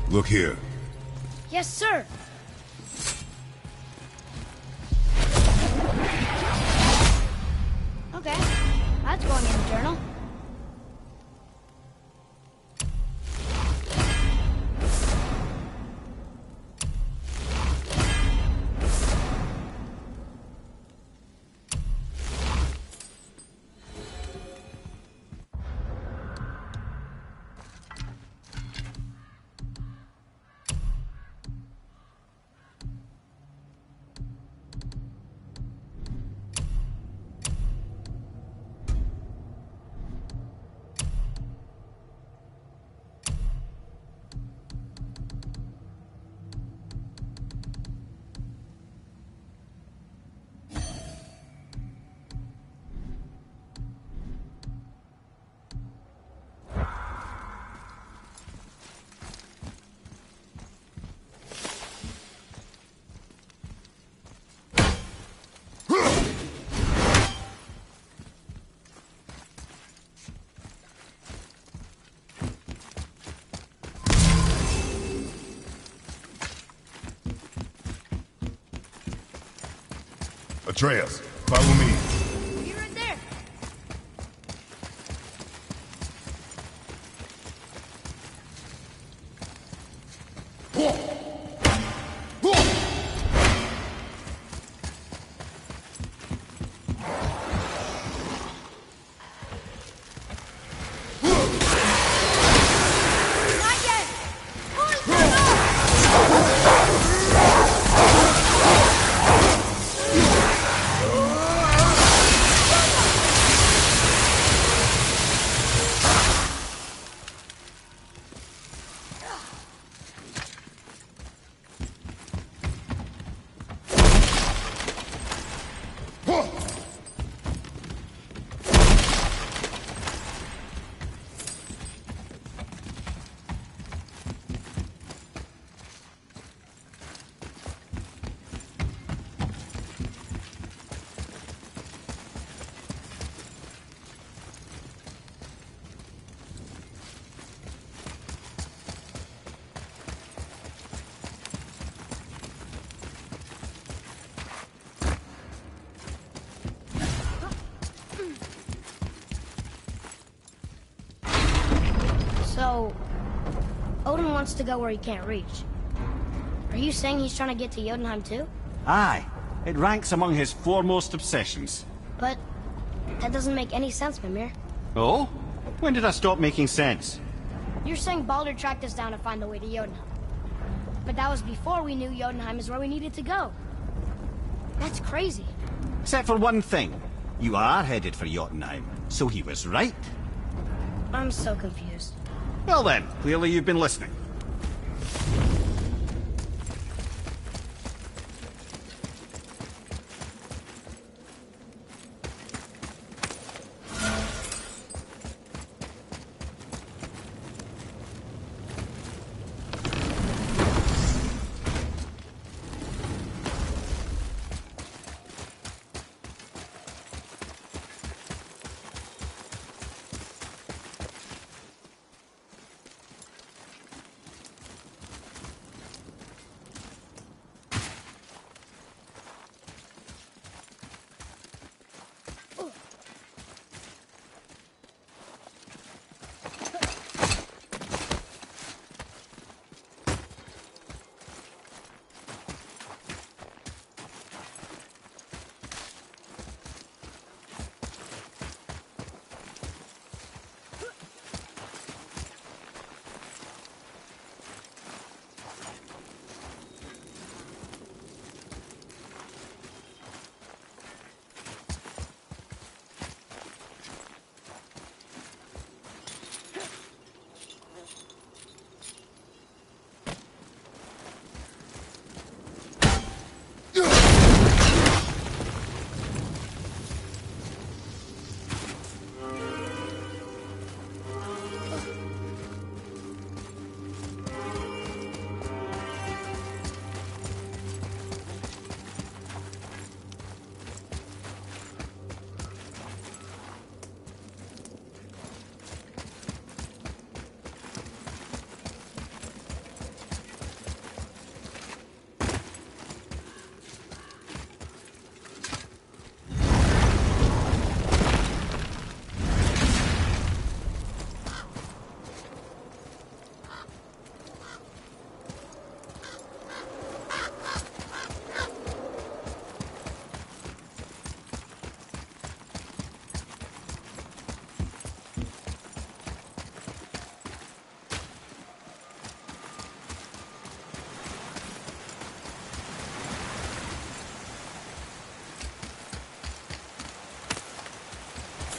Look here. Yes, sir. Okay, that's going in the journal. Atreus, follow me. Be right there. Not yet. Pull, So, Odin wants to go where he can't reach. Are you saying he's trying to get to Jotunheim too? Aye. It ranks among his foremost obsessions. But that doesn't make any sense, Mimir. Oh? When did I stop making sense? You're saying Baldur tracked us down to find the way to Jotunheim. But that was before we knew Jotunheim is where we needed to go. That's crazy. Except for one thing. You are headed for Jotunheim, so he was right. I'm so confused. Well then, clearly you've been listening.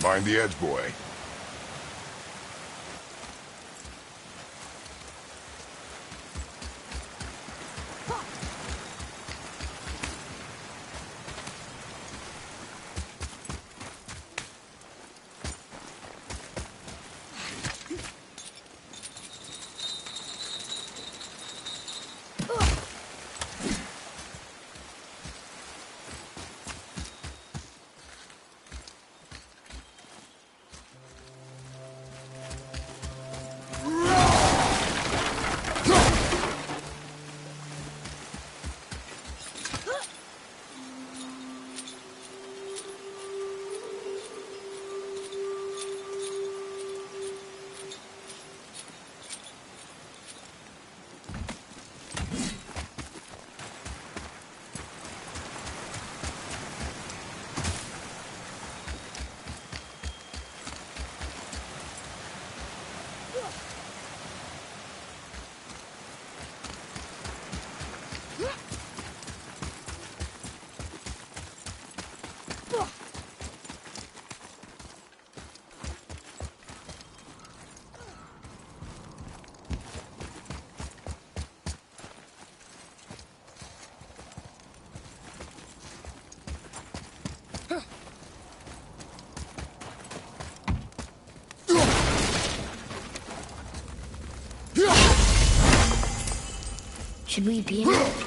Find the edge, boy. Should we be in it?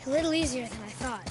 A little easier than I thought.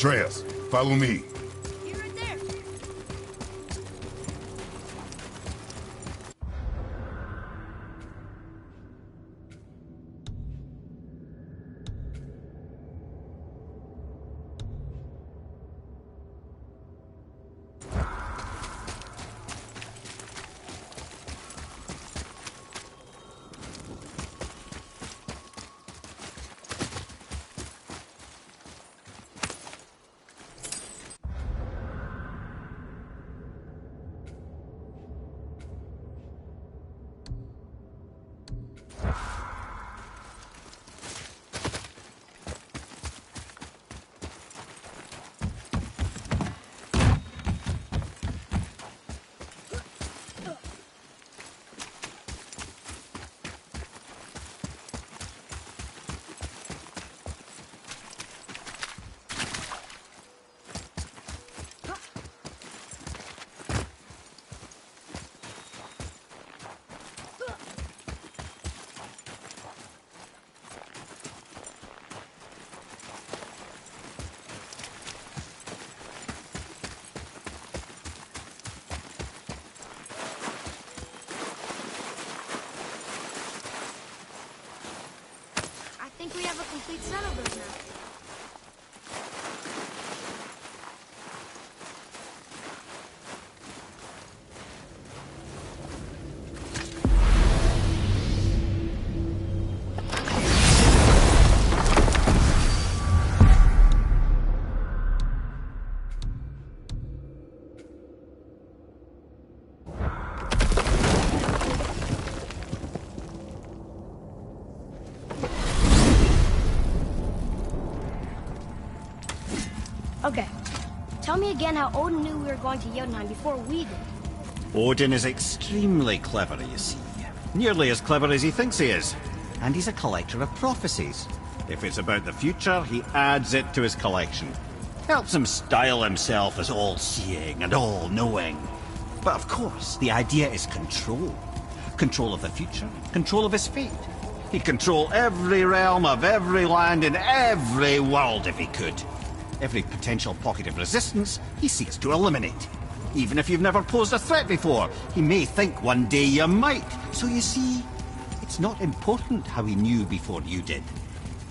Freyas, follow me. You're right there. I think we have a complete set of those now. Okay. Tell me again how Odin knew we were going to Jotunheim before we did. Odin is extremely clever, you see. Nearly as clever as he thinks he is. And he's a collector of prophecies. If it's about the future, he adds it to his collection. Helps him style himself as all-seeing and all-knowing. But of course, the idea is control. Control of the future, control of his fate. He'd control every realm of every land in every world if he could. Every potential pocket of resistance, he seeks to eliminate. Even if you've never posed a threat before, he may think one day you might. So you see, it's not important how he knew before you did.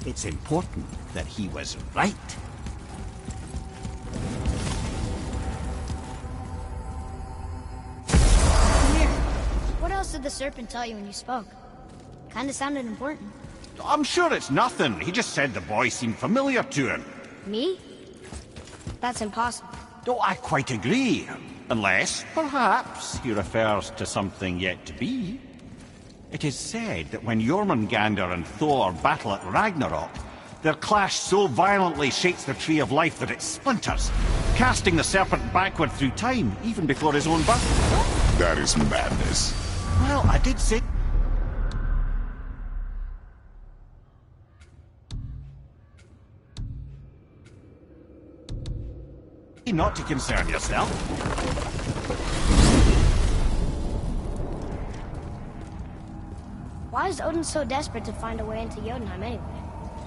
It's important that he was right. Here. What else did the serpent tell you when you spoke? Kinda sounded important. I'm sure it's nothing. He just said the boy seemed familiar to him. Me? That's impossible. Oh, I quite agree. Unless, perhaps, he refers to something yet to be. It is said that when Jormungandr and Thor battle at Ragnarok, their clash so violently shakes the Tree of Life that it splinters, casting the serpent backward through time, even before his own birth. That is madness. Well, I did say... not to concern yourself. Why is Odin so desperate to find a way into Jotunheim anyway?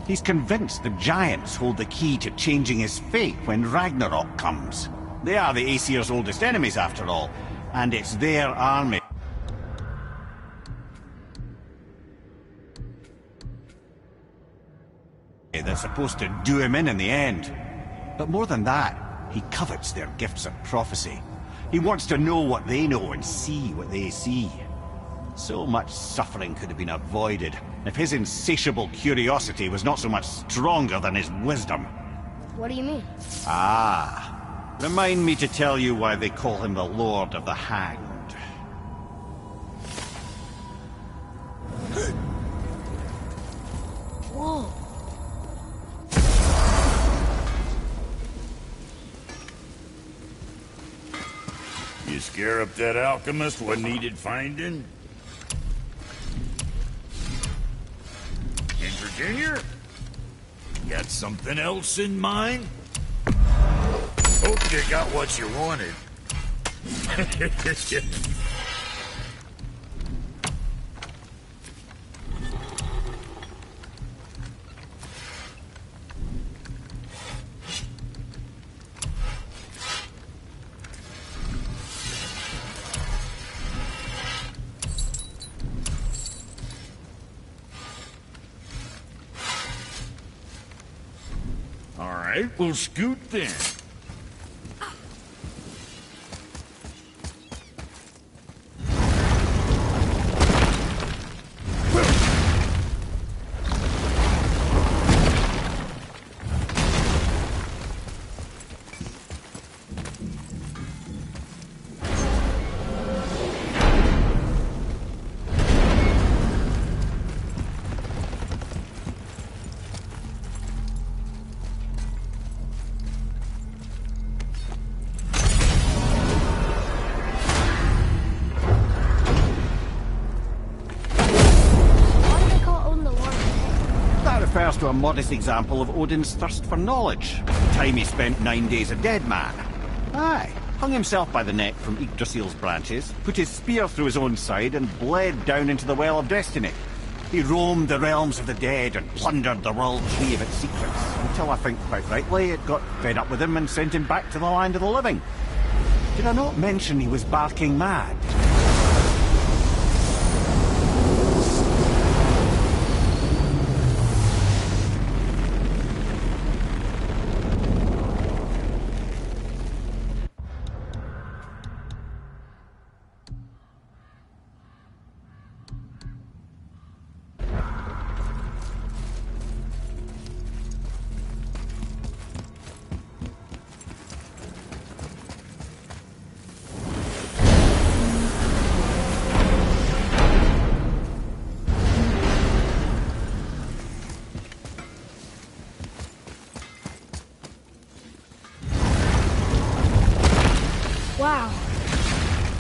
He's convinced the giants hold the key to changing his fate when Ragnarok comes. They are the Aesir's oldest enemies, after all, and it's their army. that's supposed to do him in the end. But more than that, he covets their gifts of prophecy. He wants to know what they know and see what they see. So much suffering could have been avoided if his insatiable curiosity was not so much stronger than his wisdom. What do you mean? Ah, remind me to tell you why they call him the Lord of the Hanged. Whoa. You scare up that alchemist what needed finding? And Virginia? Got something else in mind? Hope you got what you wanted. All right, we'll scoot then. Refers to a modest example of Odin's thirst for knowledge. The time he spent 9 days a dead man. Aye, hung himself by the neck from Yggdrasil's branches, put his spear through his own side, and bled down into the Well of Destiny. He roamed the realms of the dead and plundered the world tree of its secrets, until I think quite rightly it got fed up with him and sent him back to the land of the living. Did I not mention he was barking mad? Wow.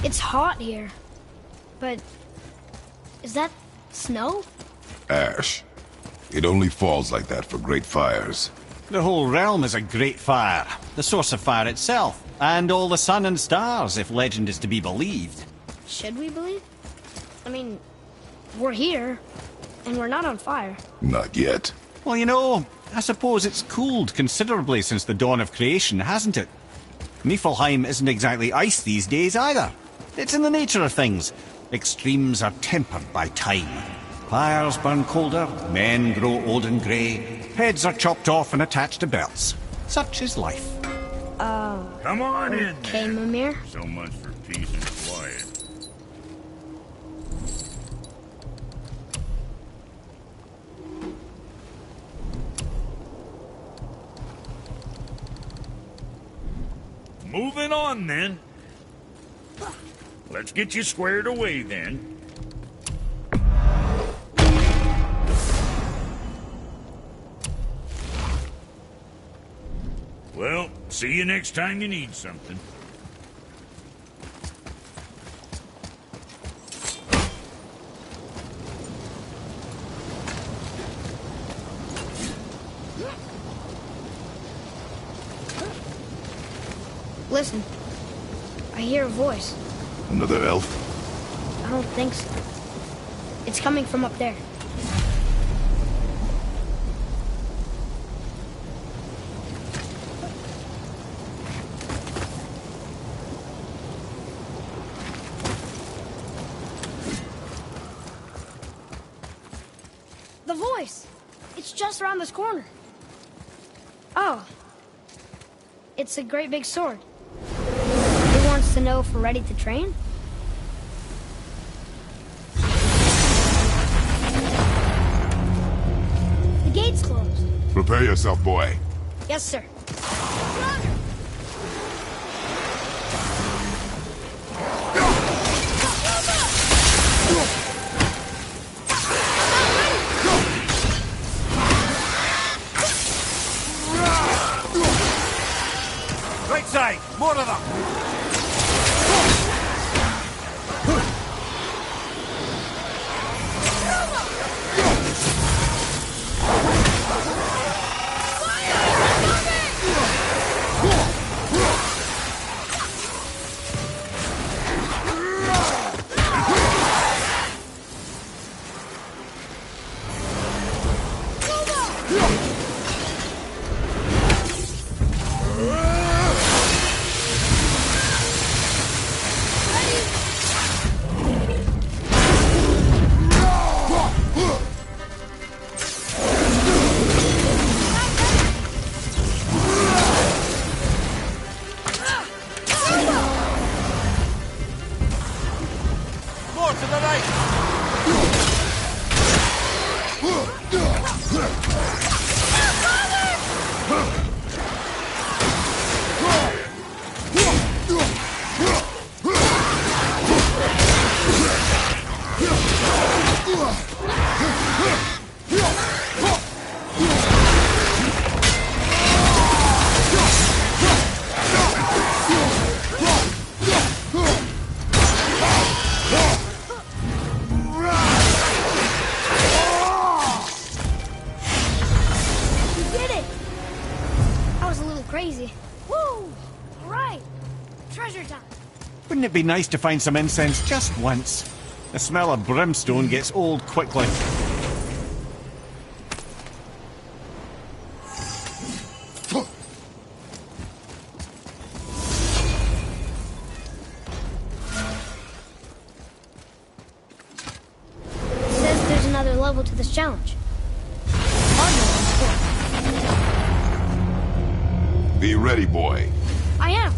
It's hot here. But is that snow? Ash. It only falls like that for great fires. The whole realm is a great fire, the source of fire itself, and all the sun and stars, if legend is to be believed. Should we believe? I mean, we're here, and we're not on fire. Not yet. Well, you know, I suppose it's cooled considerably since the dawn of creation, hasn't it? Niflheim isn't exactly ice these days either. It's in the nature of things. Extremes are tempered by time. Fires burn colder, men grow old and grey, heads are chopped off and attached to belts. Such is life. Come on in. Okay, Mimir. So much for peace and quiet. Moving on, then. Let's get you squared away, then. Well, see you next time you need something. Listen. I hear a voice. Another elf? I don't think so. It's coming from up there. The voice! It's just around this corner. Oh. It's a great big sword. He wants to know if we're ready to train? The gate's closed. Prepare yourself, boy. Yes, sir. Right side! More of them! Crazy. Woo! All right. Treasure time. Wouldn't it be nice to find some incense just once? The smell of brimstone gets old quickly. It says there's another level to this challenge. Be ready, boy. I am.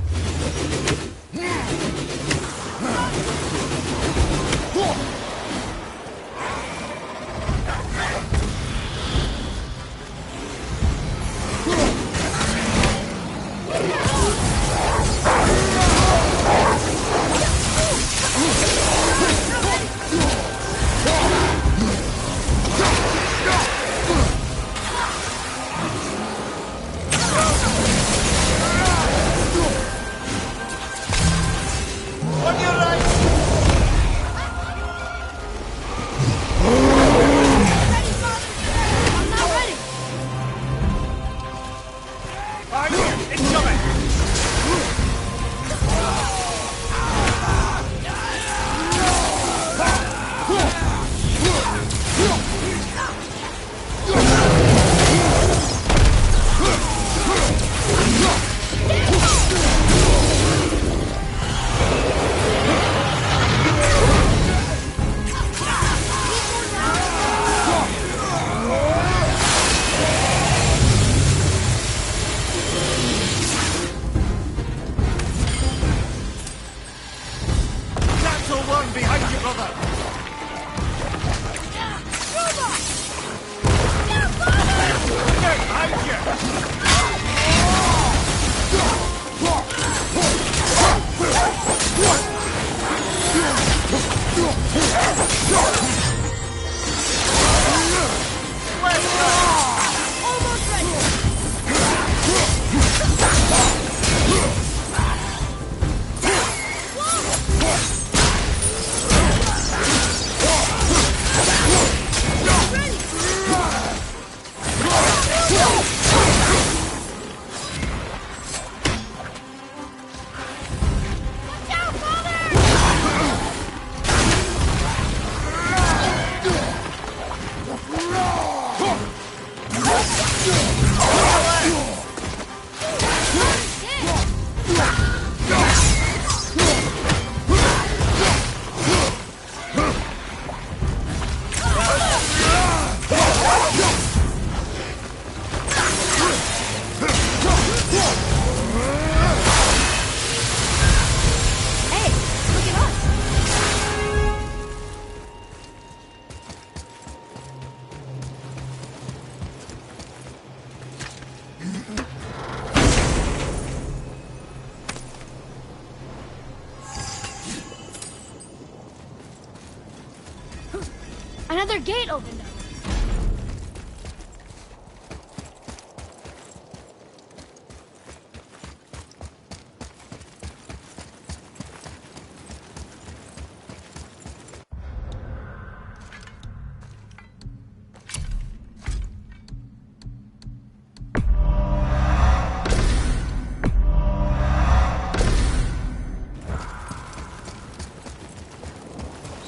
Another gate opened up.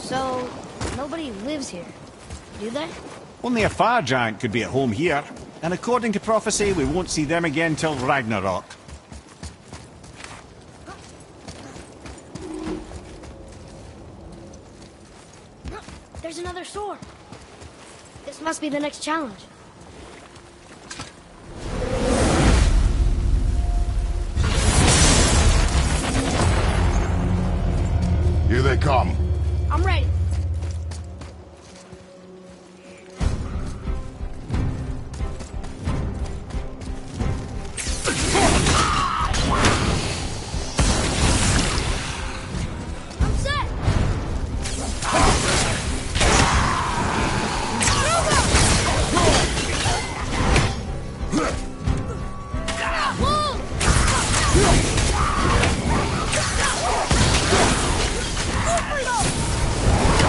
So, nobody lives here, do they? Only a fire giant could be at home here. And according to prophecy, we won't see them again till Ragnarok. There's another sword. This must be the next challenge. Here they come. I'm ready. I'm set. Whoa! あっ。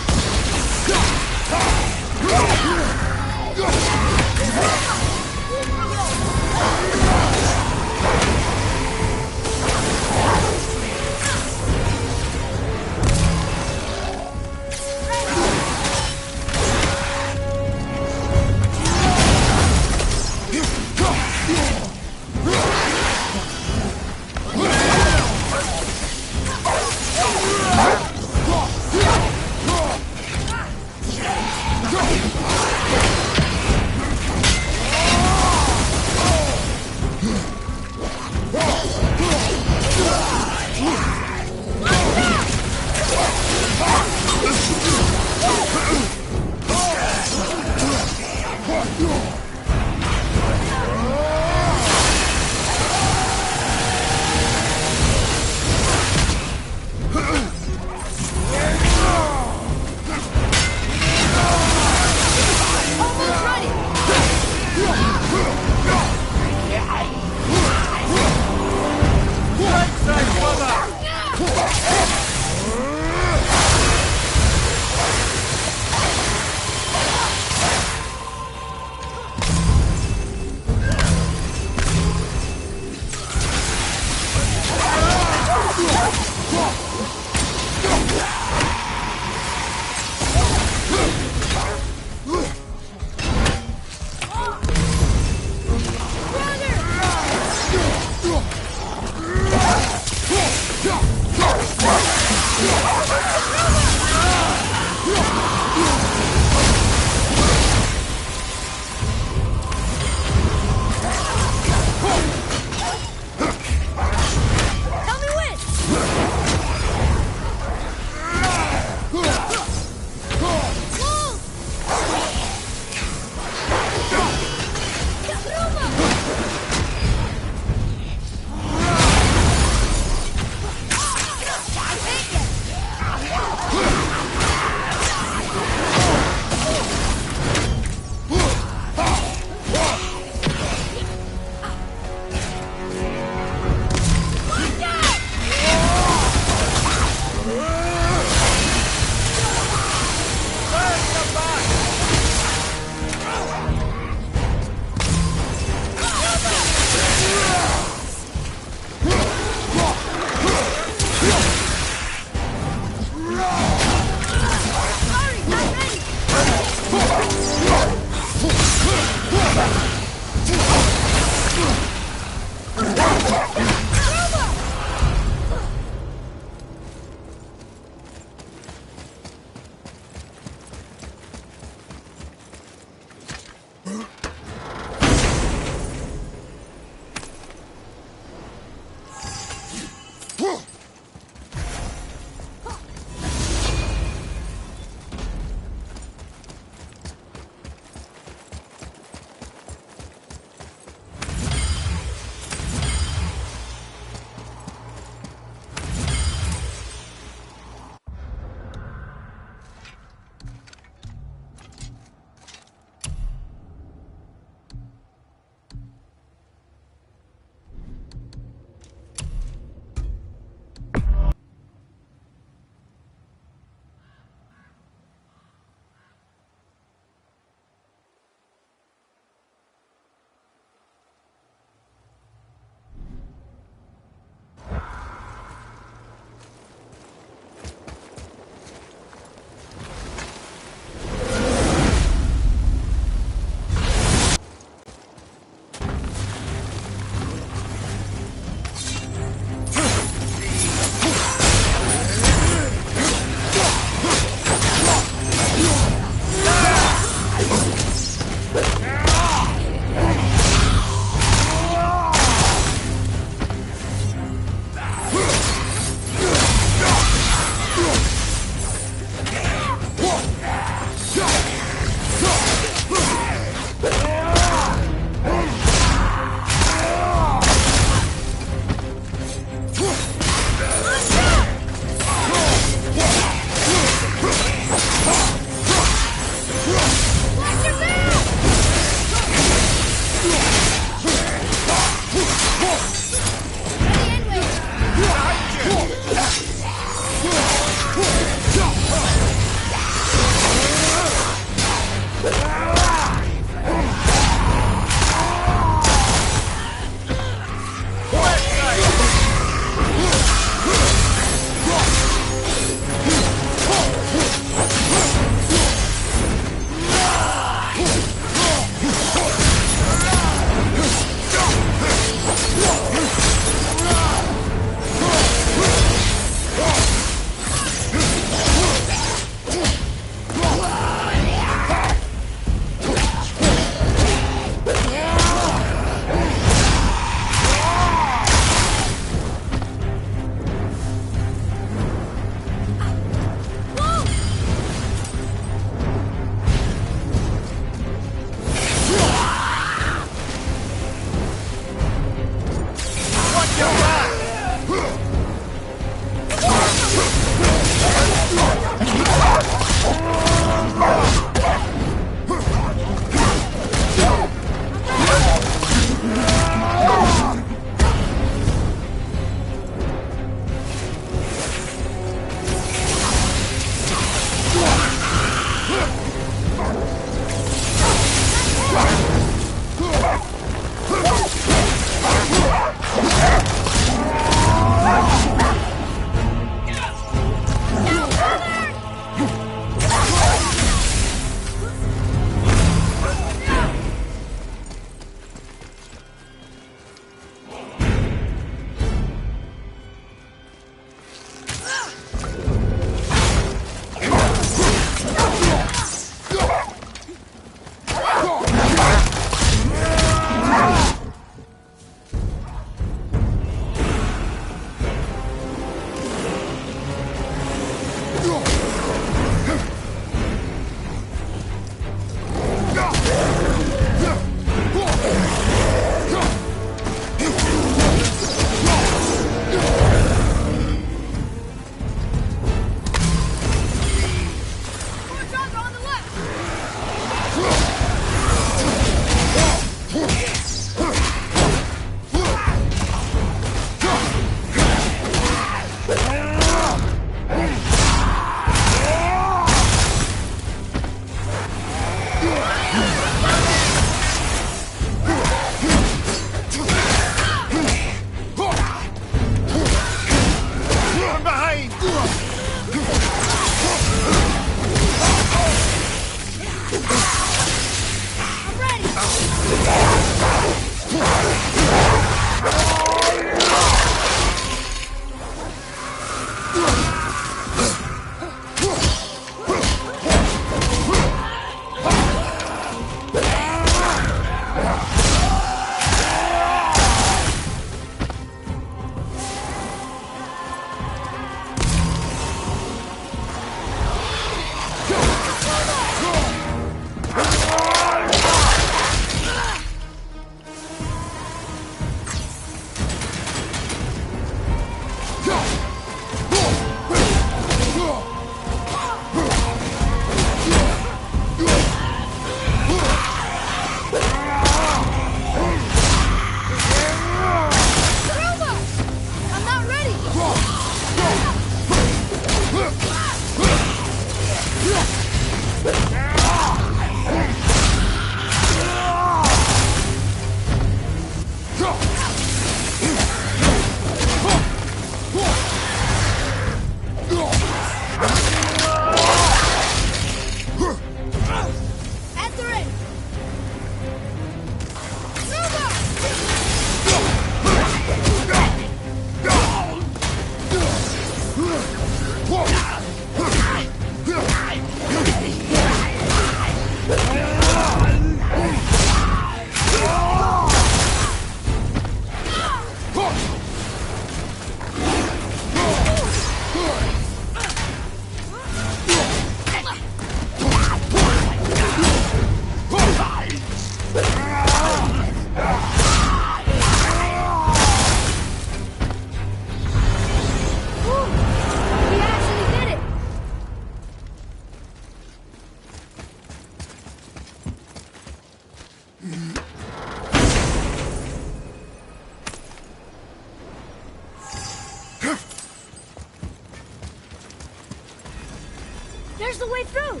There's the way through!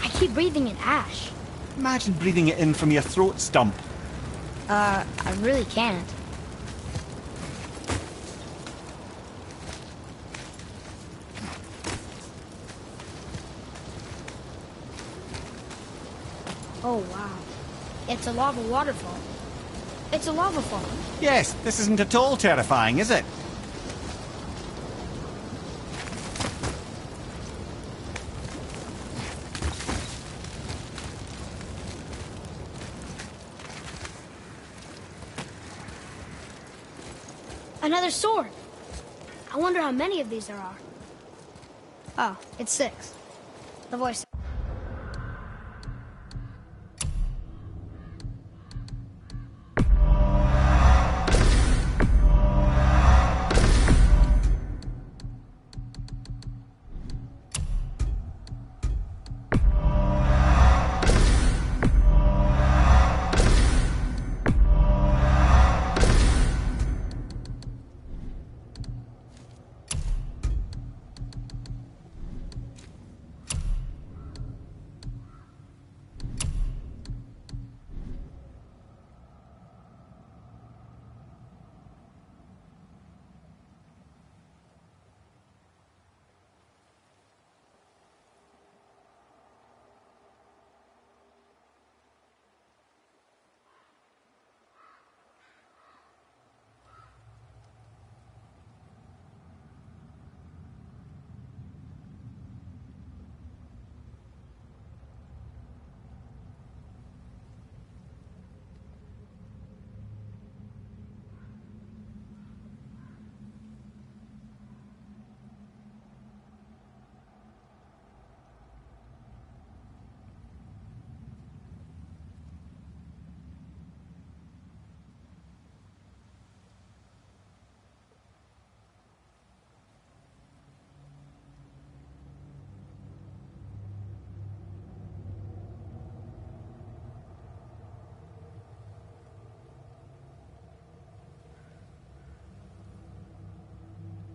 I keep breathing in ash. Imagine breathing it in from your throat stump. I really can't. Oh, wow. It's a lava waterfall. It's a lava fall. Yes, this isn't at all terrifying, is it? Another sword. I wonder how many of these there are. Oh, it's 6. The voice.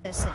That's it.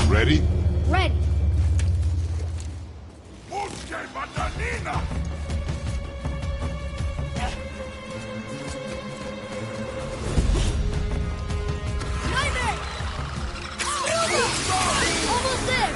Ready? Ready. Almost there.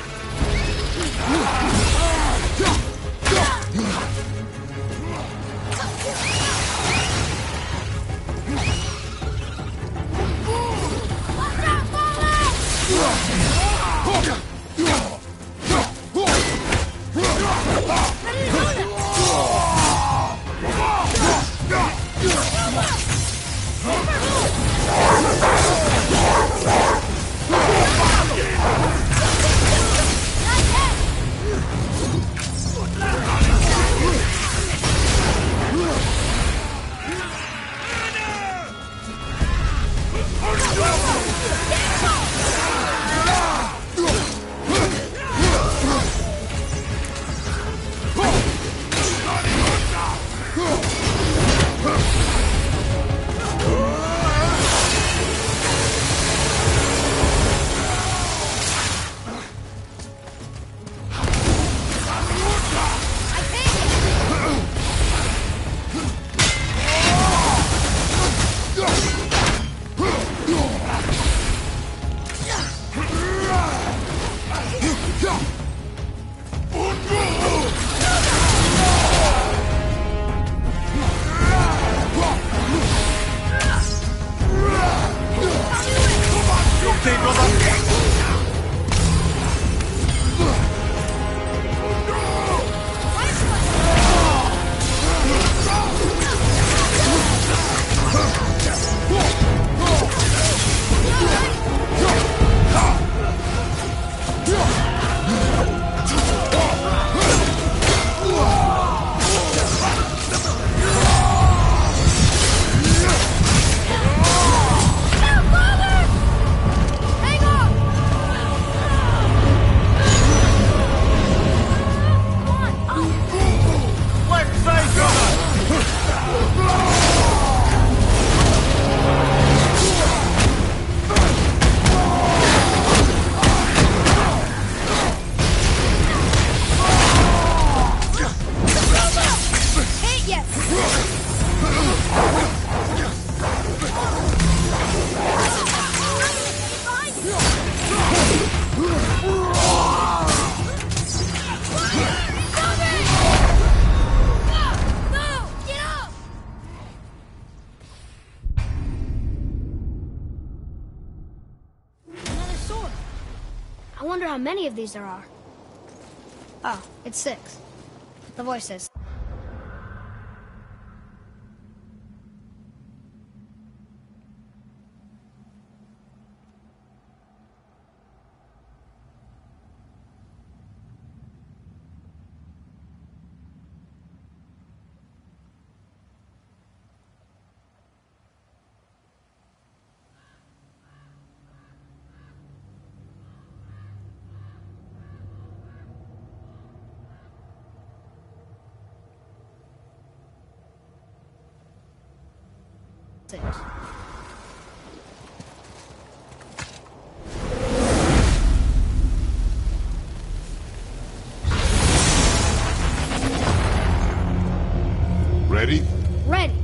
I wonder how many of these there are. Oh, it's 6. The voice says. Ready? Ready.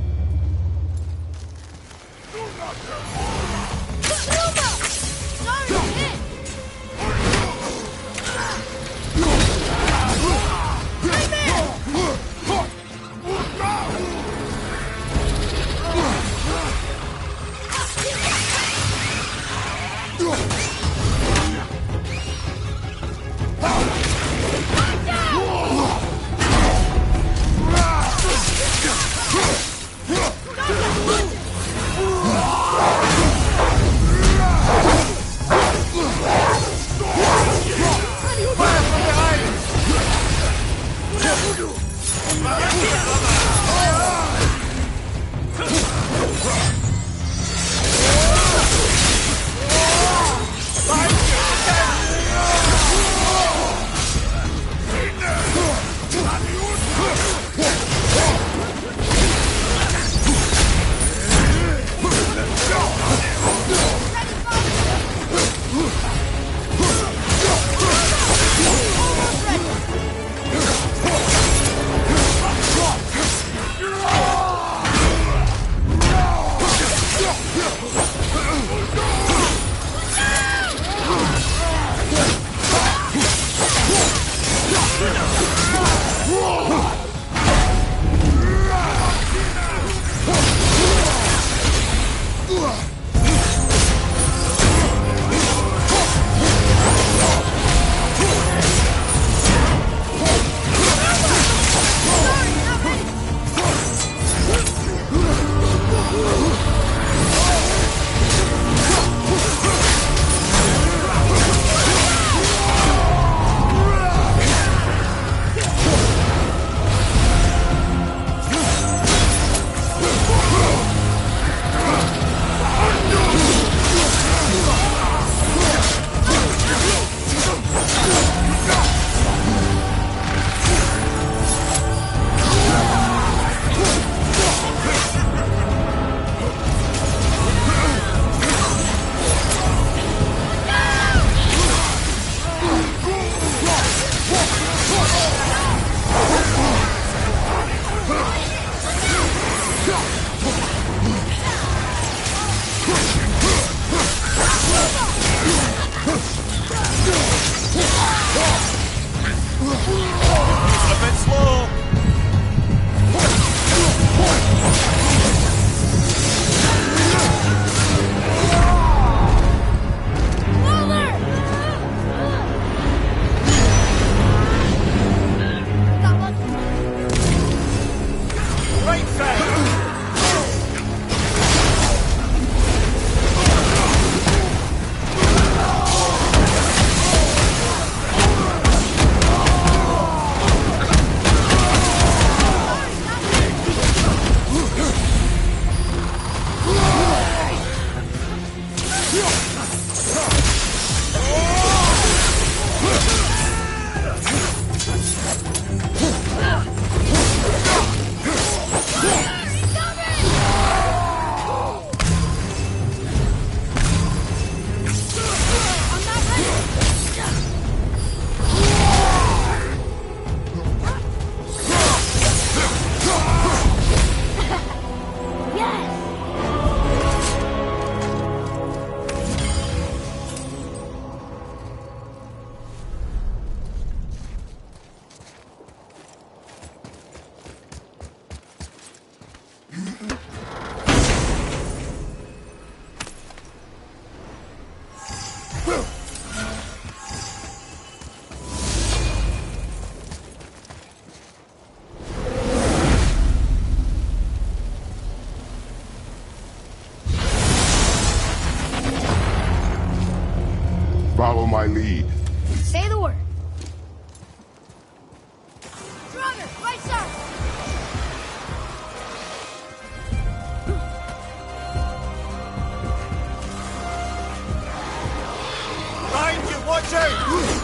lead. Say the word. Driver, right side! Behind you, watch out!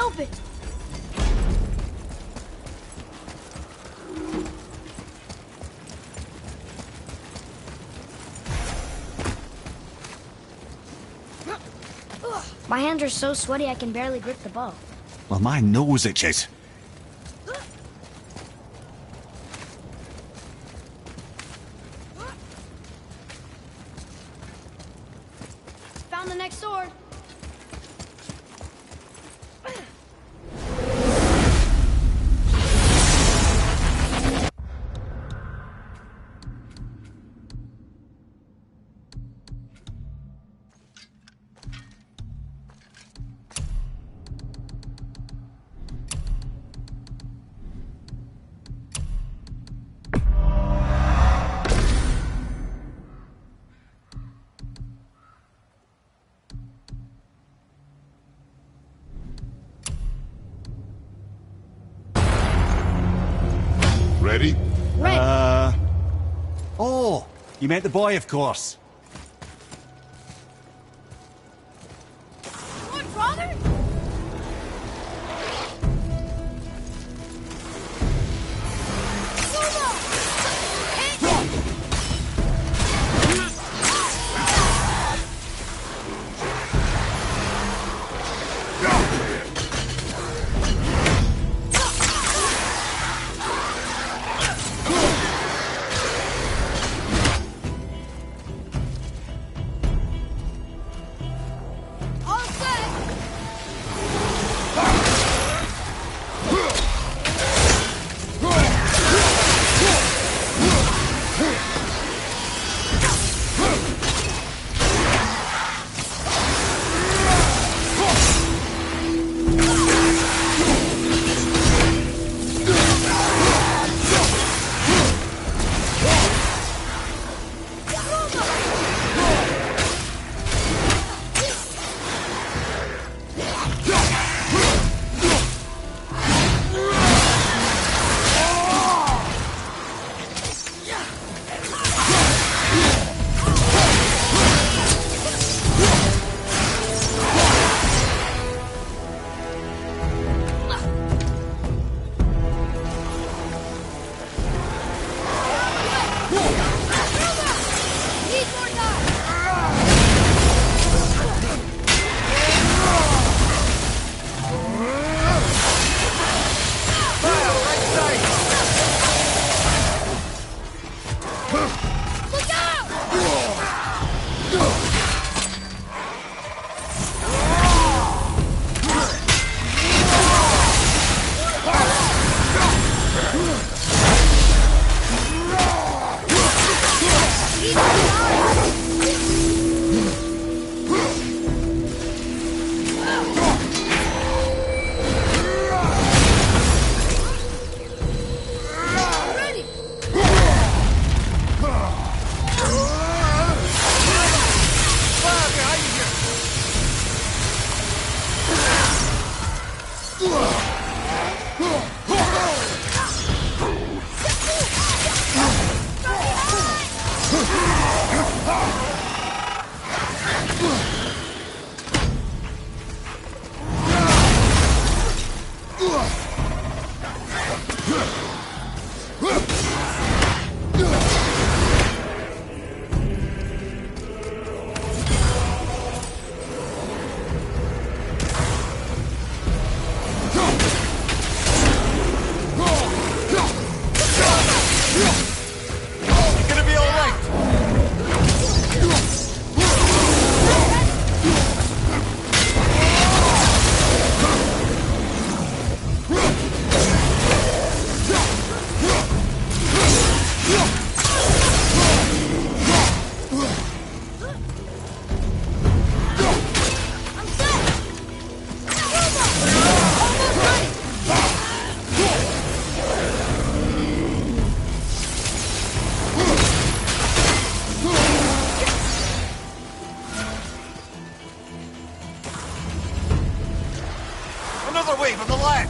help it. My hands are so sweaty I can barely grip the bow. Well, my nose itches. Found the next sword. Ready? Ready. Oh, you meant the boy, of course. What, brother? Another wave on the left!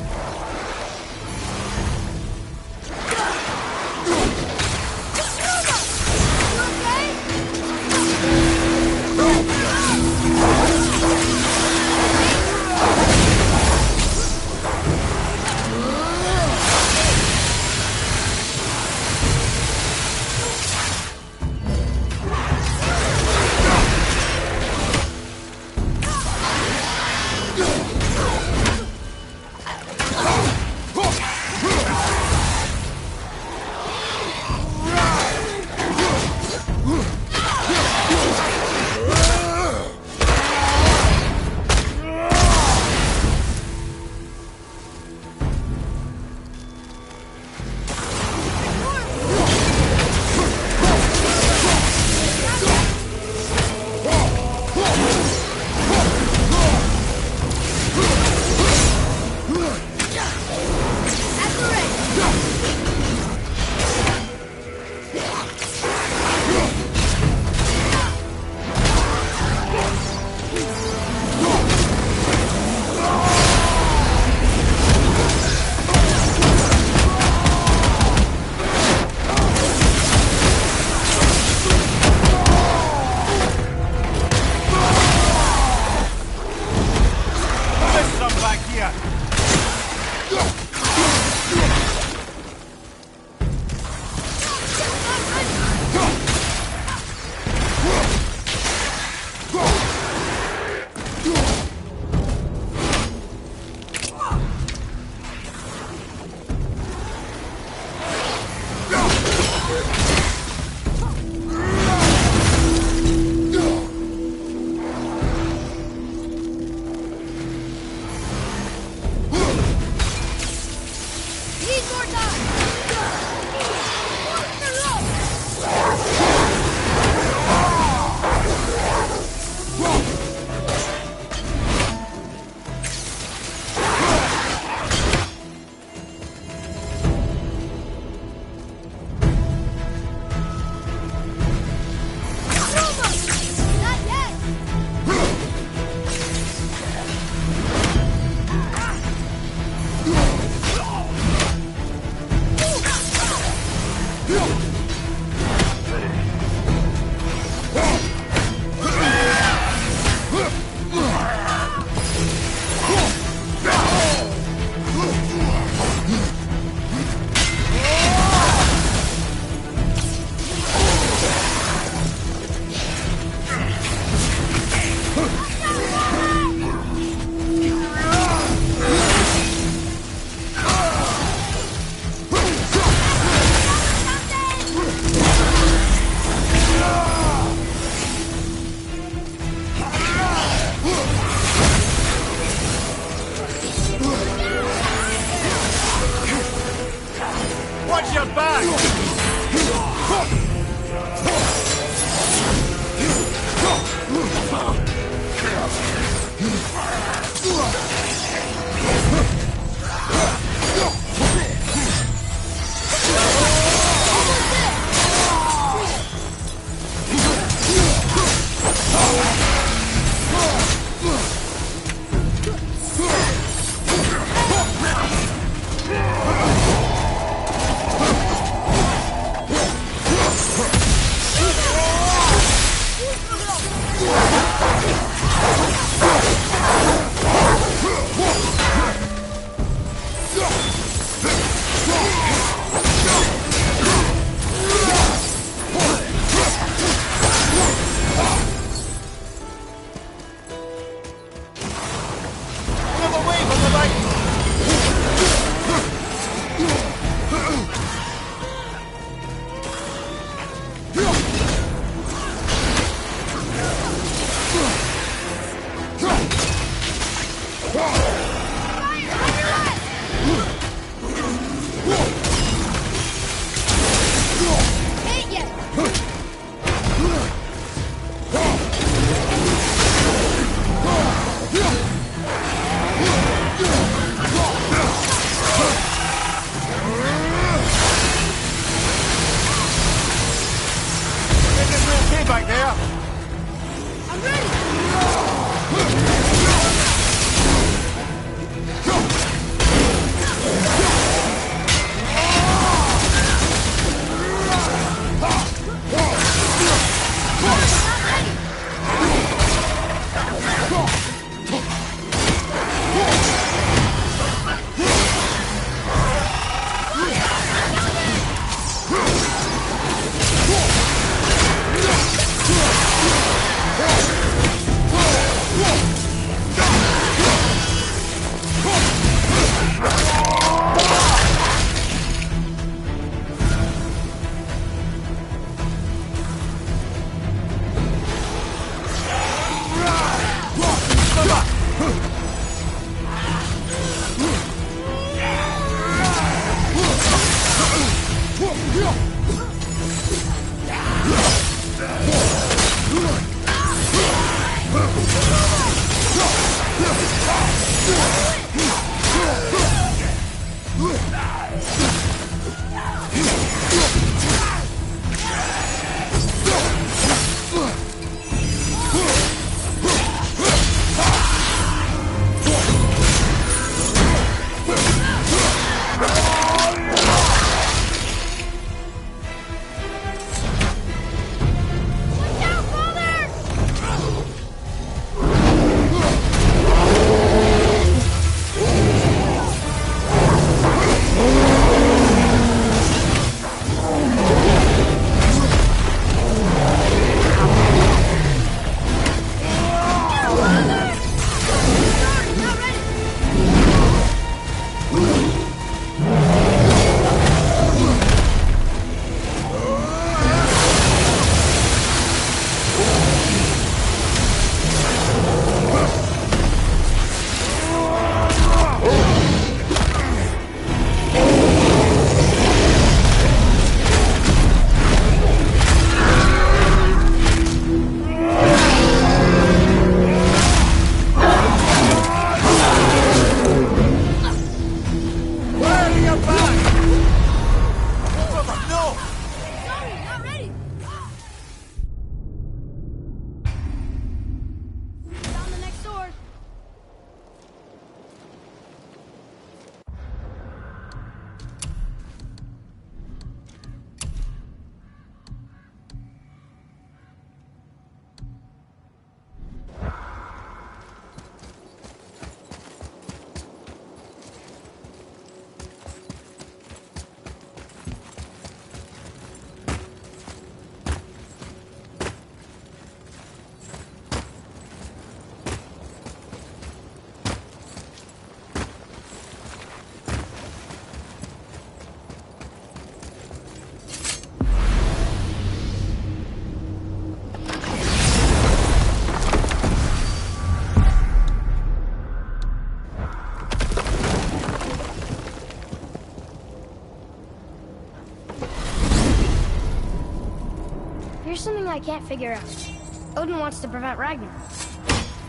Here's something I can't figure out. Odin wants to prevent Ragnarok,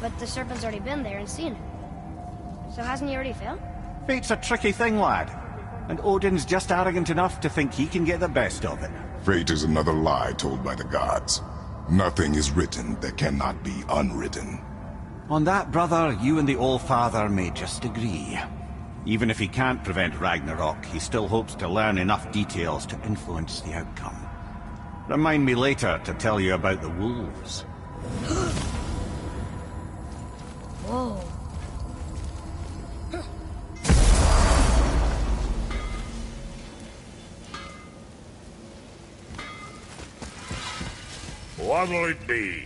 but the serpent's already been there and seen it. So hasn't he already failed? Fate's a tricky thing, lad. And Odin's just arrogant enough to think he can get the best of it. Fate is another lie told by the gods. Nothing is written that cannot be unwritten. On that, brother, you and the All-Father may just agree. Even if he can't prevent Ragnarok, he still hopes to learn enough details to influence the outcome. Remind me later to tell you about the wolves. Whoa. What'll it be?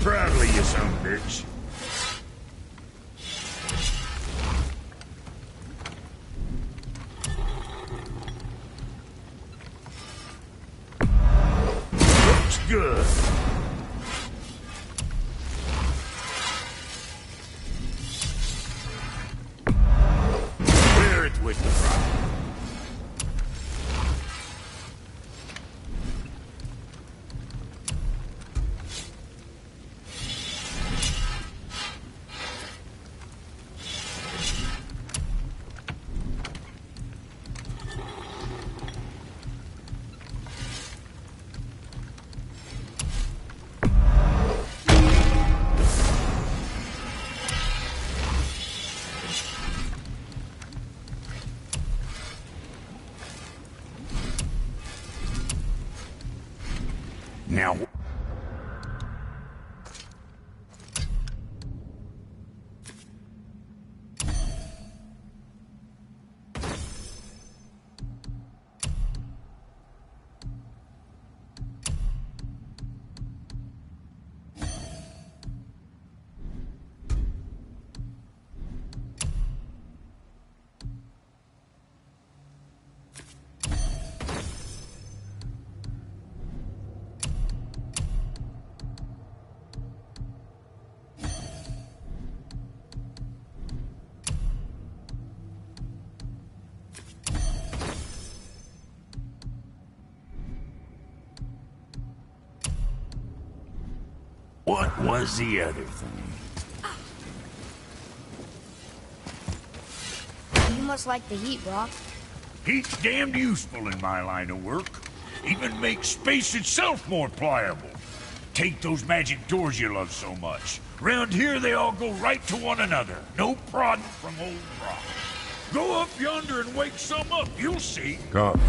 Proudly, you son of a bitch. Looks good. Clear it with the rock. Now... What was the other thing? You must like the heat, Brock. Heat's damned useful in my line of work. Even makes space itself more pliable. Take those magic doors you love so much. Round here, they all go right to one another. No prodding from old Brock. Go up yonder and wake some up. You'll see. Come.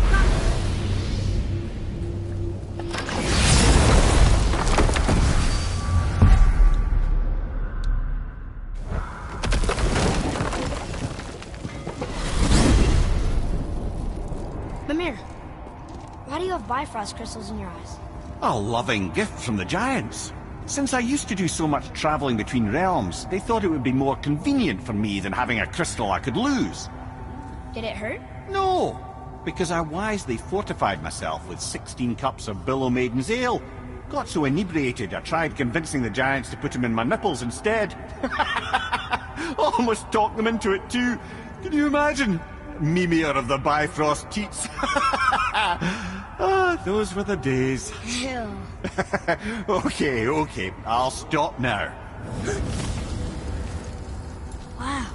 Mimir, why do you have Bifrost crystals in your eyes? A loving gift from the Giants. Since I used to do so much traveling between realms, they thought it would be more convenient for me than having a crystal I could lose. Did it hurt? No, because I wisely fortified myself with 16 cups of Billow Maiden's Ale. Got so inebriated, I tried convincing the Giants to put him in my nipples instead. Almost talked them into it too. Can you imagine? Mimir of the Bifrost teats. Ah, those were the days. Ew. Okay, I'll stop now. Wow.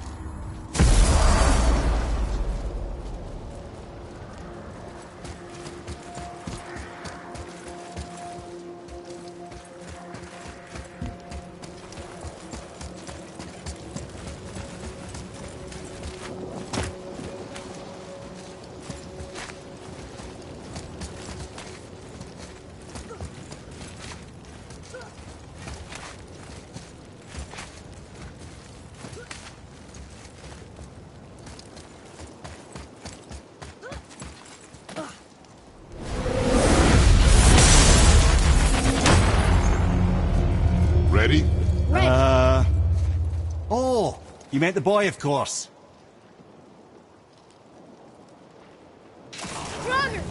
Ready? Oh, you meant the boy, of course. Roger!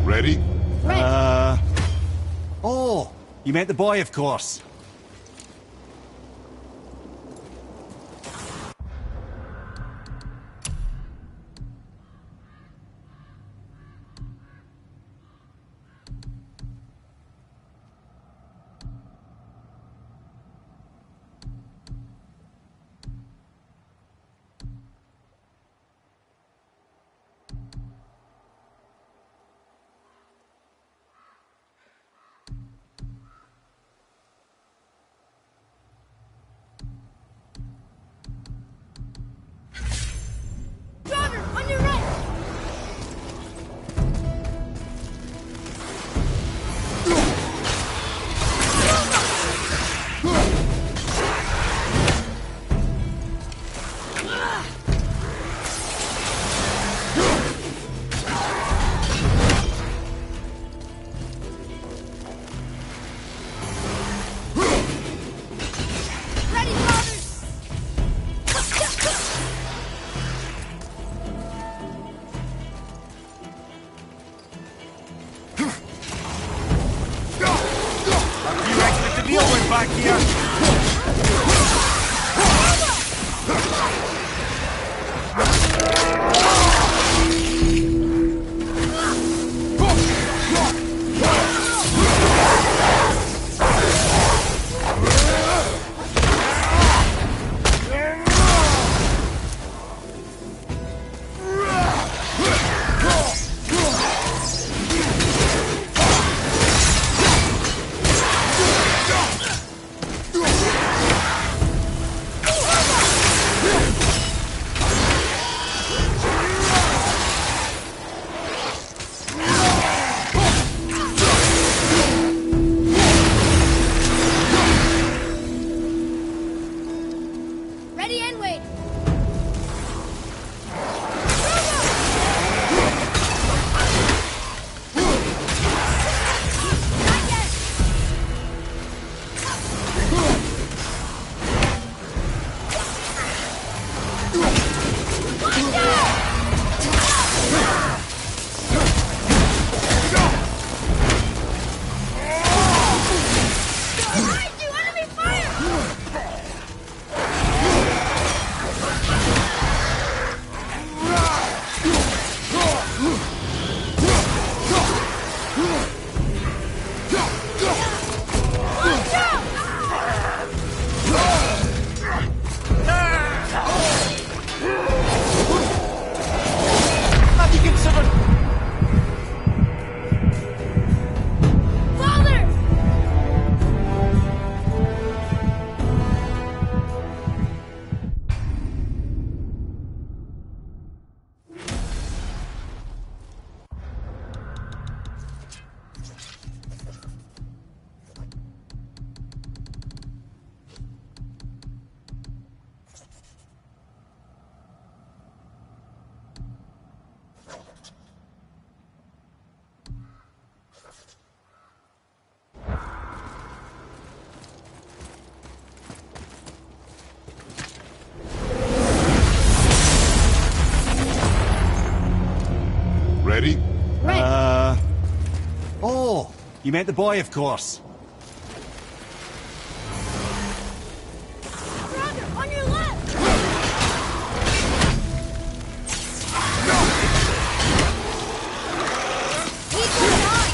Ready? Oh, you meant the boy, of course. Driver, on your right! Ready, father! You expect to deal with back here? Ready and wait. Not yet. Watch out! Behind you, enemy fire! Watch out! Have you considered... Father! Ready? Oh, you meant the boy, of course. Brother, on your left! Keep going on!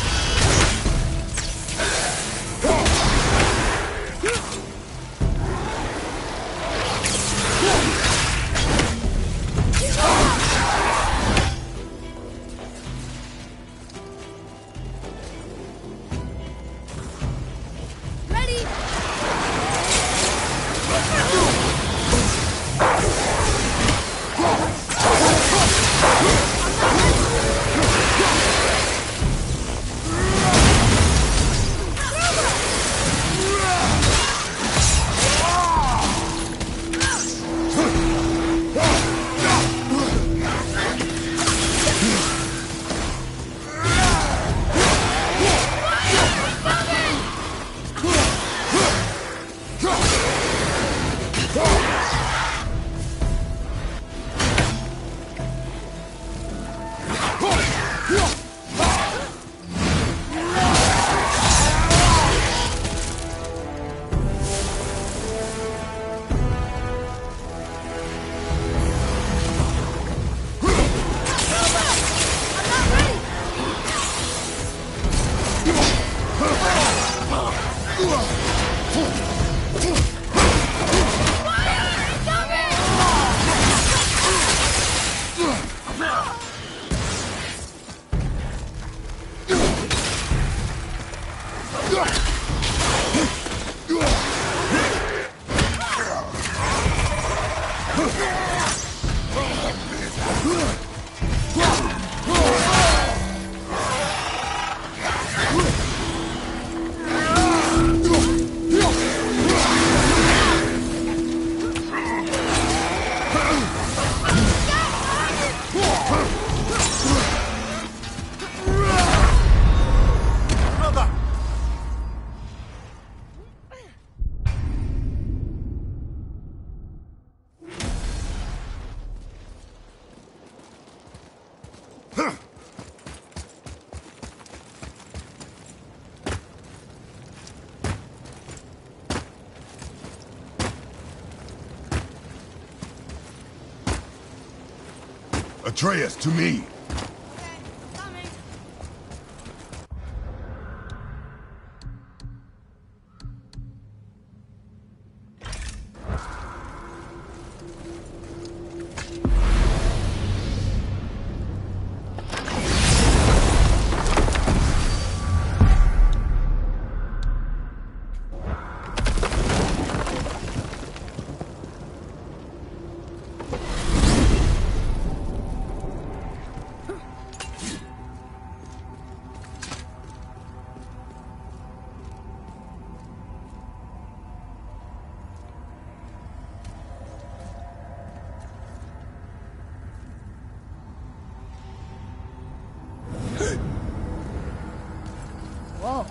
Atreus, to me! Whoa.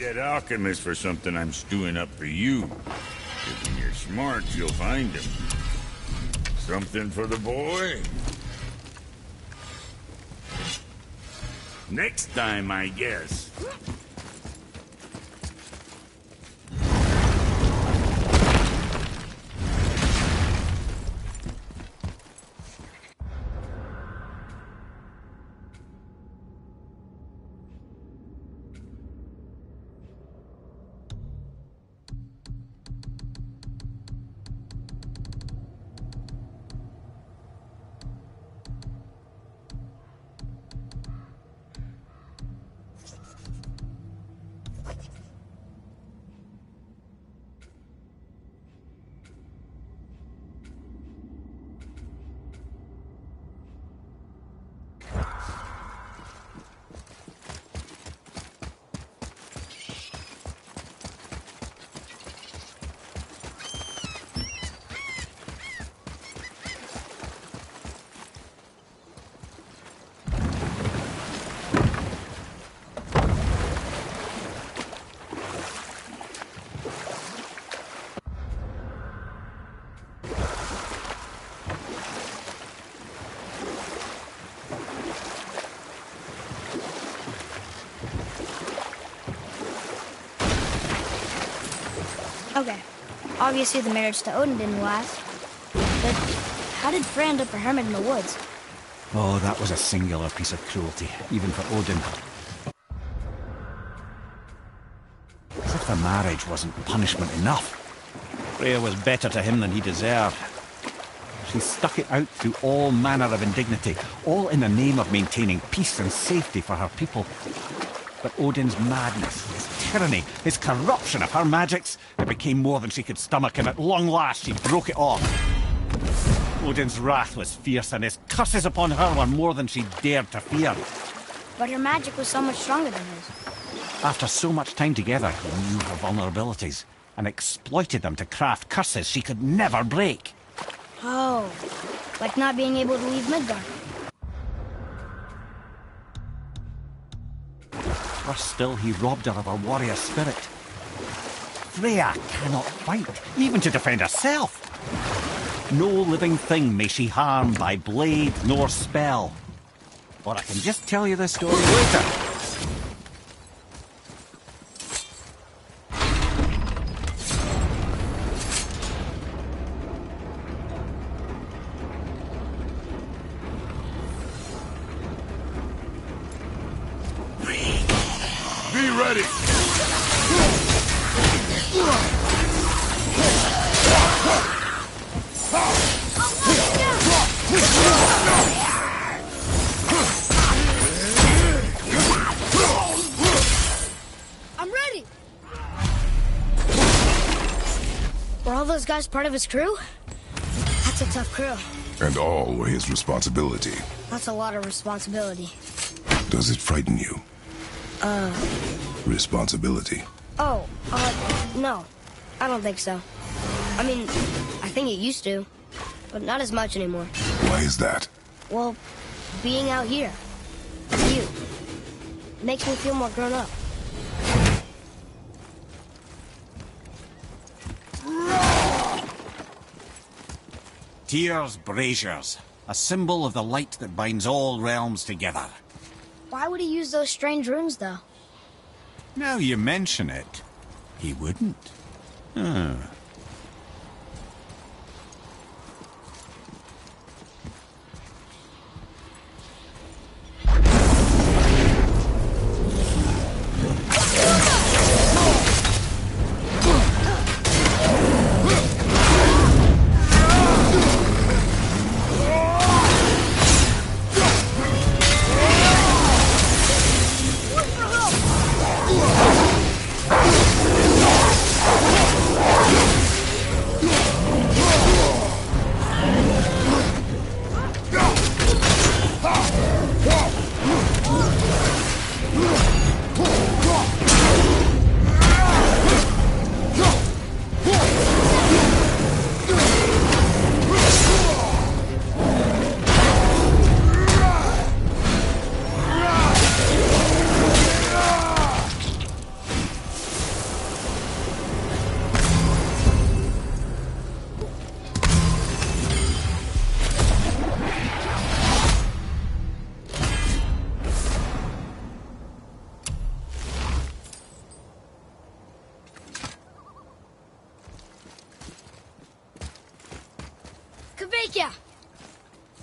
That alchemist for something I'm stewing up for you. If you're smart, you'll find him. Something for the boy? Next time, I guess. Okay. Obviously the marriage to Odin didn't last. But how did Frey end up a hermit in the woods? Oh, that was a singular piece of cruelty, even for Odin. As if if the marriage wasn't punishment enough. Freya was better to him than he deserved. She stuck it out through all manner of indignity, all in the name of maintaining peace and safety for her people. But Odin's madness, his tyranny, his corruption of her magics, it became more than she could stomach, and at long last she broke it off. Odin's wrath was fierce, and his curses upon her were more than she dared to fear. But her magic was so much stronger than his. After so much time together, he knew her vulnerabilities, and exploited them to craft curses she could never break. Oh, like not being able to leave Midgard. Worse still, he robbed her of her warrior spirit. Freya cannot fight, even to defend herself. No living thing may she harm by blade nor spell. Or I can just tell you the story later. Be ready! I'm ready! Were all those guys part of his crew? That's a tough crew. And all were his responsibility. That's a lot of responsibility. Does it frighten you? Responsibility. Oh, no. I don't think so. I mean, I think it used to, but not as much anymore. Why is that? Well, being out here, with you, makes me feel more grown up. Tyr's braziers, a symbol of the light that binds all realms together. Why would he use those strange runes, though? Now you mention it, he wouldn't.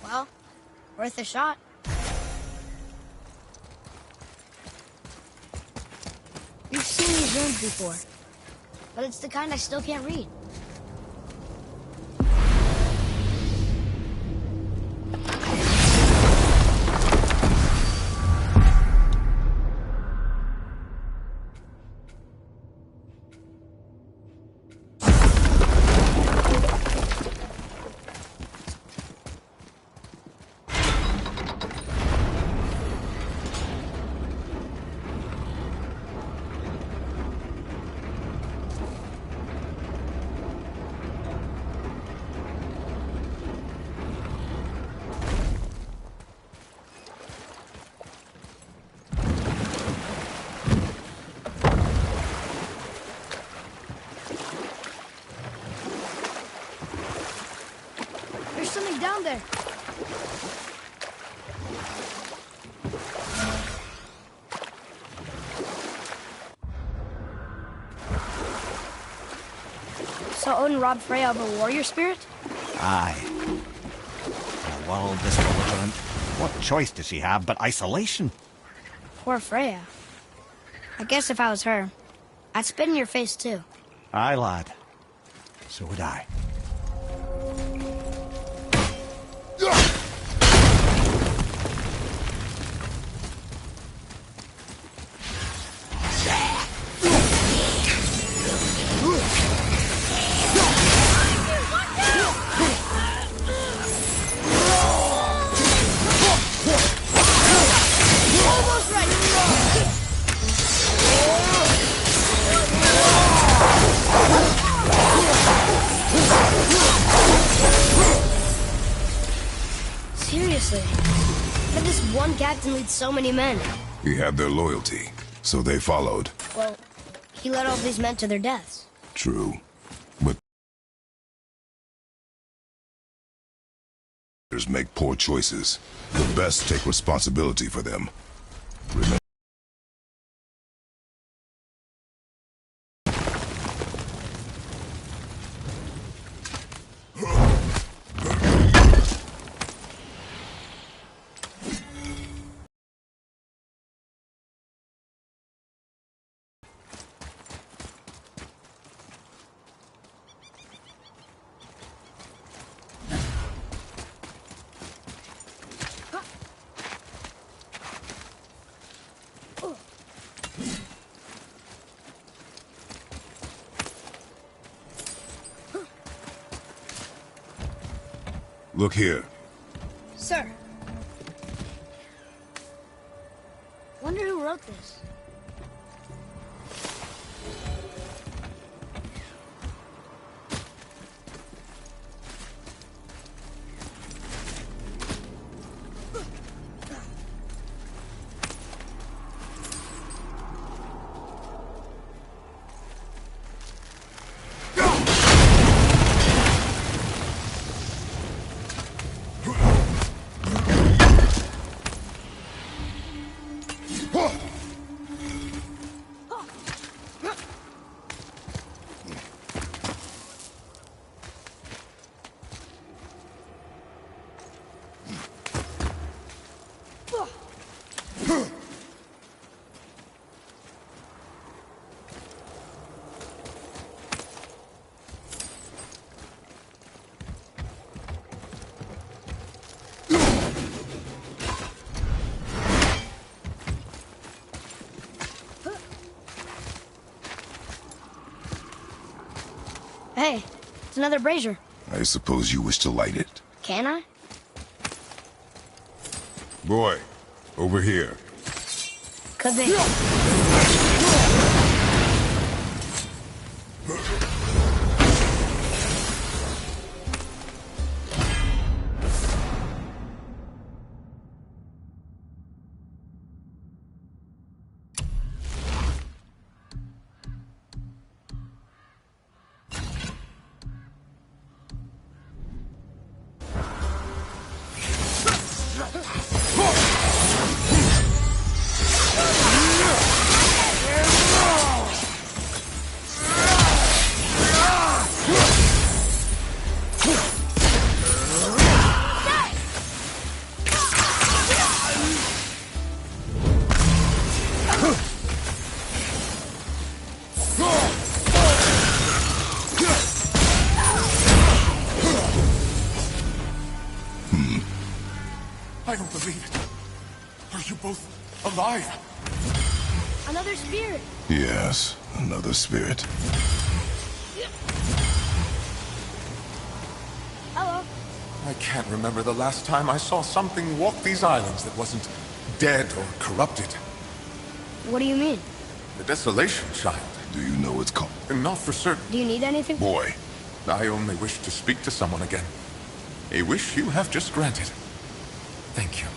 Well, worth a shot. You've seen these runes before, but it's the kind I still can't read. There's something down there. So Odin robbed Freya of her warrior spirit? Aye. In a world this belligerent, what choice does she have but isolation? Poor Freya. I guess if I was her, I'd spit in your face, too. Aye, lad. So would I. Seriously, how did this one captain lead so many men? He had their loyalty, so they followed. Well, he led all these men to their deaths. True. But leaders make poor choices. The best take responsibility for them. Remember. Look here. Sir. Wonder who wrote this. Hey, it's another brazier. I suppose you wish to light it. Can I? Boy, over here. Could be. I don't believe it. Are you both alive? Another spirit. Yes, another spirit. Hello. I can't remember the last time I saw something walk these islands that wasn't dead or corrupted. What do you mean? The Desolation Child. Do you know it's called? Not for certain. Do you need anything? Boy. I only wish to speak to someone again. A wish you have just granted. Thank you.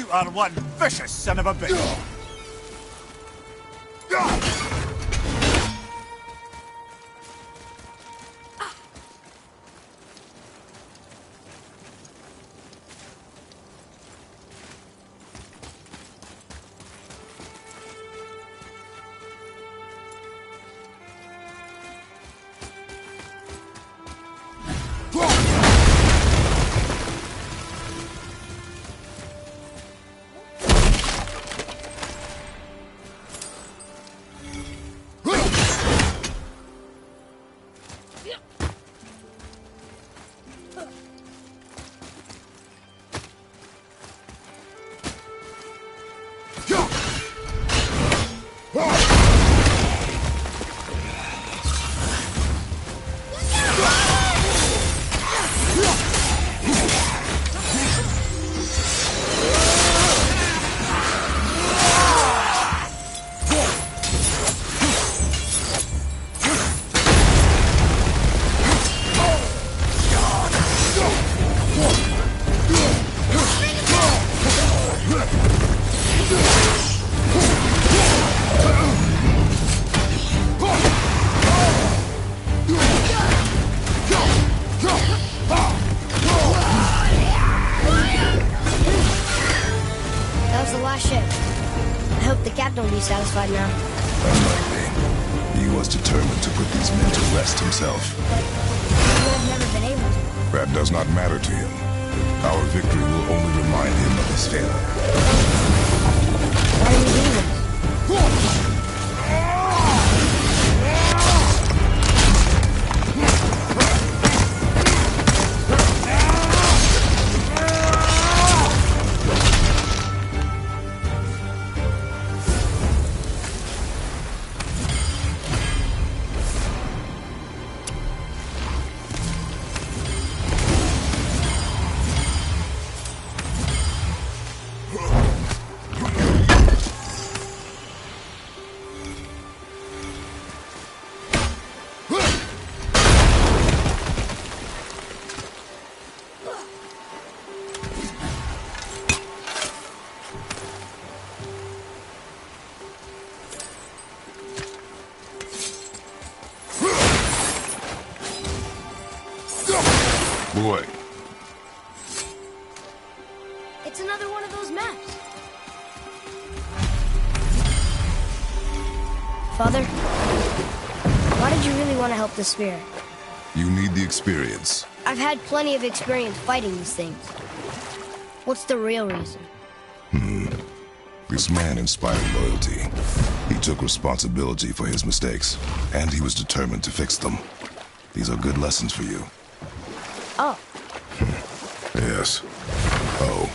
You are one vicious son of a bitch. Satisfied now? Unlikely. He was determined to put these men to rest himself. He would have never been able to. That does not matter to him. Our victory will only remind him of his failure. Why are we doing this? Boy. It's another one of those maps. Father, why did you really want to help the Spear? You need the experience. I've had plenty of experience fighting these things. What's the real reason? This man inspired loyalty. He took responsibility for his mistakes, and he was determined to fix them. These are good lessons for you. Oh. Yes. Oh.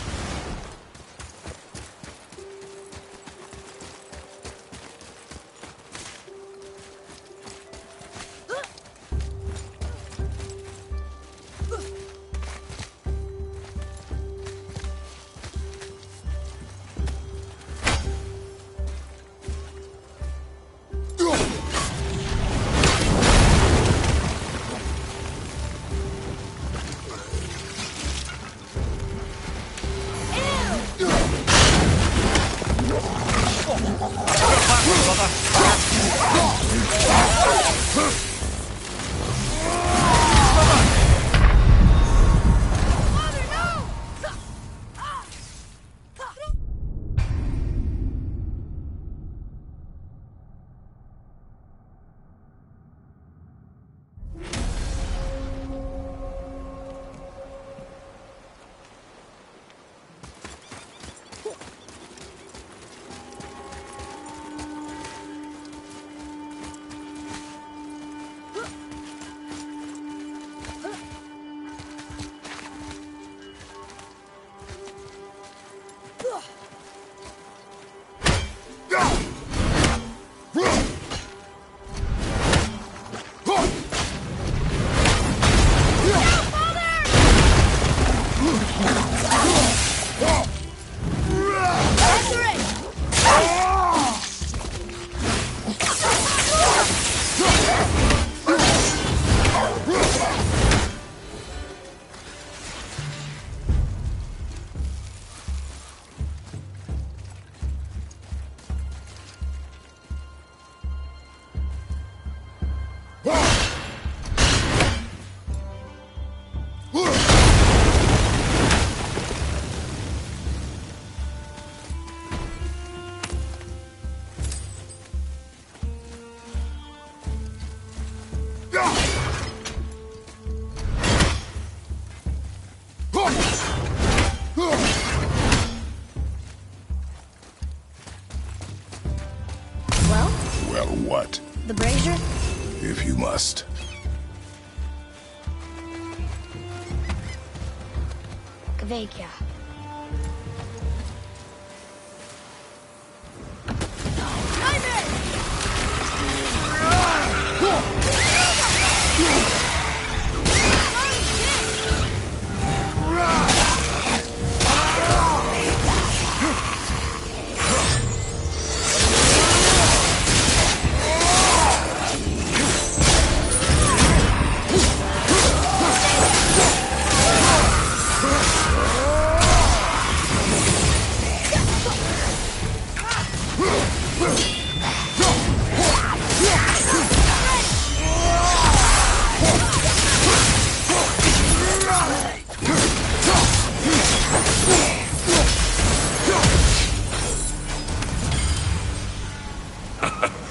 what? The brazier? If you must. Kvekia.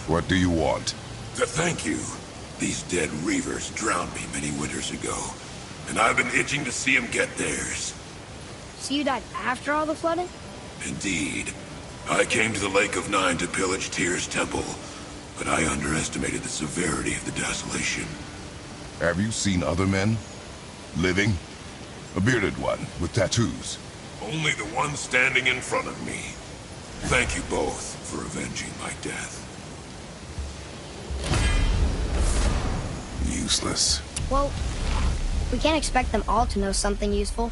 What do you want? To thank you. These dead Reavers drowned me many winters ago, and I've been itching to see them get theirs. So you died after all the flooding? Indeed. I came to the Lake of Nine to pillage Tyr's temple, but I underestimated the severity of the desolation. Have you seen other men? Living? A bearded one with tattoos? Only the one standing in front of me. Thank you both for avenging my death. Useless. Well, we can't expect them all to know something useful.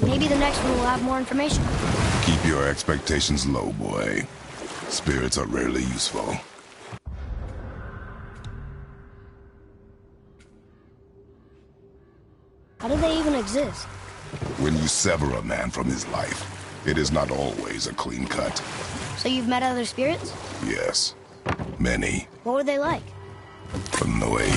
Maybe the next one will have more information. Keep your expectations low, boy. Spirits are rarely useful. How do they even exist? When you sever a man from his life, it is not always a clean cut. So you've met other spirits? Yes. Many. What were they like? Annoying.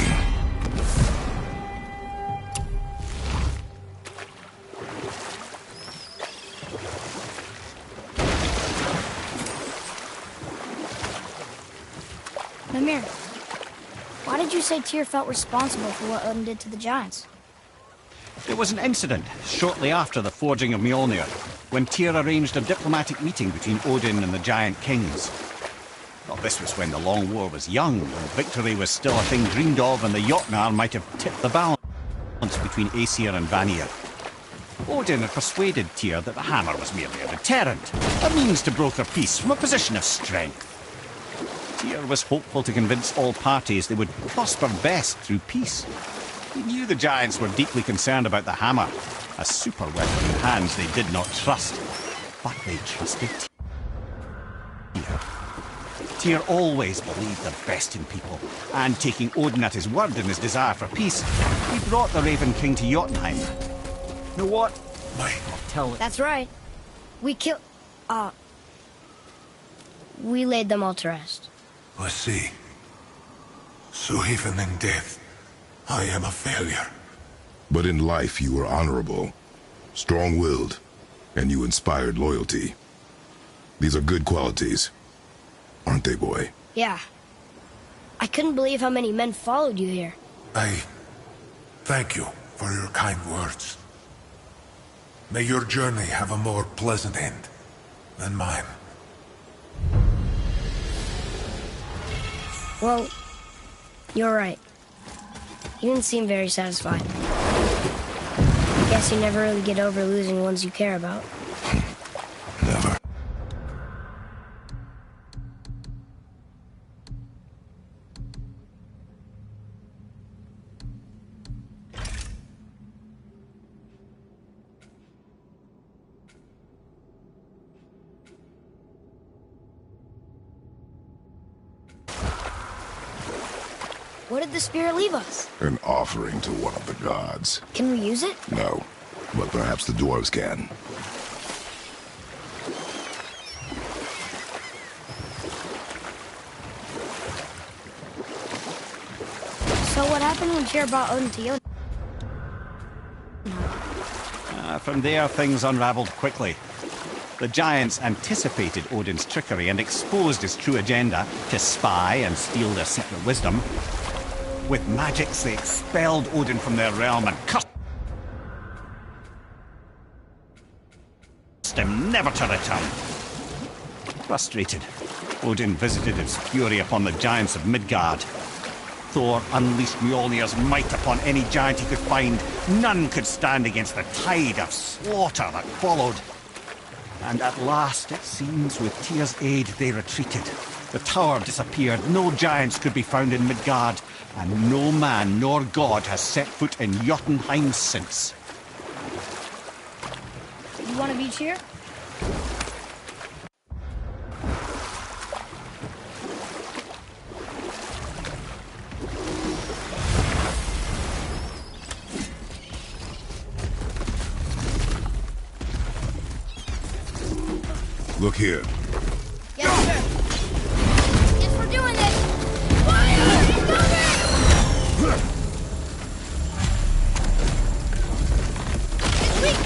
Mimir, why did you say Tyr felt responsible for what Odin did to the giants? There was an incident shortly after the forging of Mjolnir, when Tyr arranged a diplomatic meeting between Odin and the giant kings. Well, this was when the Long War was young, and victory was still a thing dreamed of, and the Jotnar might have tipped the balance between Aesir and Vanir. Odin had persuaded Tyr that the hammer was merely a deterrent, a means to broker peace from a position of strength. Tyr was hopeful to convince all parties they would prosper best through peace. He knew the giants were deeply concerned about the hammer, a super weapon in hands they did not trust. But they trusted Tyr. Tyr always believed the best in people, and taking Odin at his word in his desire for peace, he brought the Raven King to Jotunheim. You know what? That's right. We we laid them all to rest. I see. So even in death, I am a failure. But in life you were honorable, strong-willed, and you inspired loyalty. These are good qualities, aren't they, boy? Yeah. I couldn't believe how many men followed you here. I thank you for your kind words. May your journey have a more pleasant end than mine. Well, you're right. You didn't seem very satisfied. I guess you never really get over losing ones you care about. Never. What did the spirit leave us? An offering to one of the gods. Can we use it? No, but perhaps the dwarves can. So what happened when Tyr brought Odin to Jotunheim? From there, things unraveled quickly. The giants anticipated Odin's trickery and exposed his true agenda to spy and steal their separate wisdom. With magics, they expelled Odin from their realm and cursed him never to return. Frustrated, Odin visited his fury upon the giants of Midgard. Thor unleashed Mjolnir's might upon any giant he could find. None could stand against the tide of slaughter that followed. And at last, it seems, with Tyr's aid, they retreated. The tower disappeared, no giants could be found in Midgard, and no man nor god has set foot in Jotunheim since. You want to be Tyr? Look here. Yes, sir. Yes, we're doing this. Fire! He's coming! It's weak,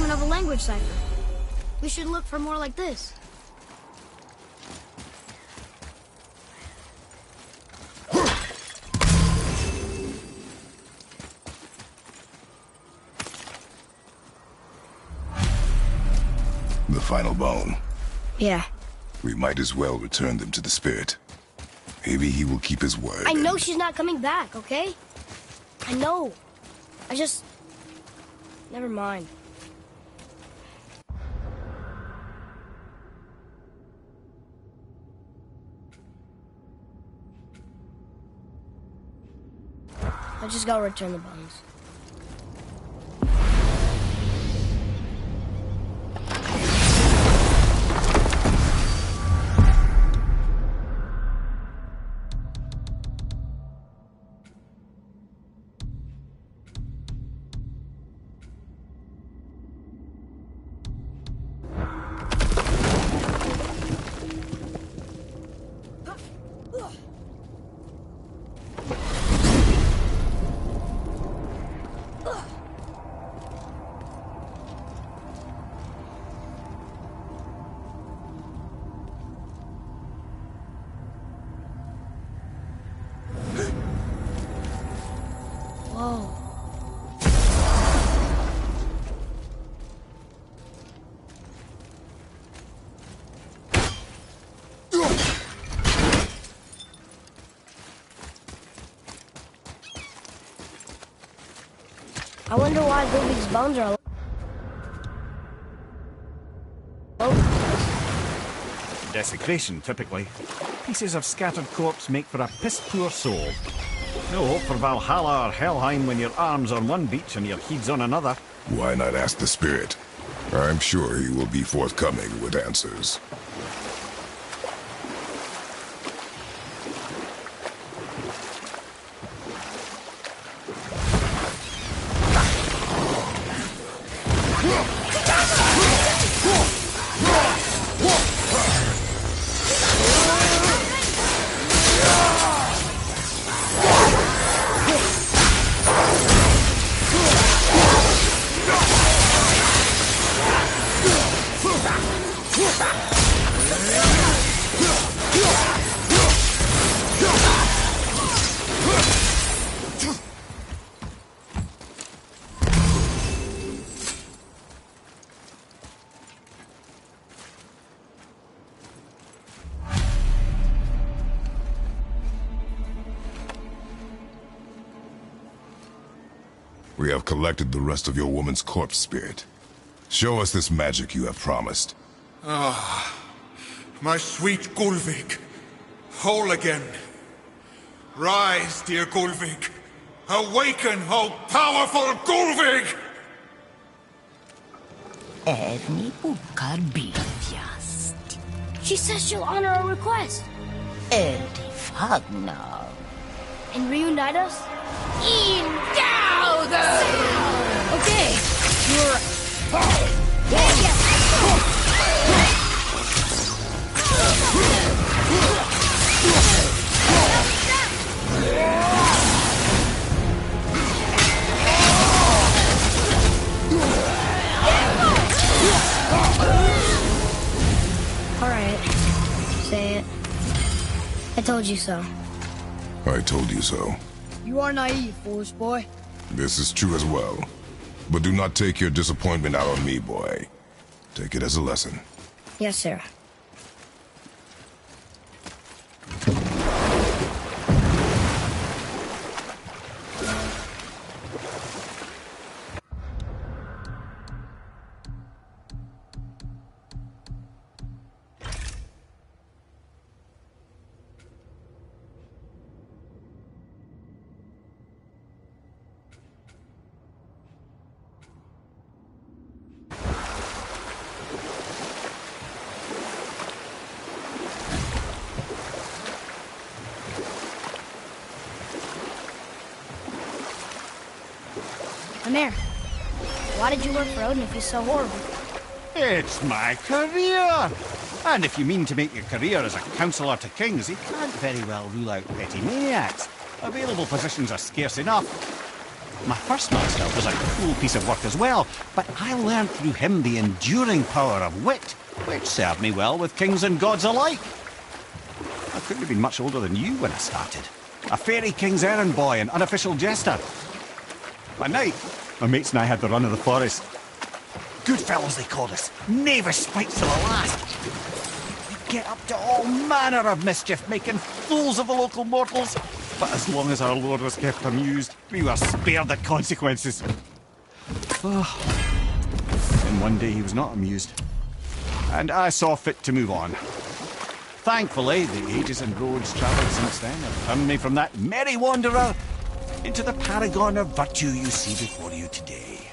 fragment of a language cipher. We should look for more like this. The final bone. Yeah. We might as well return them to the spirit. Maybe he will keep his word. I know she's not coming back, okay? I know. I just... Never mind. I just gotta return the bones. Whoa. I wonder why Ludwig's bones are all over. Desecration, typically. Pieces of scattered corpse make for a piss-poor soul. No hope for Valhalla or Helheim when your arm's on one beach and your head's on another. Why not ask the spirit? I'm sure he will be forthcoming with answers. We have collected the rest of your woman's corpse spirit. Show us this magic you have promised. Ah, my sweet Gulvik. Whole again. Rise, dear Gulvik. Awaken, oh powerful Gulvik! Erni bukar biljast. She says she'll honor our request. Erdi fagnar. And reunite us? Okay, you're right. All right, say it. I told you so. I told you so. You are naive, foolish boy. This is true as well. But do not take your disappointment out on me, boy. Take it as a lesson. Yes, sir. Amir, why did you work for Odin if he's so horrible? It's my career! And if you mean to make your career as a counsellor to kings, you can't very well rule out petty maniacs. Available positions are scarce enough. My first master was a cool piece of work as well, but I learned through him the enduring power of wit, which served me well with kings and gods alike. I couldn't have been much older than you when I started. A fairy king's errand boy and unofficial jester. By night, my mates and I had the run of the forest. Good fellows, they called us. Knavish spites to the last. We'd get up to all manner of mischief, making fools of the local mortals. But as long as our lord was kept amused, we were spared the consequences. And one day he was not amused. And I saw fit to move on. Thankfully, the ages and roads travelled since then have turned me from that merry wanderer into the paragon of virtue you see before you today.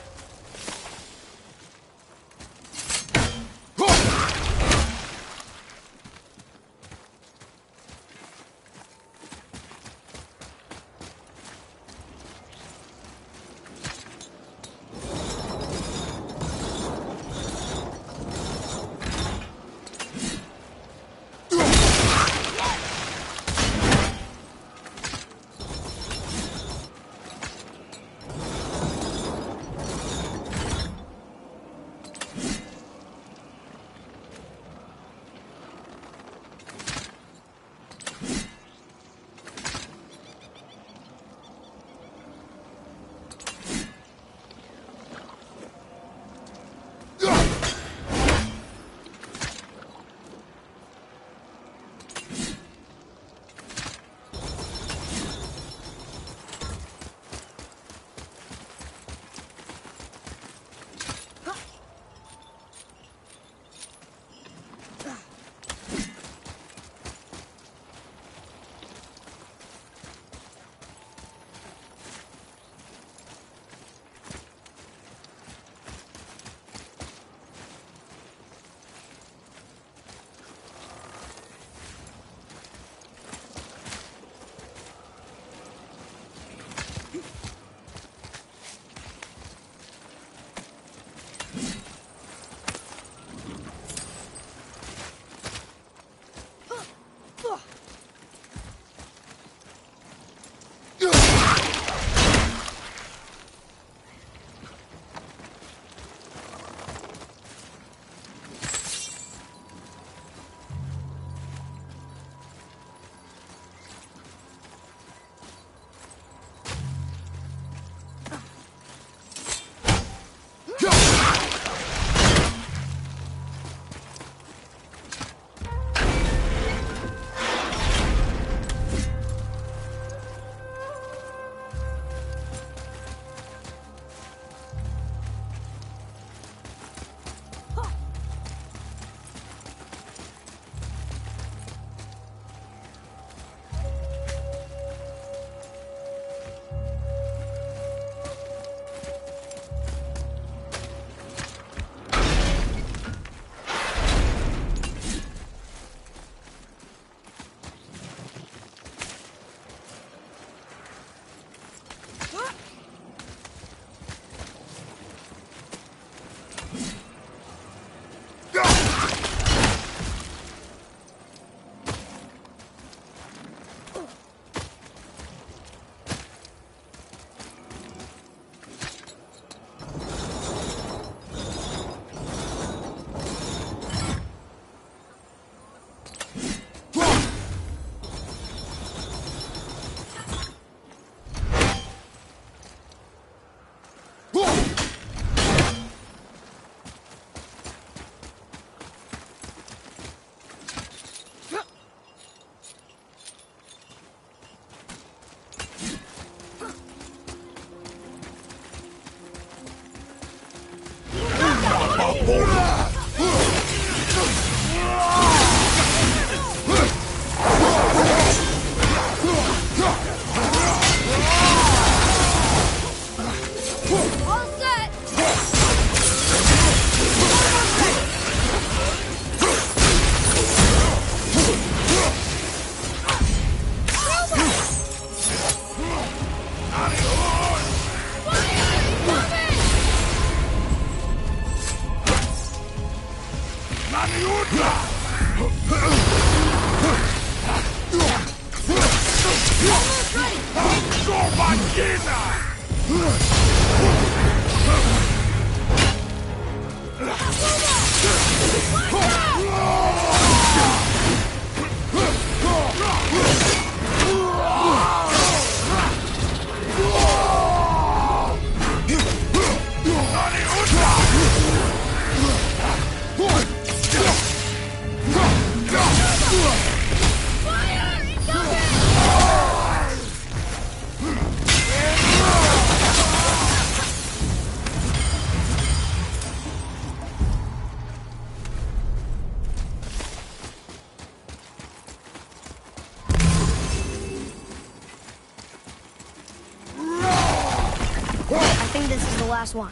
I think this is the last one.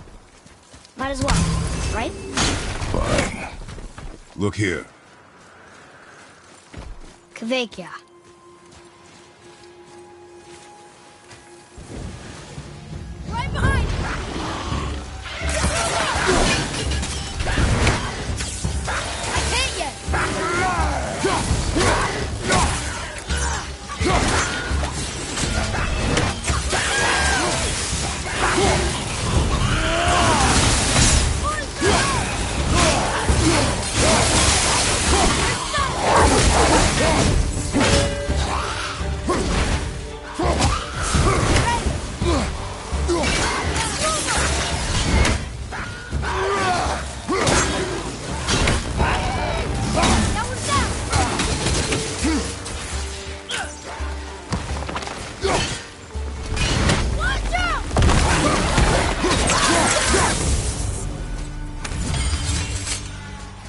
Might as well, right? Fine. Look here. Kvekia. Right behind you! I can't yet!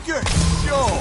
Good show!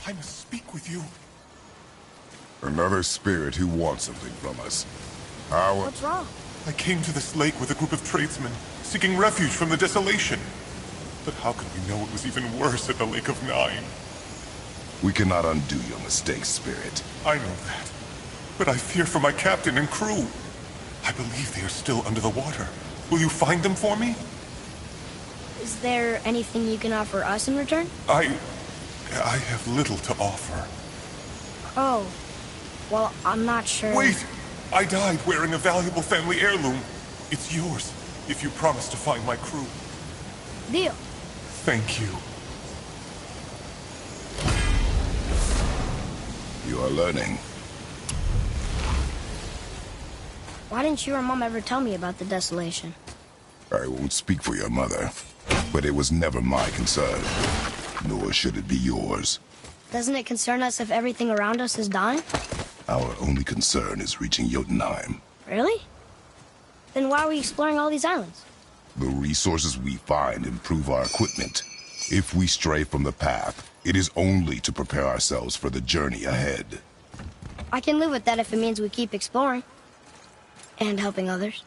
I must speak with you. Another spirit who wants something from us. What's wrong? I came to this lake with a group of tradesmen, seeking refuge from the desolation. But how could we know it was even worse at the Lake of Nine? We cannot undo your mistakes, Spirit. I know that. But I fear for my captain and crew. I believe they are still under the water. Will you find them for me? Is there anything you can offer us in return? I have little to offer. Oh. Well, I'm not sure. Wait! I died wearing a valuable family heirloom. It's yours, if you promise to find my crew. Deal. Thank you. You are learning. Why didn't you or Mom ever tell me about the desolation? I won't speak for your mother, but it was never my concern. Nor should it be yours. Doesn't it concern us if everything around us is dying? Our only concern is reaching Jotunheim. Really? Then why are we exploring all these islands? The resources we find improve our equipment. If we stray from the path, it is only to prepare ourselves for the journey ahead. I can live with that if it means we keep exploring. And helping others.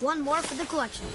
One more for the collection.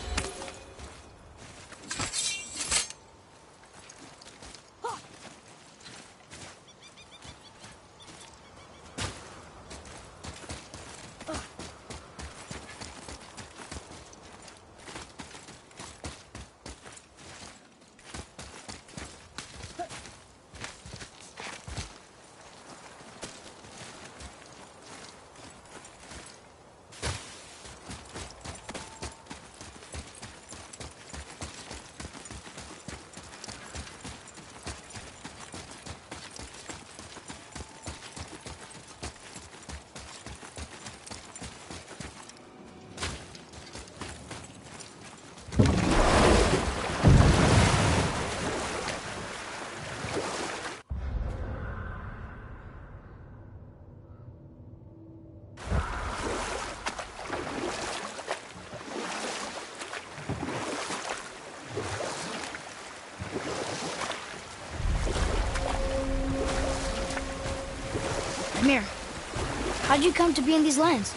Mir, how'd you come to be in these lands?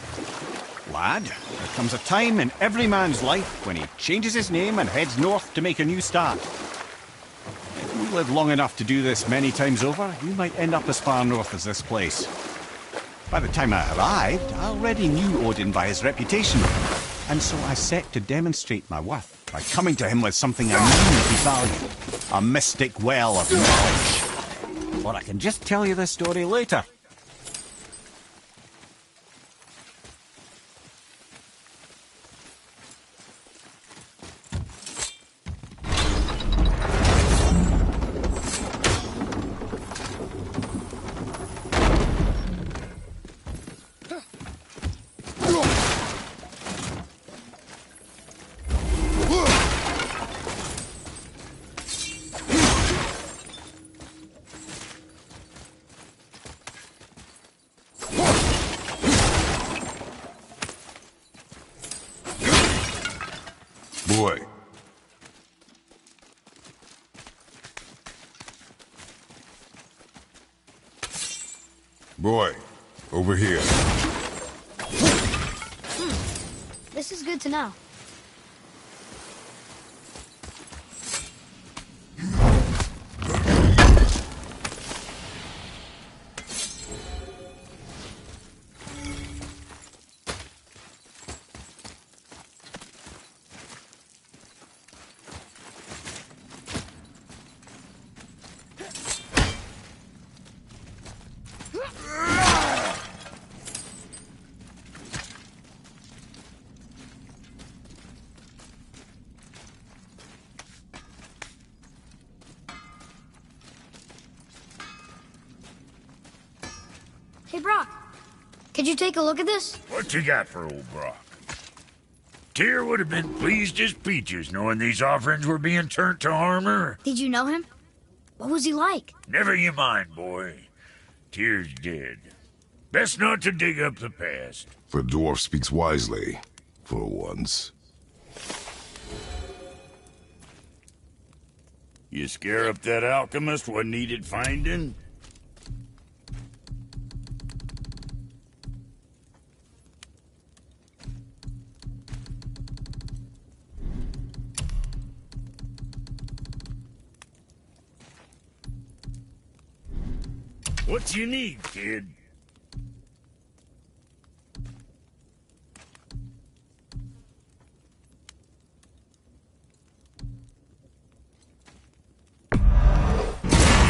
Lad, there comes a time in every man's life when he changes his name and heads north to make a new start. If you live long enough to do this many times over, you might end up as far north as this place. By the time I arrived, I already knew Odin by his reputation, and so I set to demonstrate my worth by coming to him with something I knew he valued, a mystic well of knowledge. Or I can just tell you this story later. Boy. Boy, over here. This is good to know. Hey, Brock. Could you take a look at this? What you got for old Brock? Tyr would have been pleased as peaches knowing these offerings were being turned to armor. Did you know him? What was he like? Never you mind, boy. Tyr's dead. Best not to dig up the past. The dwarf speaks wisely, for once. You scare up that alchemist what needed finding? What you need, kid? You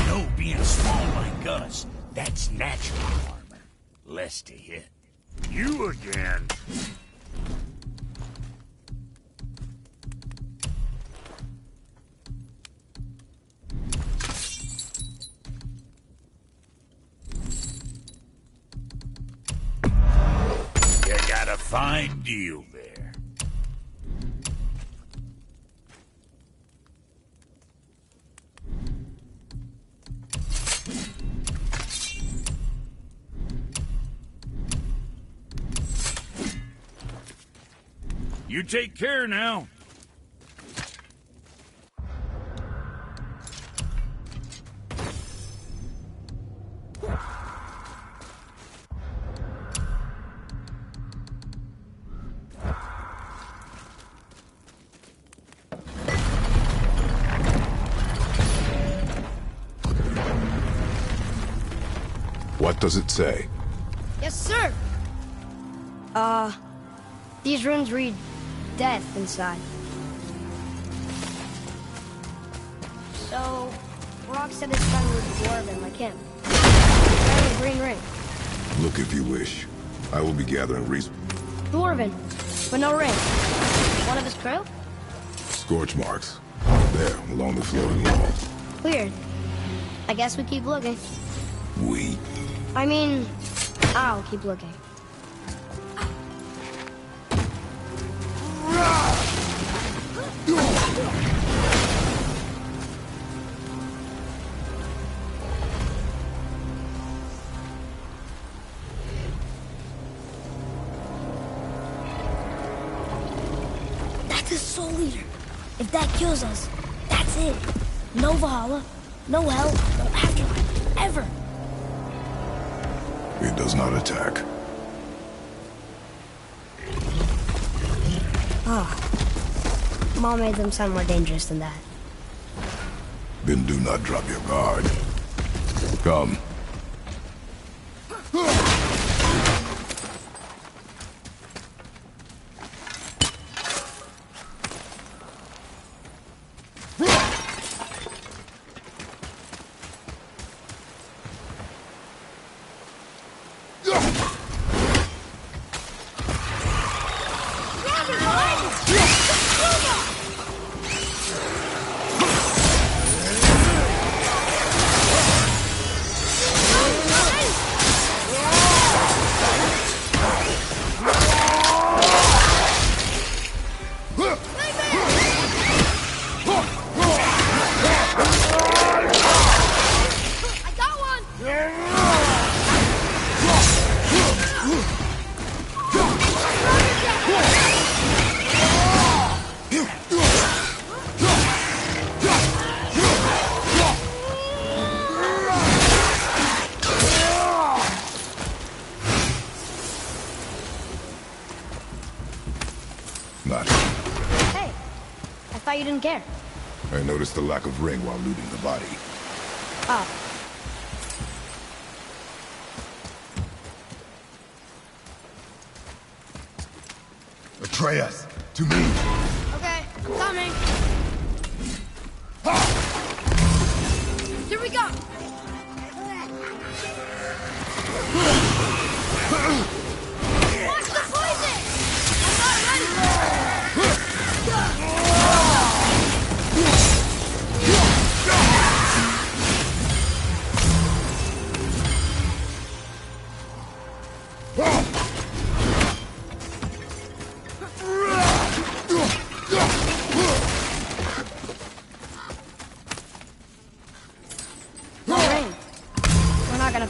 know, being small like us, that's natural armor. Less to hit. You again. You got a fine deal there. You take care now. What does it say? Yes, sir. These runes read death inside. So, Brock said his son was dwarven like him. Wearing a green ring. Look if you wish. I will be gathering Dwarven, but no ring. One of his crew? scorch marks. There, along the flooring wall. Weird. I guess we keep looking. We? I mean, I'll keep looking. That's his soul eater. If that kills us, that's it. No Valhalla, no hell, no afterlife, ever. It does not attack. Oh. Mom made them sound more dangerous than that. Then do not drop your guard. Come. You didn't care. I noticed the lack of ring while looting the body. Oh. Freyas, to me. Okay, I'm coming. Here we go. Watch the poison! I'm not ready.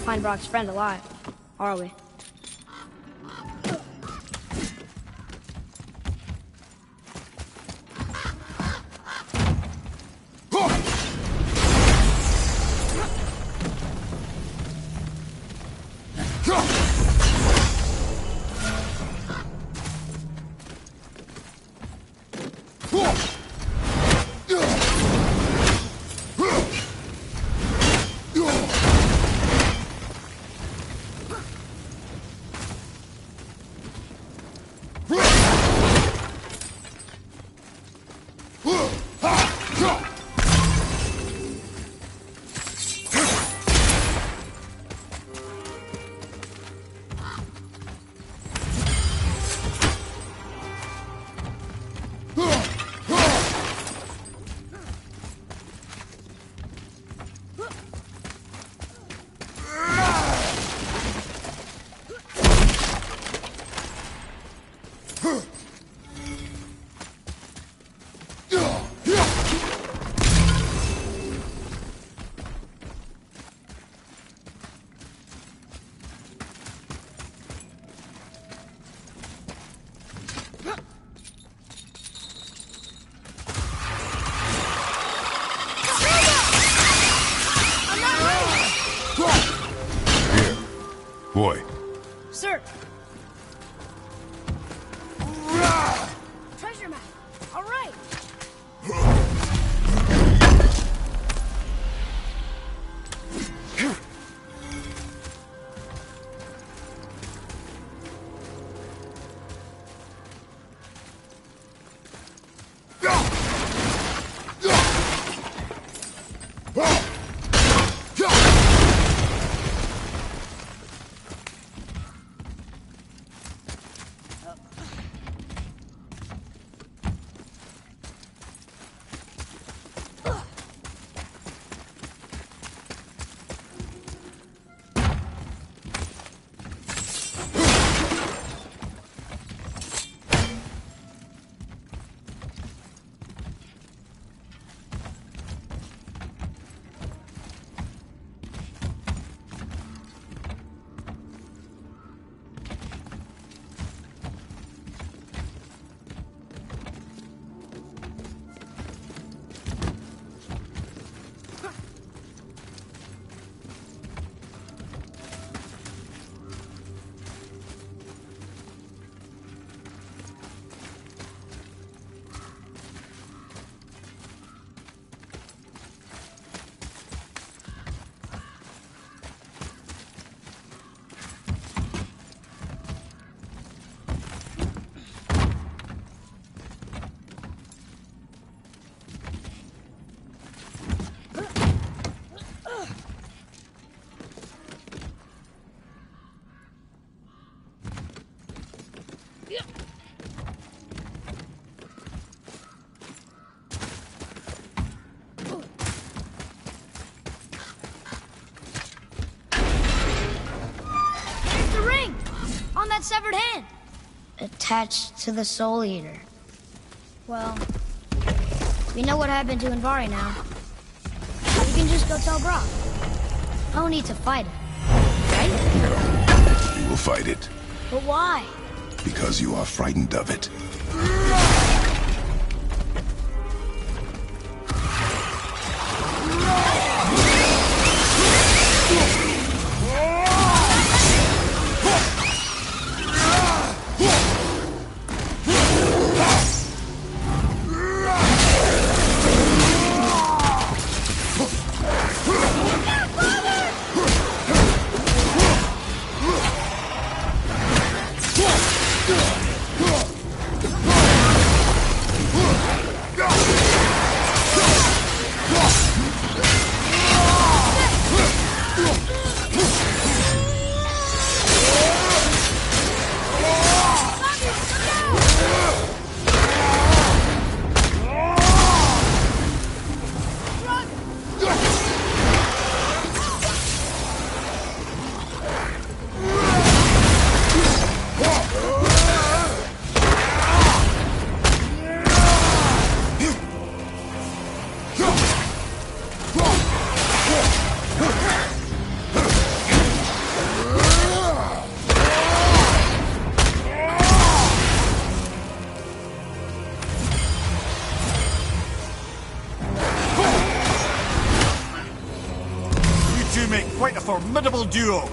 Find Brock's friend alive, are we? Boy. Sir. Treasure map. All right. That severed hand. Attached to the Soul Eater. Well, we know what happened to Invari now. We can just go tell Brock. No need to fight it, right? We will fight it. But why? Because you are frightened of it. Quite a formidable duo.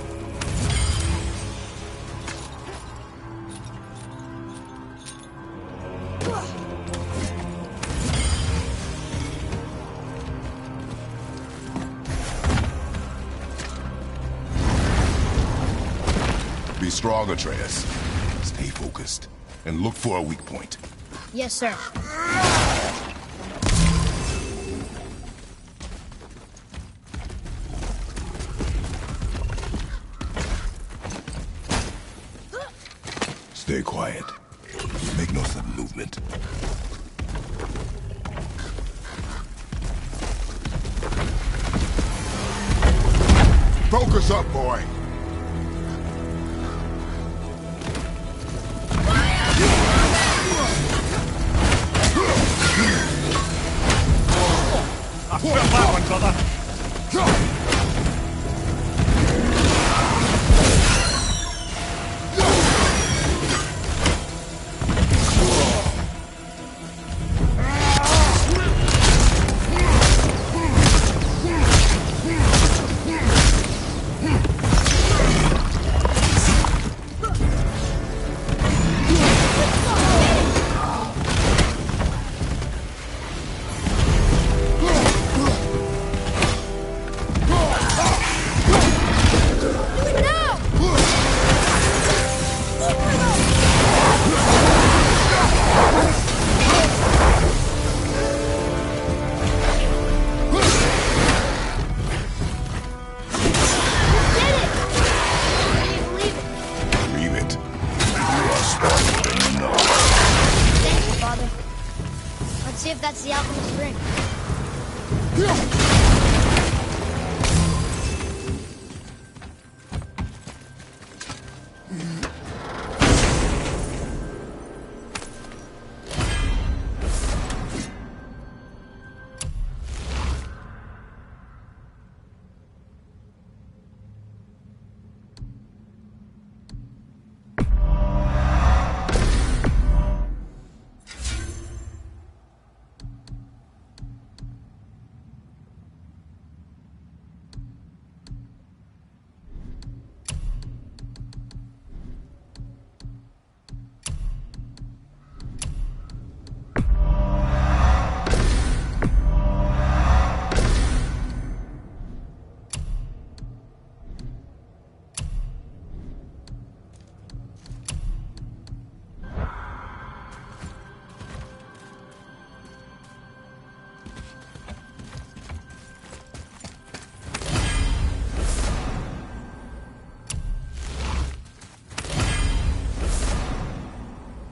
Be strong, Atreus. Stay focused and look for a weak point. Yes, sir. Stay quiet. Make no sudden movement. Focus up, boy. I felt that one, brother.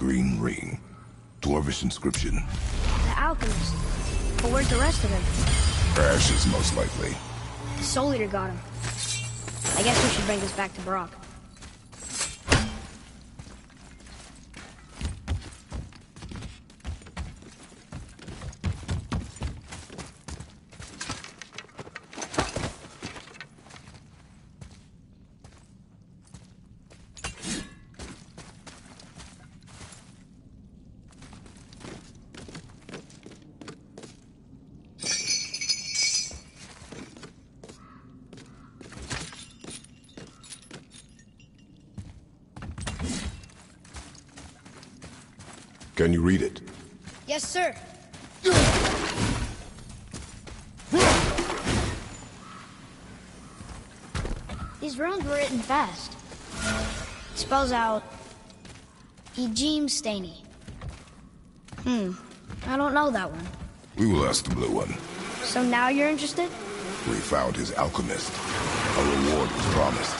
green ring. Dwarvish inscription. The alchemist. But where's the rest of him? Ashes, most likely. The Soul Eater got him. I guess we should bring this back to Brock. Can you read it? Yes, sir. These runes were written fast. It spells out DeepDishDonny. I don't know that one. We will ask the blue one. So now you're interested? We found his alchemist. A reward was promised.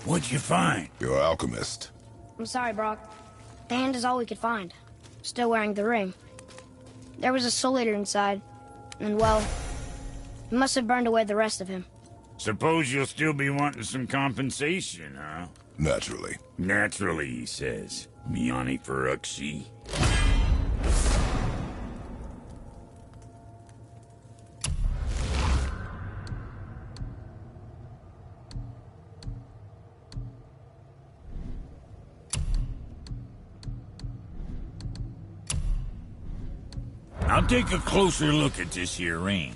What'd you find? Your alchemist. I'm sorry, Brock. The hand is all we could find. Still wearing the ring. There was a Soul Eater inside, and well, he must have burned away the rest of him. Suppose you'll still be wanting some compensation, huh? Naturally. Naturally, he says. Miani Feruxi. I'll take a closer look at this here ring.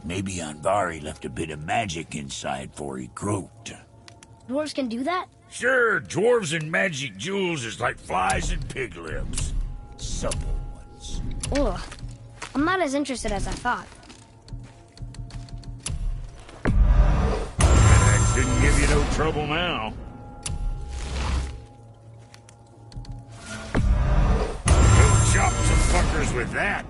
Maybe Anvari left a bit of magic inside before he croaked. Dwarves can do that? Sure, dwarves and magic jewels is like flies and pig lips. Supple ones. Ugh. I'm not as interested as I thought. That shouldn't give you no trouble now. Go chop some fuckers with that.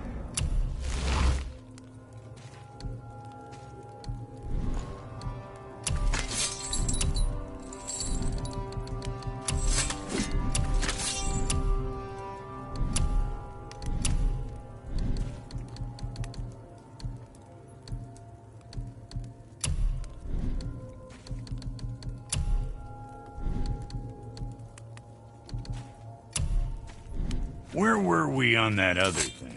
Where were we on that other thing?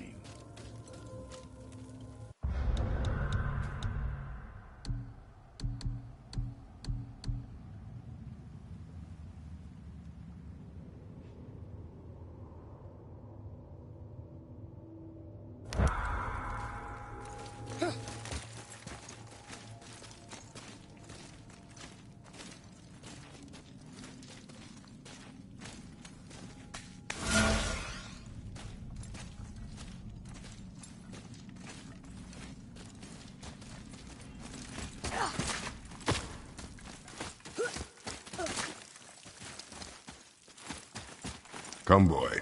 Come, boy.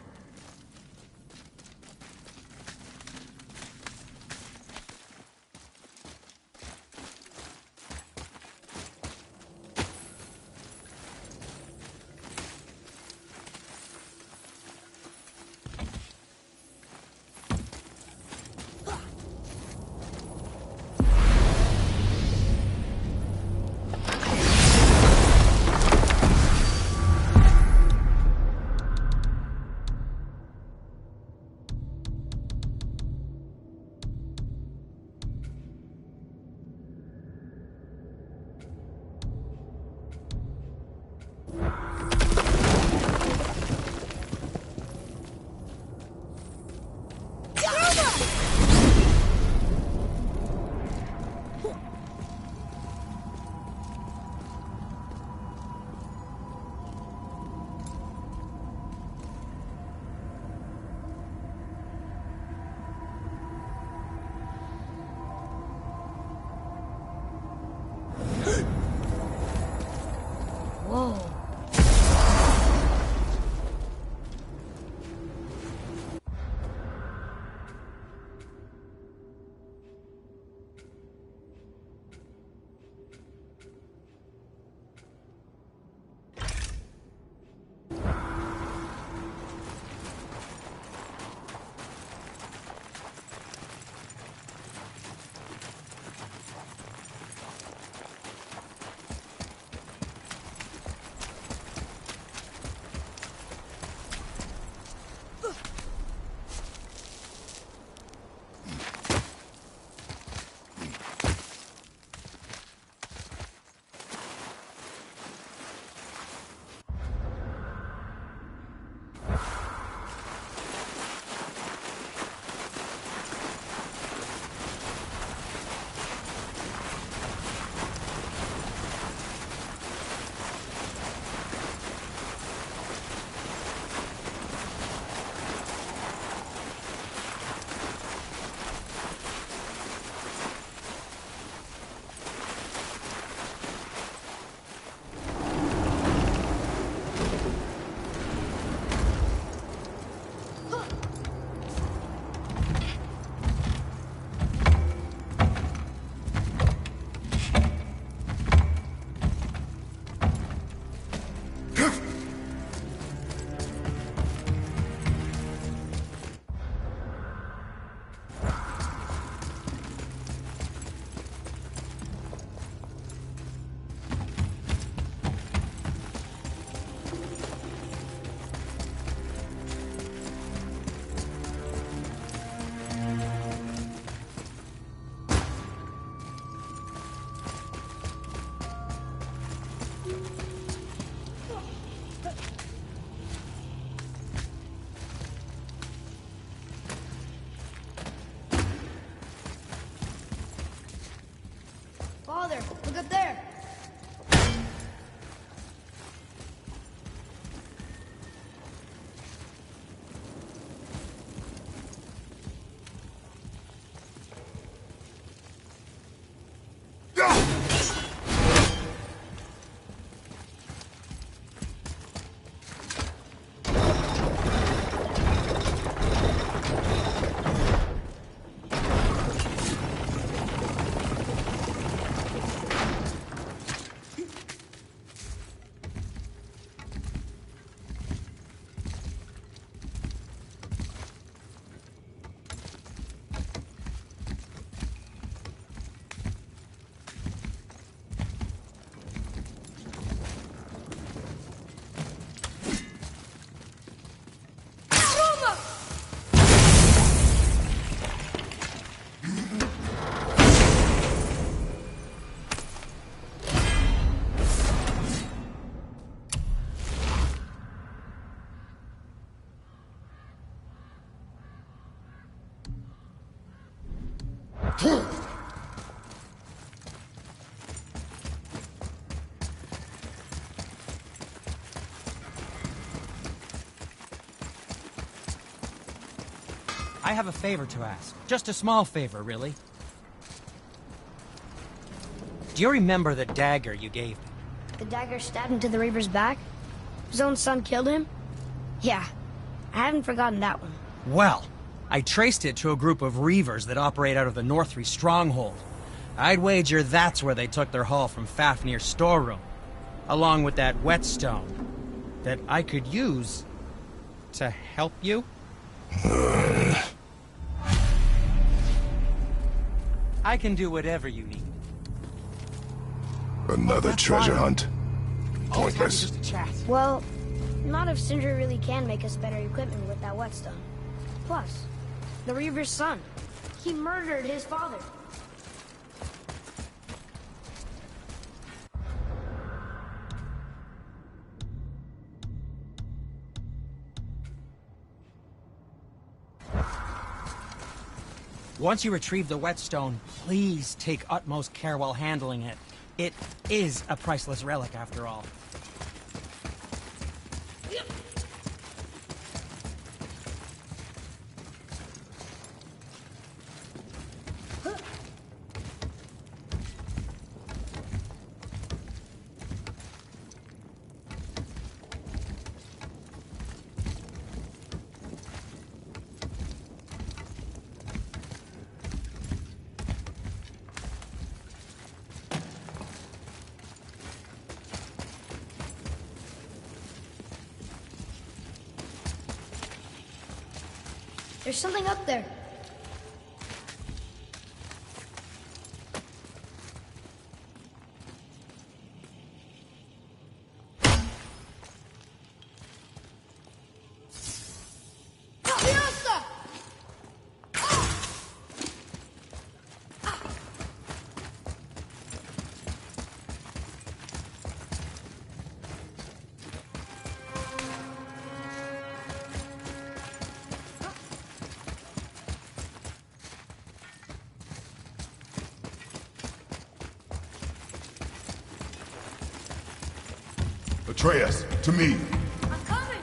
I have a favor to ask. Just a small favor, really. Do you remember the dagger you gave me? The dagger stabbed into the Reaper's back? His own son killed him? Yeah, I haven't forgotten that one. Well, I traced it to a group of Reavers that operate out of the Northree stronghold. I'd wager that's where they took their haul from Fafnir's storeroom, along with that whetstone that I could use to help you. I can do whatever you need. Another treasure hunt. Pointless. Well, not if Sindri really can make us better equipment with that whetstone. Plus, the Reaver's son. He murdered his father. Once you retrieve the whetstone, please take utmost care while handling it. It is a priceless relic, after all. There's something up there. Freyas, to me. I'm coming!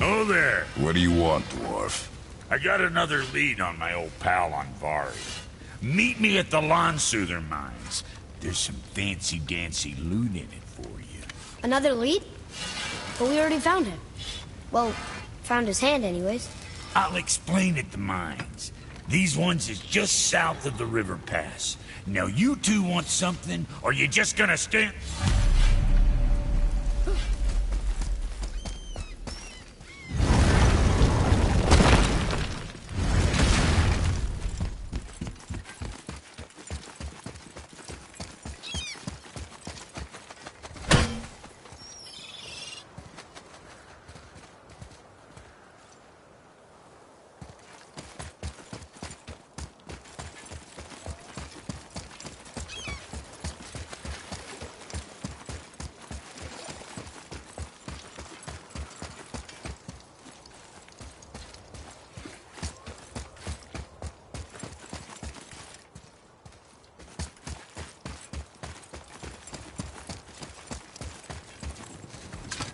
Oh there. What do you want, dwarf? I got another lead on my old pal on Vari. Meet me at the Lawn Soother mines. There's some fancy-dancy loot in it for you. Another lead? But we already found him. Well, found his hand anyways. I'll explain at the mines. These ones is just south of the river pass. Now you two want something, or you just gonna stand...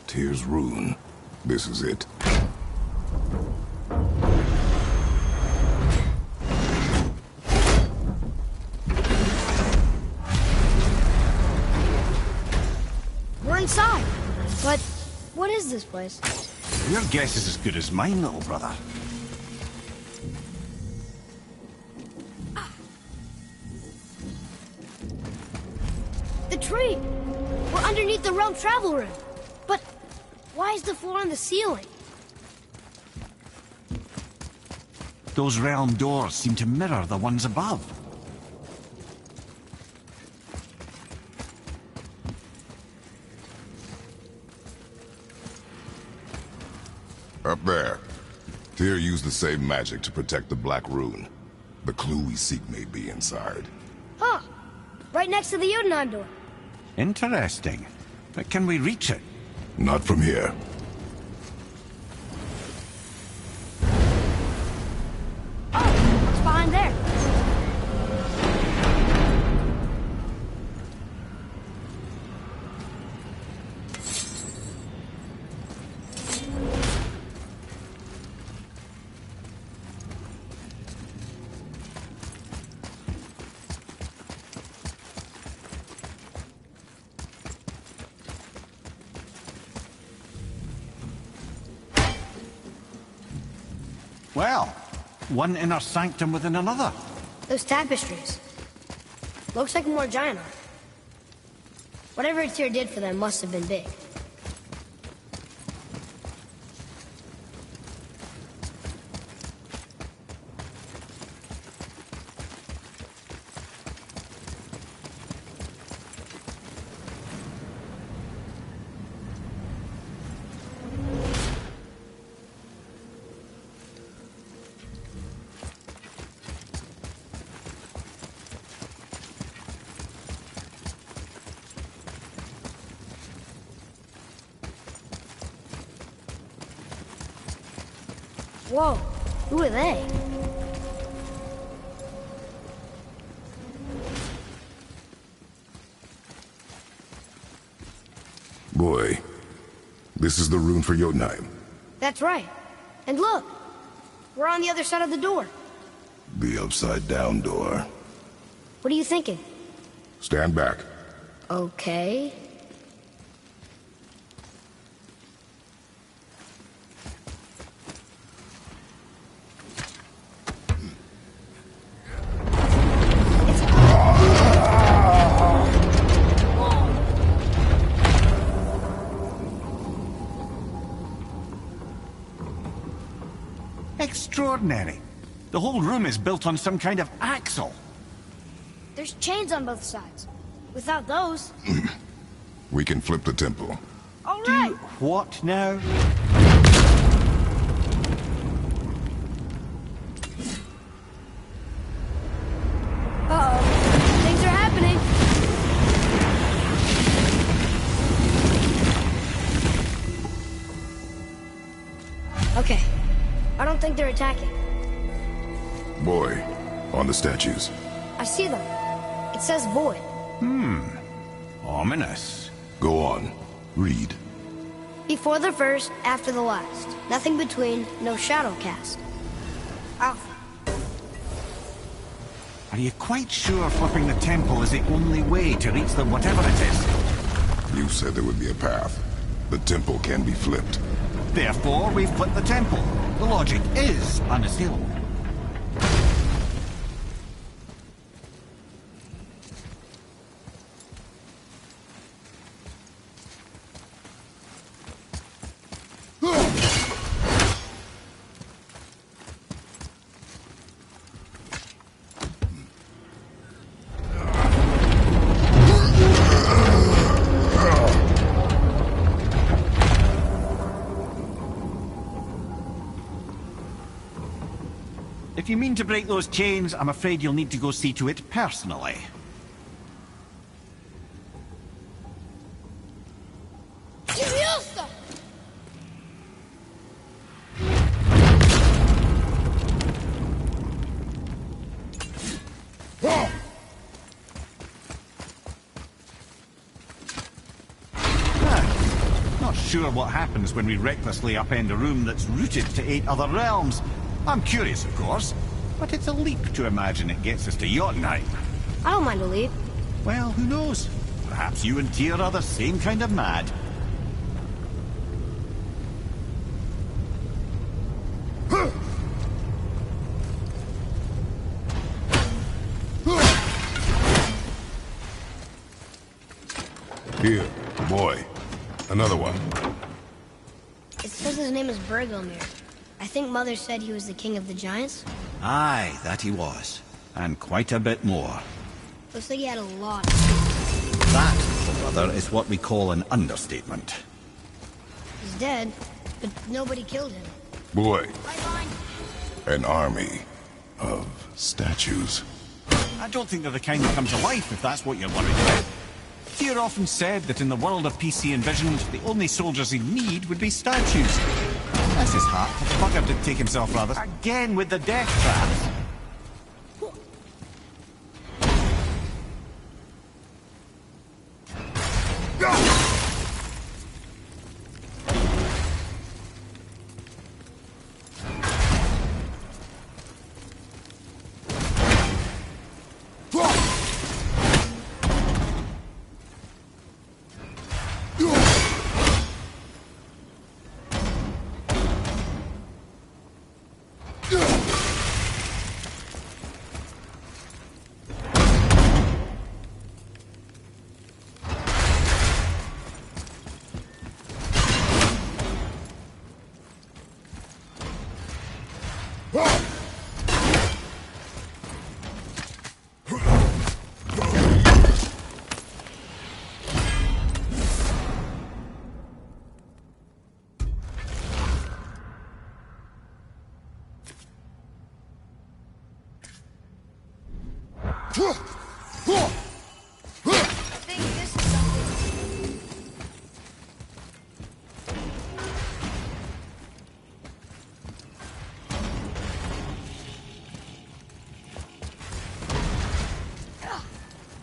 Tyr's rune. This is it. We're inside. But what is this place? Your guess is as good as mine, little brother. The tree! We're underneath the realm travel room. But why is the floor on the ceiling? Those realm doors seem to mirror the ones above. Up there. Tyr used the same magic to protect the Black Rune. The clue we seek may be inside. Huh. Right next to the Jotunheim door. Interesting. But can we reach it? Not from here. Oh, what's behind there? Well, one inner sanctum within another. Those tapestries. Looks like more giant art. Whatever Tyr did for them must have been big. Whoa, who are they? Boy, this is the rune for Jotunheim. That's right. And look, we're on the other side of the door. The upside-down door. What are you thinking? Stand back. Okay. Extraordinary. The whole room is built on some kind of axle. There's chains on both sides. Without those... We can flip the temple. All right. What now? Uh-oh. Things are happening. Okay. I don't think they're attacking. Boy, on the statues. I see them. It says void. Ominous. Go on. Read. Before the first, after the last. Nothing between, no shadow cast. Alpha. Are you quite sure flipping the temple is the only way to reach the whatever it is? You said there would be a path. The temple can be flipped. Therefore, we flip the temple. The logic is unassailable. If you mean to break those chains, I'm afraid you'll need to go see to it personally. Not sure what happens when we recklessly upend a room that's rooted to 8 other realms. I'm curious, of course, but it's a leap to imagine it gets us to Jotunheim. I don't mind a leap. Well, who knows? Perhaps you and Tyr are the same kind of mad. Here, boy. Another one. It says his name is Bergelmir. I think Mother said he was the king of the giants. Aye, that he was. And quite a bit more. Looks like he had a lot. That, little brother, is what we call an understatement. He's dead, but nobody killed him. Boy. An army of statues. I don't think they're the kind that come to life, if that's what you're worried about. Tyr often said that in the world of peace he envisioned, the only soldiers he'd need would be statues. Bless his heart, the bugger did take himself rather again with the death traps.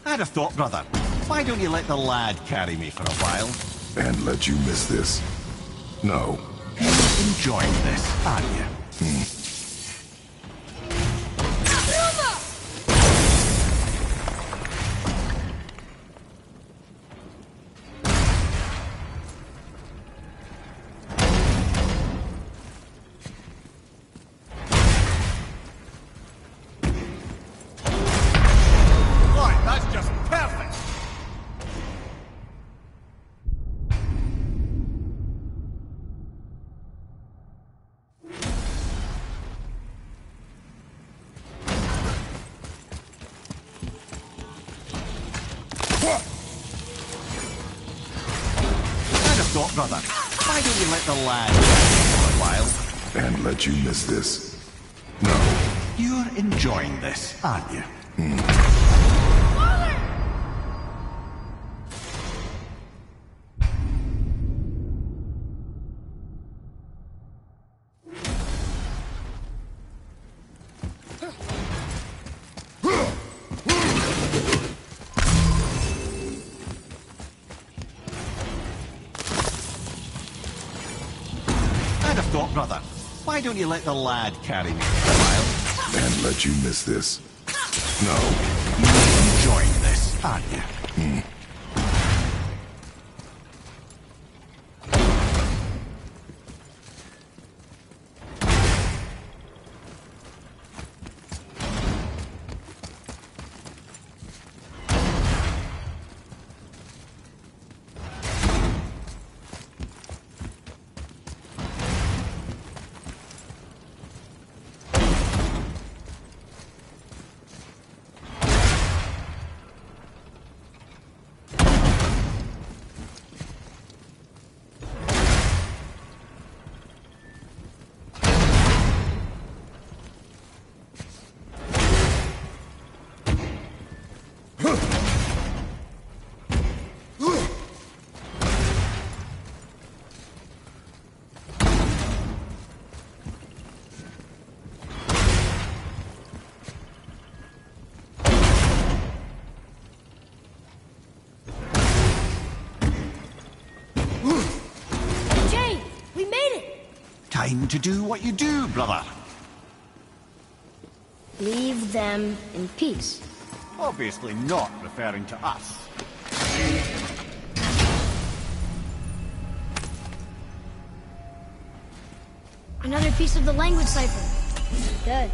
I'd have thought, brother, why don't you let the lad carry me for a while? And let you miss this? No. You're enjoying this, aren't you? Brother, why don't you let the lad for a while? And let you miss this? No. You're enjoying this, aren't you? thought, brother. Why don't you let the lad carry me for a while? And let you miss this. No. You're enjoying this, aren't you? Time to do what you do, brother. Leave them in peace. Obviously not referring to us. Another piece of the language cipher. Good.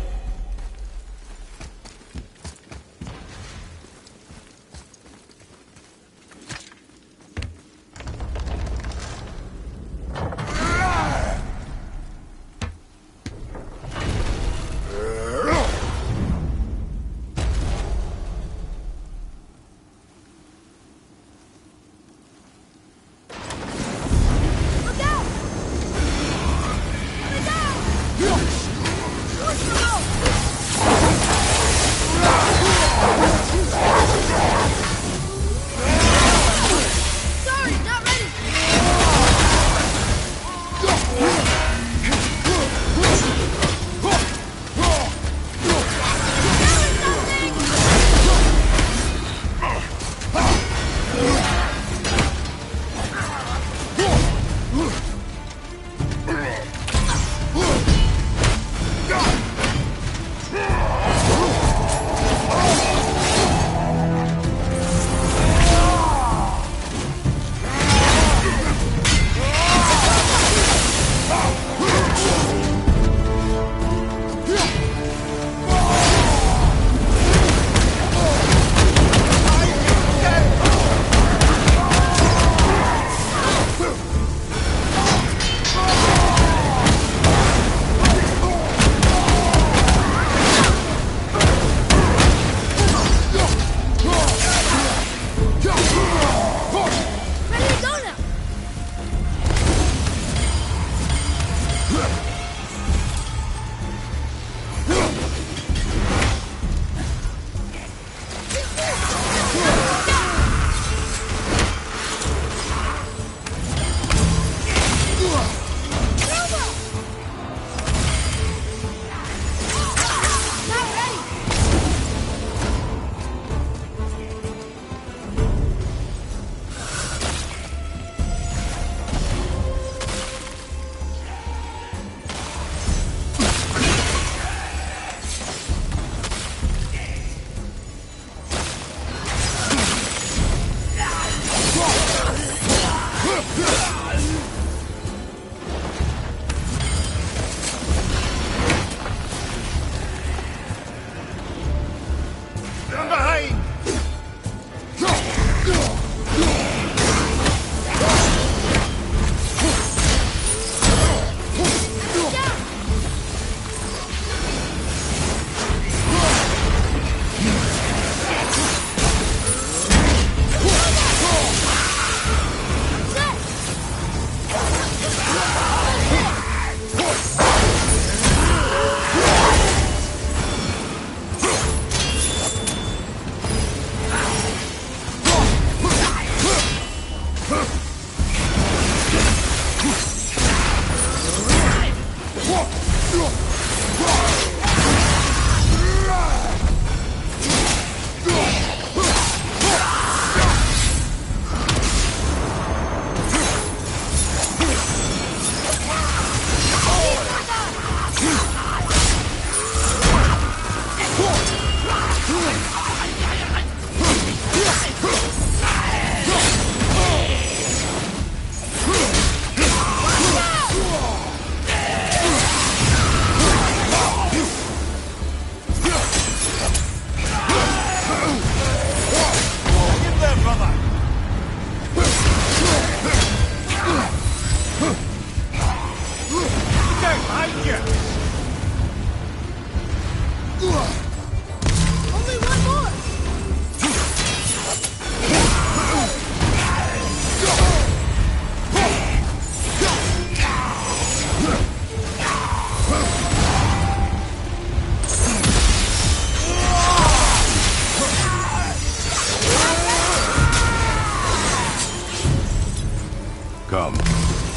Come.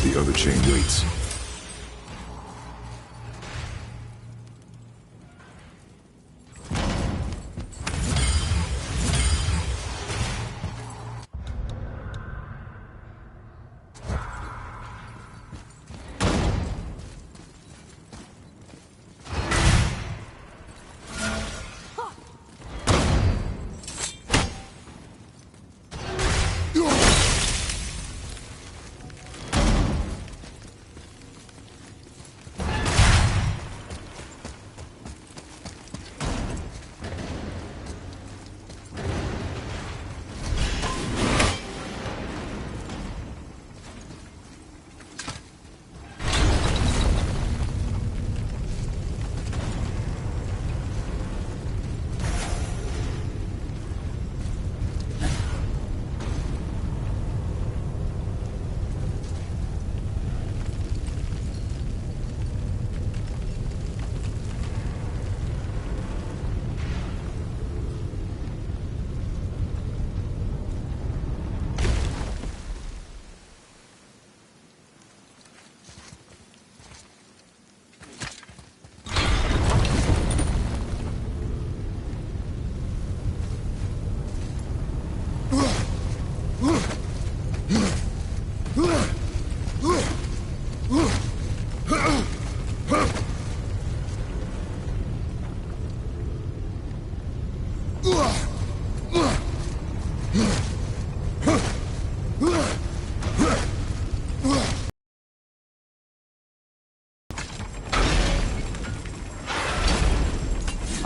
The other chain waits.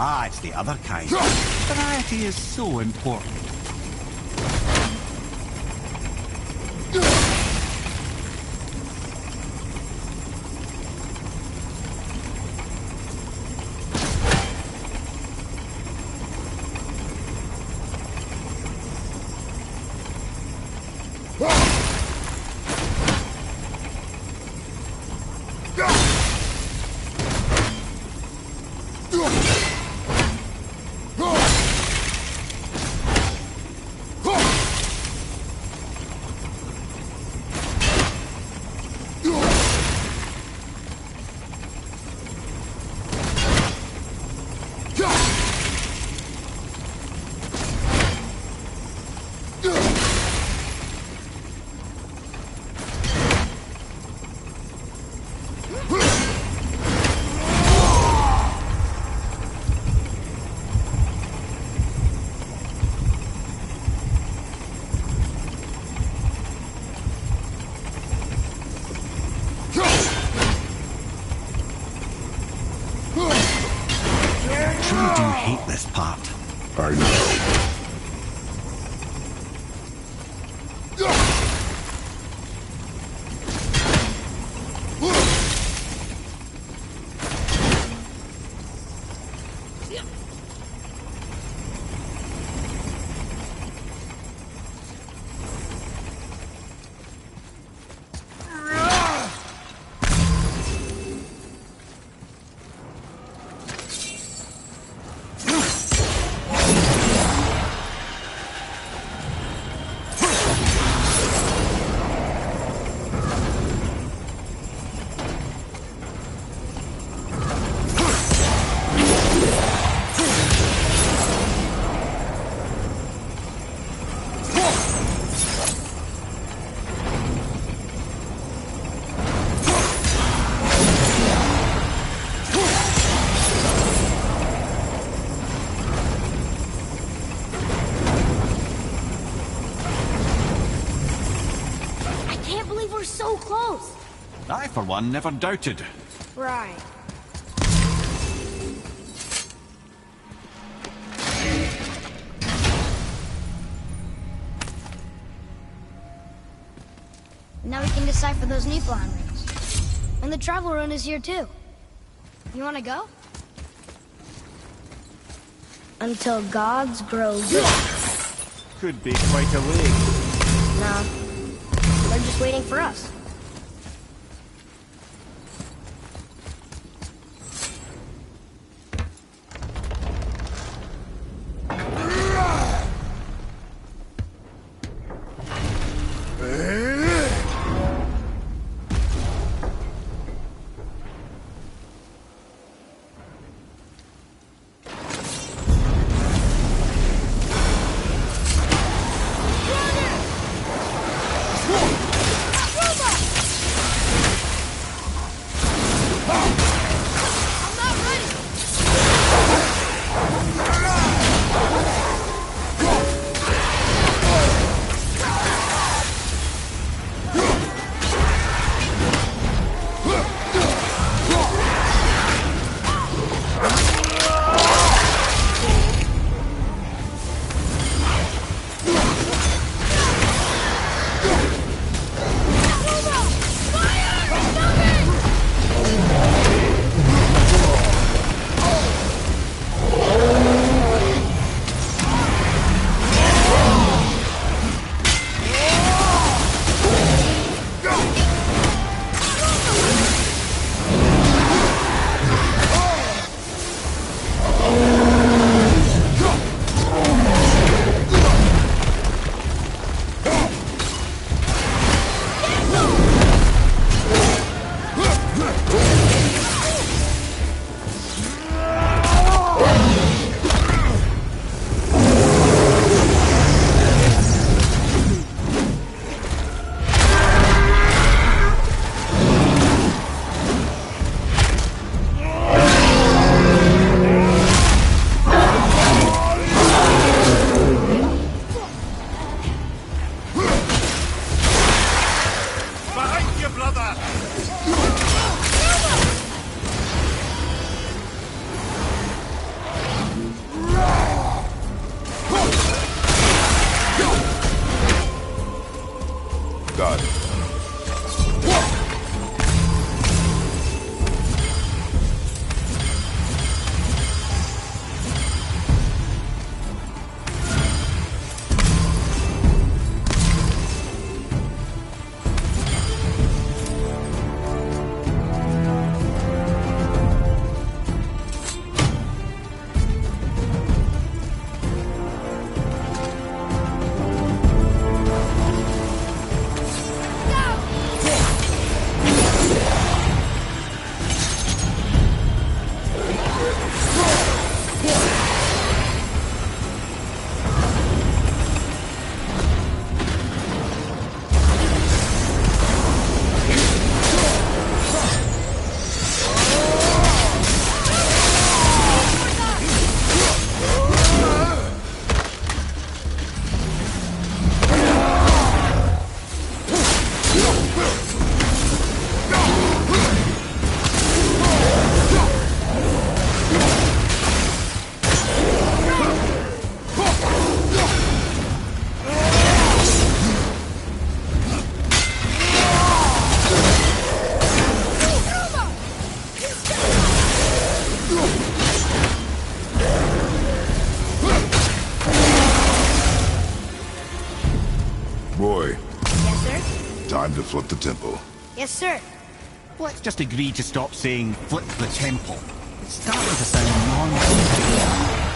Ah, it's the other kind. Variety is so important. I know. We're so close. I, for one, never doubted. Right. Now we can decipher those Niflheim rings. And the travel rune is here too. You wanna go? Until gods grow big. Could be quite a way. No. They're just waiting for us. to flip the temple. Yes, sir. Let's just agree to stop saying flip the temple. It's starting to sound nonsense.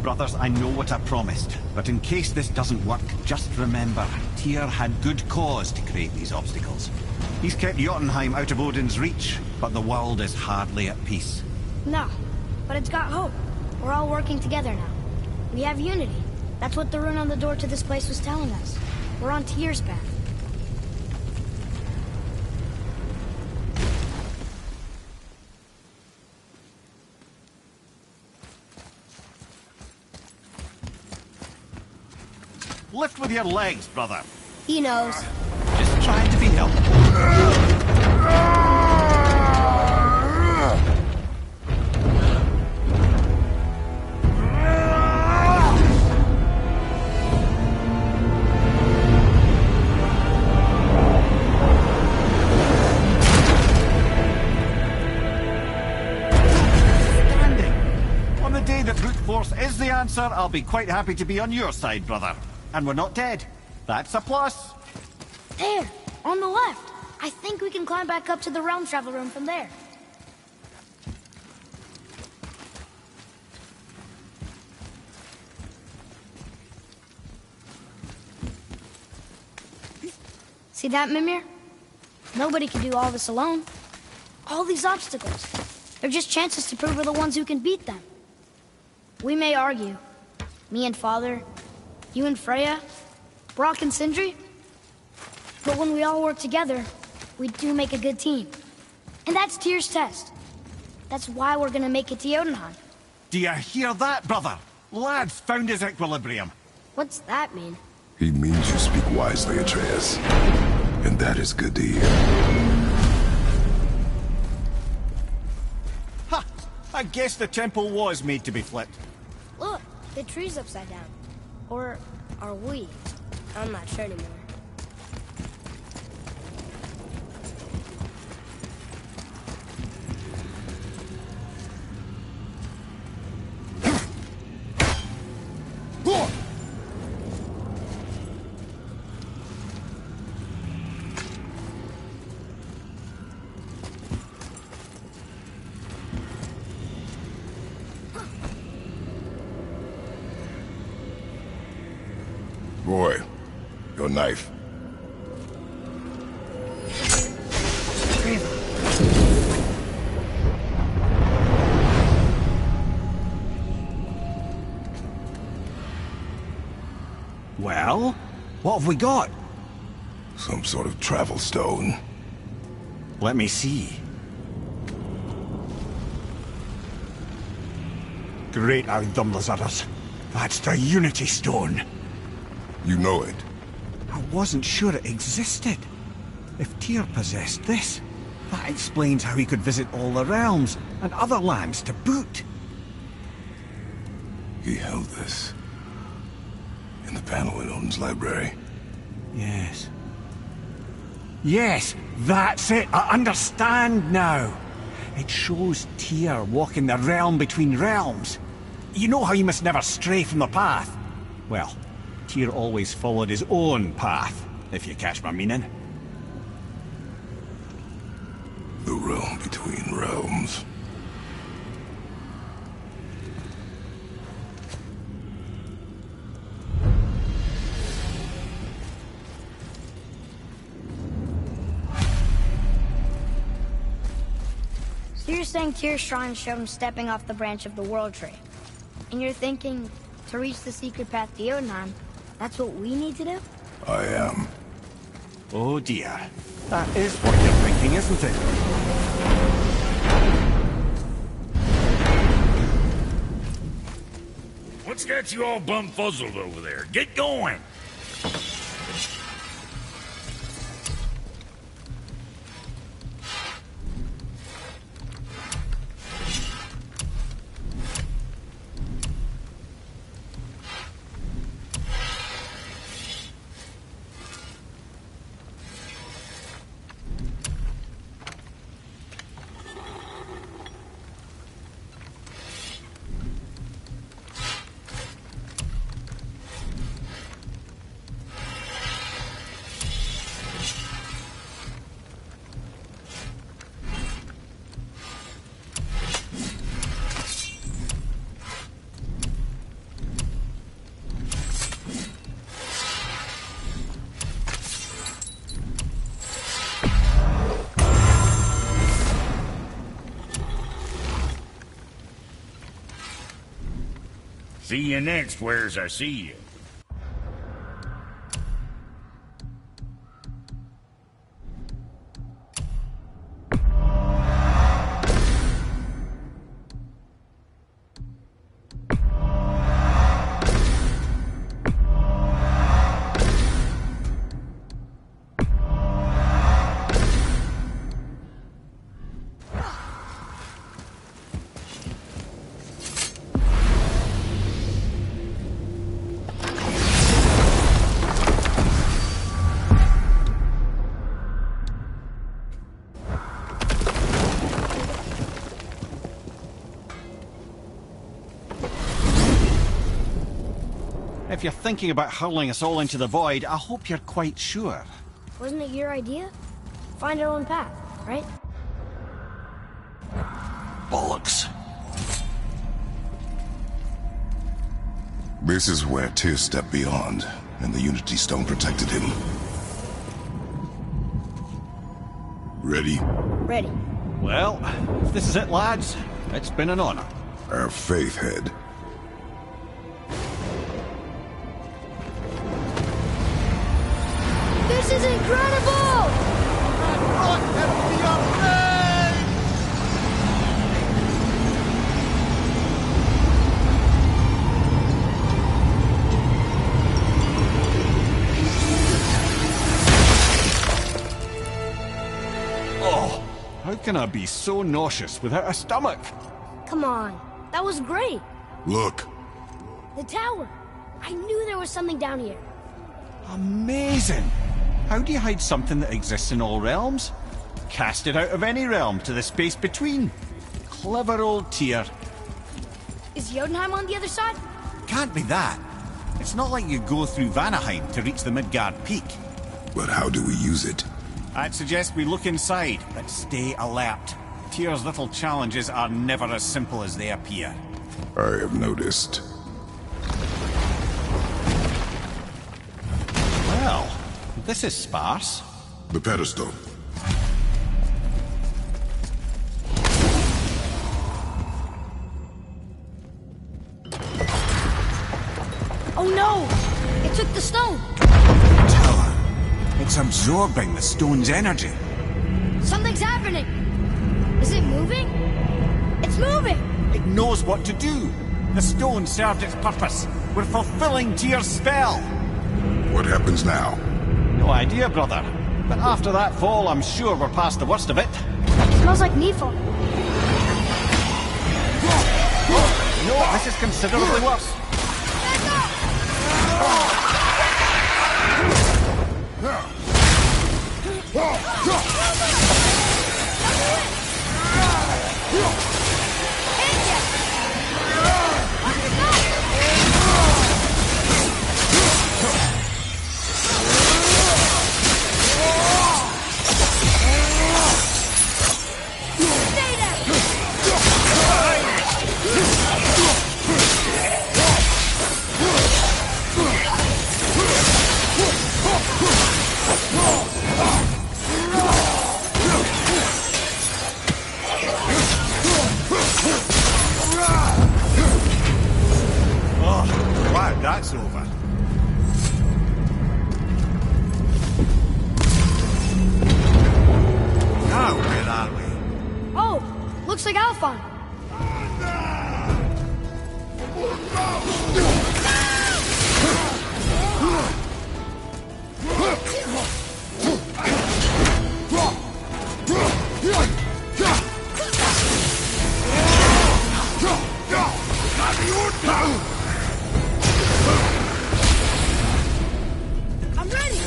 Brothers, I know what I promised, but in case this doesn't work, just remember, Tyr had good cause to create these obstacles. He's kept Jotunheim out of Odin's reach, but the world is hardly at peace. No, but it's got hope. We're all working together now. We have unity. That's what the rune on the door to this place was telling us. We're on Tyr's path. Lift with your legs, brother. He knows. Just trying to be helpful. On the day that brute force is the answer, I'll be quite happy to be on your side, brother. And we're not dead. That's a plus. There, on the left. I think we can climb back up to the realm travel room from there. See that, Mimir? Nobody can do all this alone. All these obstacles. They're just chances to prove we're the ones who can beat them. We may argue. Me and Father, you and Freya, Brock and Sindri. But when we all work together, we do make a good team. And that's Tyr's test. That's why we're gonna make it to Jotunheim. Do you hear that, brother? Lad's found his equilibrium. What's that mean? He means you speak wisely, Atreus. And that is good to hear. Ha! I guess the temple was made to be flipped. Look, the tree's upside down. Or are we? I'm not sure anymore. Boy, your knife. Well, what have we got? Some sort of travel stone. Let me see. Great Outdumblers. That's the Unity Stone. You know it. I wasn't sure it existed. If Tyr possessed this, that explains how he could visit all the realms and other lands to boot. He held this in the panel in Odin's library. Yes. Yes, that's it. I understand now. It shows Tyr walking the realm between realms. You know how you must never stray from the path? Well, Tyr always followed his own path. if you catch my meaning. The realm between realms. So you're saying Tyr's shrine showed him stepping off the branch of the World Tree. And you're thinking, to reach the secret path to Jotunheim, that's what we need to do? I am. Oh dear. That is what you're thinking, isn't it? What's got you all bumfuzzled over there? Get going! See you next, where's I see you. If you're thinking about hurling us all into the void, I hope you're quite sure. Wasn't it your idea? Find our own path, right? Bollocks. This is where Tyr stepped beyond, and the Unity Stone protected him. Ready? Ready. Well, if this is it, lads, it's been an honor. Our faith head. This is incredible! Oh, how can I be so nauseous without a stomach? Come on, that was great. Look. The tower. I knew there was something down here. Amazing! How do you hide something that exists in all realms? Cast it out of any realm to the space between. Clever old Tyr. Is Jotunheim on the other side? Can't be that. It's not like you go through Vanaheim to reach the Midgard Peak. But how do we use it? I'd suggest we look inside, but stay alert. Tyr's little challenges are never as simple as they appear. I have noticed. Well, this is sparse. The pedestal. Oh no! It took the stone! Tower. It's absorbing the stone's energy. Something's happening! Is it moving? It's moving! It knows what to do. The stone served its purpose. We're fulfilling Tyr's spell. What happens now? No idea, brother. But after that fall, I'm sure we're past the worst of it. It smells like Nepal. No, this is considerably worse. like Alphon. I'm ready!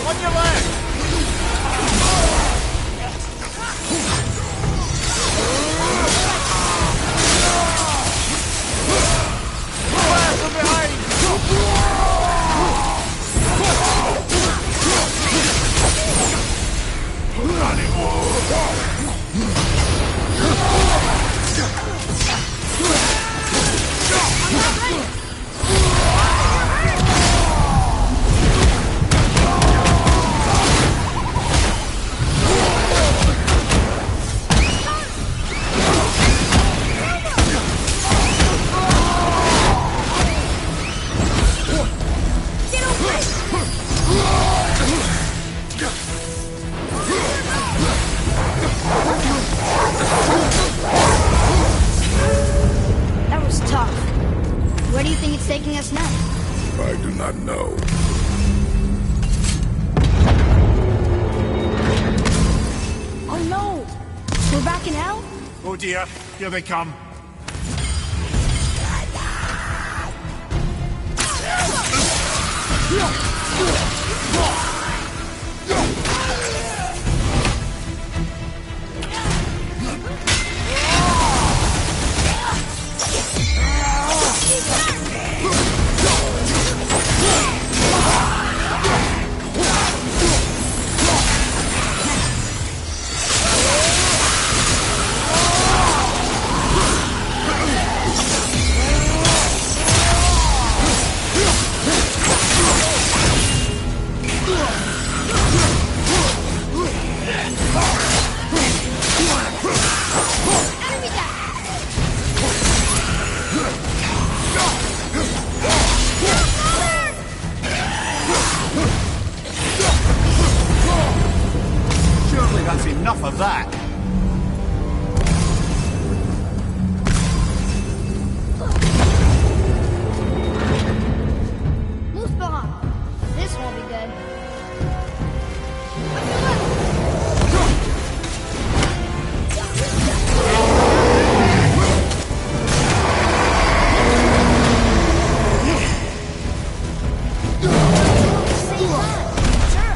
On your leg! From behind! That was tough. Where do you think it's taking us now? I do not know. Oh no! We're back in hell? Oh dear, here they come. Surely that's enough of that. Muspelheim. This won't be good.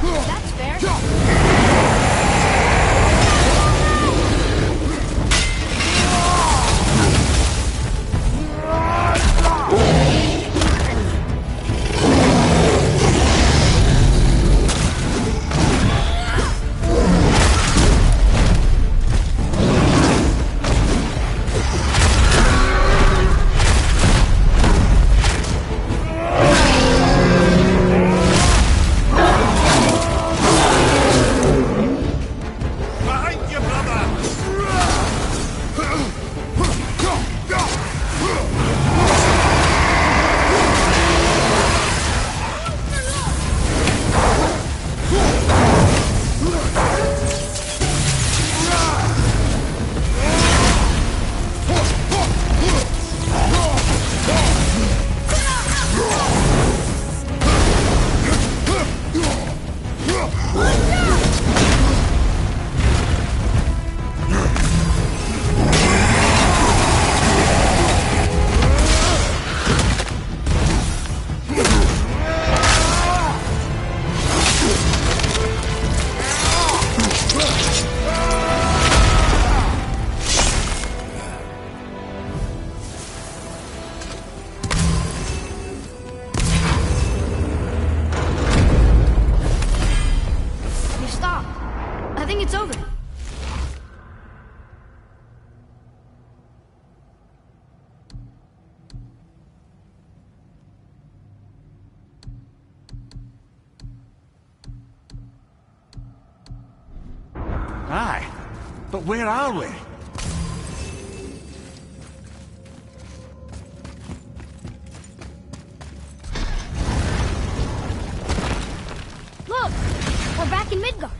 Sure, that's fair. Behind you, brother! You stopped. I think it's over. Aye. But where are we? in Midgard.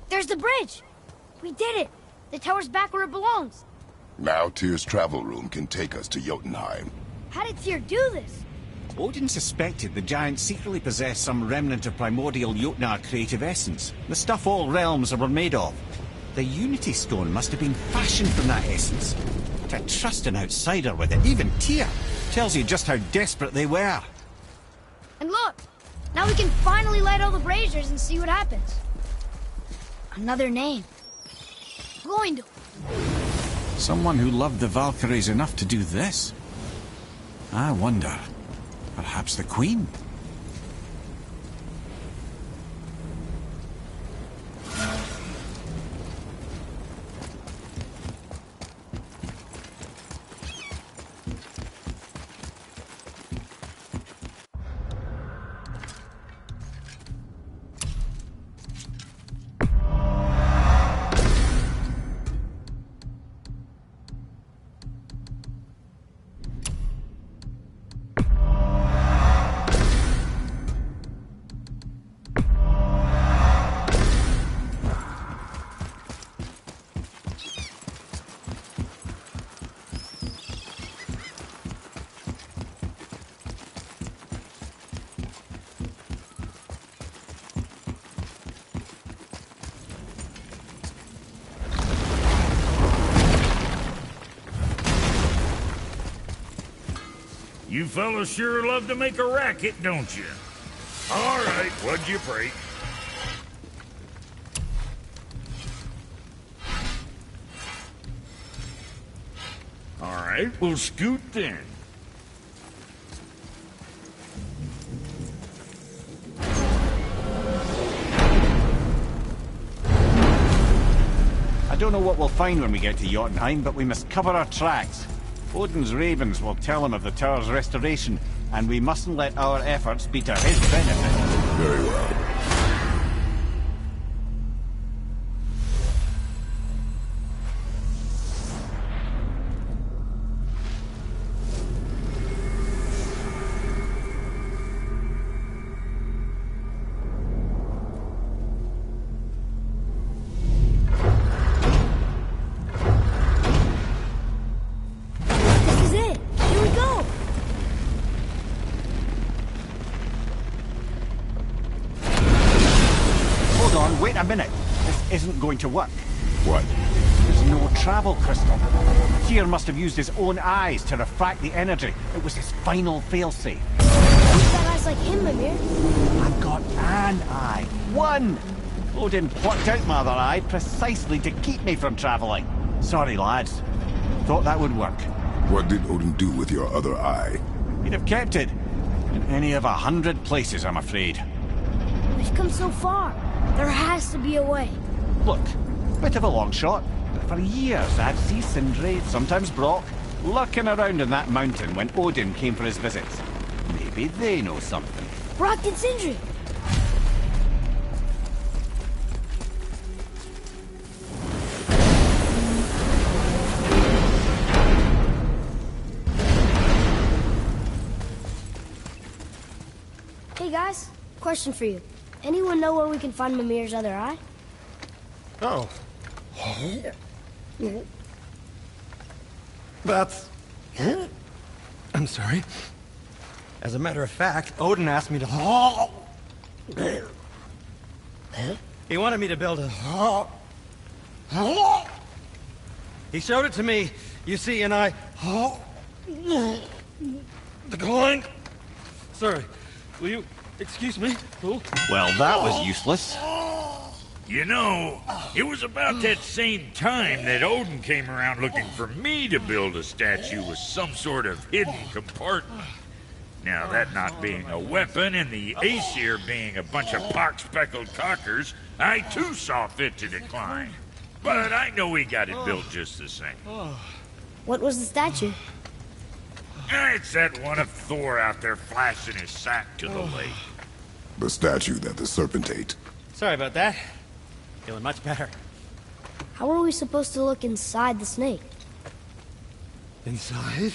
There's the bridge. We did it. The tower's back where it belongs. Now Tyr's travel room can take us to Jotunheim. How did Tyr do this? Odin suspected the giants secretly possessed some remnant of primordial Jotnar creative essence, the stuff all realms were made of. The Unity Stone must have been fashioned from that essence. To trust an outsider with it, even Tyr, tells you just how desperate they were. And look, now we can finally light all the braziers and see what happens. Another name. Gloindel. Someone who loved the Valkyries enough to do this? I wonder. Perhaps the Queen? You fellas sure love to make a racket, don't you? All right, what'd you break? All right, we'll scoot then. I don't know what we'll find when we get to Jotunheim, but we must cover our tracks. Odin's ravens will tell him of the tower's restoration, and we mustn't let our efforts be to his benefit. Very well. Wait a minute. This isn't going to work. What? There's no travel crystal. Tyr must have used his own eyes to refract the energy. It was his final failsafe. You've got eyes like him, Mimir. I've got an eye. One! Odin plucked out my other eye precisely to keep me from traveling. Sorry, lads. Thought that would work. What did Odin do with your other eye? He'd have kept it. In any of 100 places, I'm afraid. We've come so far. There has to be a way. Look, bit of a long shot, but for years I'd see Sindri, sometimes Brock, lurking around in that mountain when Odin came for his visits. Maybe they know something. Brock and Sindri. Hey guys, question for you. Anyone know where we can find Mimir's other eye? Oh. That's... I'm sorry. As a matter of fact, Odin asked me to... He wanted me to build a... He showed it to me, you see, and I... Declined. Sorry, will you... Excuse me? Who? Well, that was useless. You know, it was about that same time that Odin came around looking for me to build a statue with some sort of hidden compartment. Now, that not being a weapon and the Aesir being a bunch of pock-speckled cockers, I too saw fit to decline. But I know we got it built just the same. What was the statue? It's that one of Thor out there flashing his sack to the lake. The statue that the serpent ate. Sorry about that. Feeling much better. How are we supposed to look inside the snake? Inside?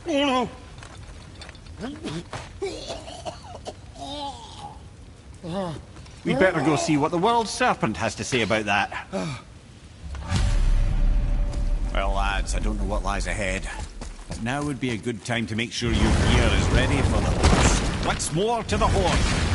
Oh no! We'd better go see what the world serpent has to say about that. Well, lads, I don't know what lies ahead, but now would be a good time to make sure your gear is ready for the blast. Once more to the horn.